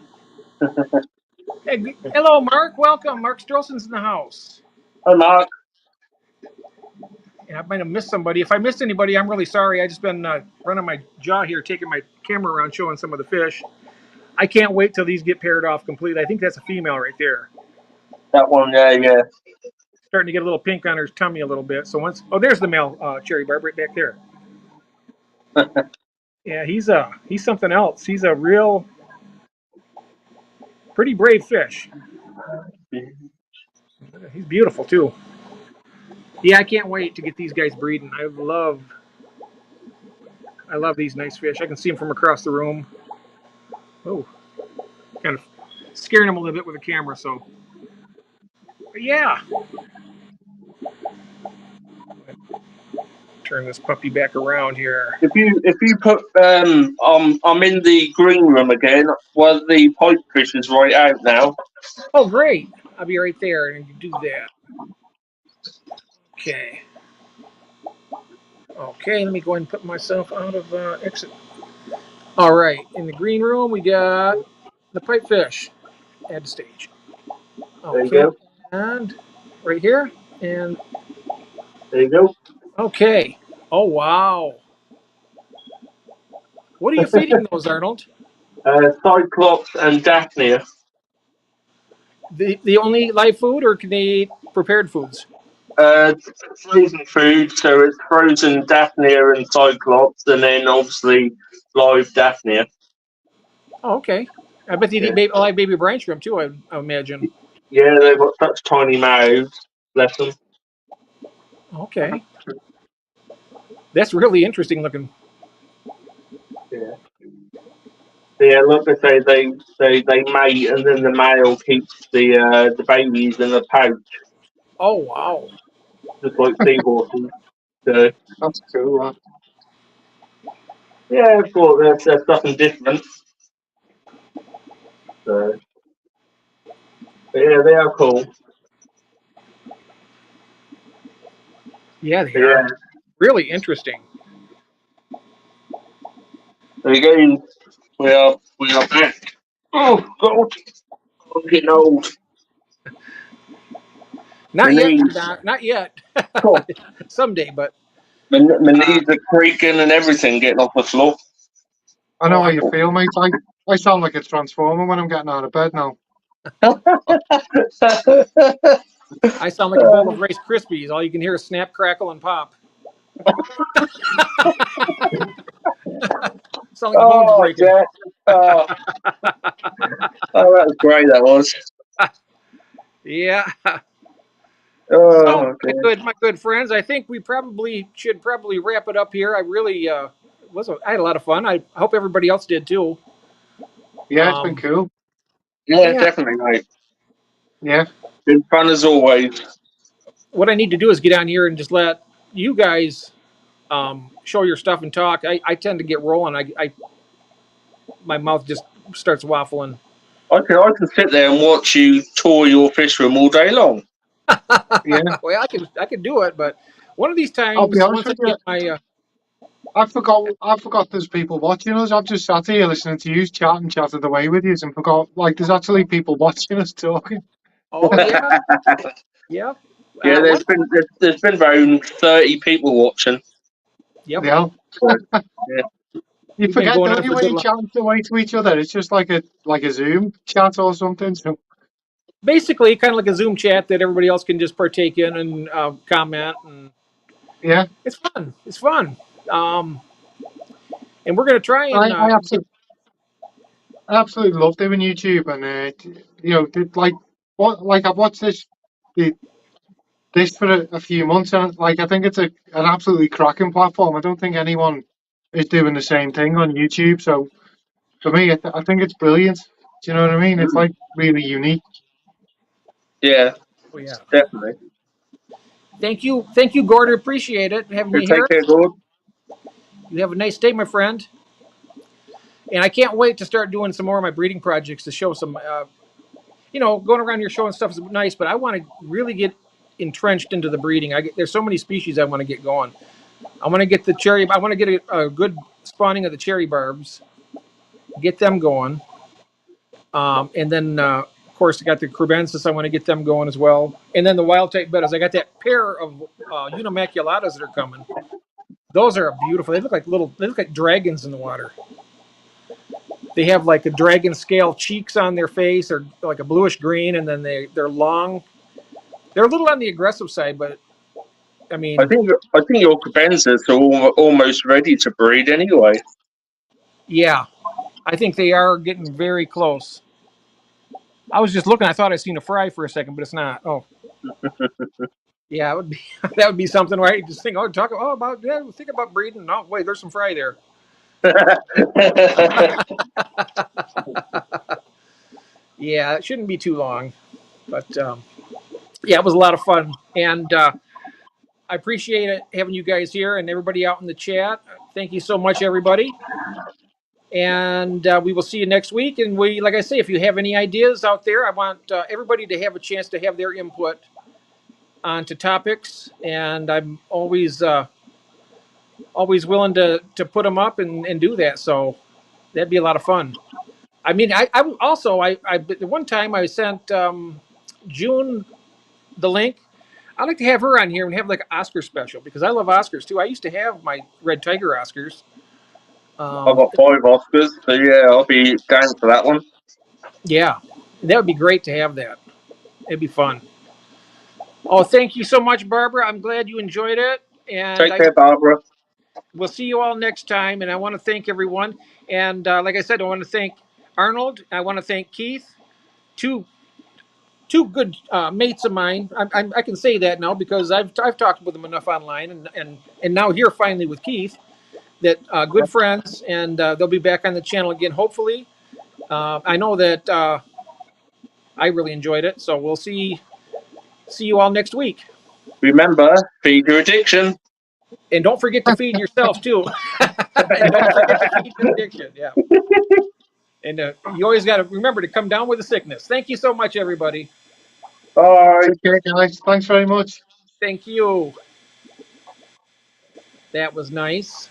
Hey, hello, Mark. Welcome. Mark Strelson's in the house. Hi, Mark. And I might have missed somebody. If I missed anybody, I'm really sorry. I just been running my jaw here, taking my camera around, showing some of the fish. I can't wait till these get paired off completely. I think that's a female right there. That one, yeah. Starting to get a little pink on her tummy a little bit. So there's the male cherry barb right back there. Yeah, he's something else. He's a real pretty brave fish. He's beautiful too. Yeah, I can't wait to get these guys breeding. I love these nice fish. I can see them from across the room. Oh, kind of scaring them a little bit with the camera. So, but yeah. Turn this puppy back around here. If you put I'm in the green room again. Well, the pipefish is right out now. Oh, great! I'll be right there and do that. Okay. Okay, let me go ahead and put myself out of exit. All right, in the green room we got the pipefish. Add to stage. There you Okay, go. and right here, and There you go. okay. Oh wow! What are you feeding those, Arnold? Cyclops and Daphnia. The only live food, or can they eat prepared foods? Frozen food, so it's frozen Daphnia and Cyclops, and then obviously live Daphnia. Oh, okay. I bet they eat live baby brine shrimp too. I imagine. Yeah, they've got such tiny mouths. Bless them. Okay. That's really interesting looking. Yeah. Yeah, like I say, they mate, and then the male keeps the babies in a pouch, Oh wow. just like seahorses. So that's cool. yeah, I thought there's something different. So, but yeah, they are cool. Yeah, they But are yeah, really interesting. there you go. We are back. Oh God, I'm getting old. Not My yet, knees, Doc. Not yet. oh, Someday, but my knees are creaking and everything getting off the floor. I know oh, how you feel, mate. I sound like a transformer when I'm getting out of bed now. I sound like a bowl of Rice Krispies. All you can hear is snap, crackle, and pop. Sound like the bones Oh, breaking. yeah. Oh, oh, that was great. That was. Yeah. So, Oh, dear. my good friends, I think we should wrap it up here. I really I had a lot of fun. I hope everybody else did too. Yeah, it's been Um, cool. Yeah, yeah. definitely, mate. Yeah, Been fun as always. What I need to do is get on here and just let you guys show your stuff and talk. I tend to get rolling. My mouth just starts waffling. I can sit there and watch you tour your fish room all day long. yeah. Well, I could do it, but one of these I'll be times, honest once I with you. get my I forgot there's people watching us. I've just sat here listening to you chat and chatted away with you and forgot like there's actually people watching us talking. oh yeah, yeah, Yeah, one, there's been around 30 people watching. yep. Yeah. Yeah, You We've been forget, going on don't you, for a when good you long. chat away to each other? It's just like a Zoom chat or something. So Basically, kind of like a Zoom chat that everybody else can just partake in and comment, and yeah, it's fun. It's fun. Um, and we're gonna try I, and I absolutely I absolutely love doing YouTube and like I've watched this for a few months and like I think it's an absolutely cracking platform. I don't think anyone is doing the same thing on YouTube. So for me, I think it's brilliant. Do you know what I mean? It's mm, like really unique. yeah, oh yeah. definitely. Thank you, Gordon. Appreciate it having You you take here. care, Gord. You have a nice day, my friend. And I can't wait to start doing some more of my breeding projects to show some. Going around here showing stuff is nice, but I want to really get entrenched into the breeding. There's so many species I want to get going. I want to get the cherry. I want to get a good spawning of the cherry barbs, get them going, and then of course I got the crebensis. I want to get them going as well, and then the wild type bettas. I got that pair of unimaculatas that are coming. Those are beautiful. They look like They look like dragons in the water. They have like a dragon scale cheeks on their face, or like a bluish green, and then they're long. They're a little on the aggressive side, but I I mean, think I think your Cabenzas are almost ready to breed anyway. yeah, I think they are getting very close. I was just looking. I thought I seen a fry for a second, but it's not. Oh, yeah, it would be that would be something where I just think, think about breeding. Oh, wait, there's some fry there. Yeah, it shouldn't be too long, but yeah, it was a lot of fun, and I appreciate it having you guys here and everybody out in the chat. Thank you so much, everybody. And we will see you next week. And like I say, if you have any ideas out there, I want everybody to have a chance to have their input onto topics. And I'm always willing to put them up and do that. So that'd be a lot of fun. I mean, I also, the one time I sent June the link. I'd like to have her on here and have like an Oscar special because I love Oscars too. I used to have my Red Tiger Oscars. I've got 5 Oscars, so yeah, I'll be down for that one. Yeah, that would be great to have that. It'd be fun. Oh, thank you so much, Barbara. I'm glad you enjoyed it, and Take care, Barbara. we'll see you all next time. And I want to thank everyone. And like I said, I want to thank Arnold. I want to thank Keith. Two two good mates of mine. I can say that now because I've talked with them enough online, and now here finally with Keith. That good friends, and they'll be back on the channel again. Hopefully, I know that I really enjoyed it. So we'll see you all next week. Remember, feed your addiction. And don't forget to feed yourself too. And don't forget to feed your addiction. Yeah. And you always got to remember to come down with the sickness. Thank you so much, everybody. Bye. Take care, guys. Thanks very much. Thank you. That was nice.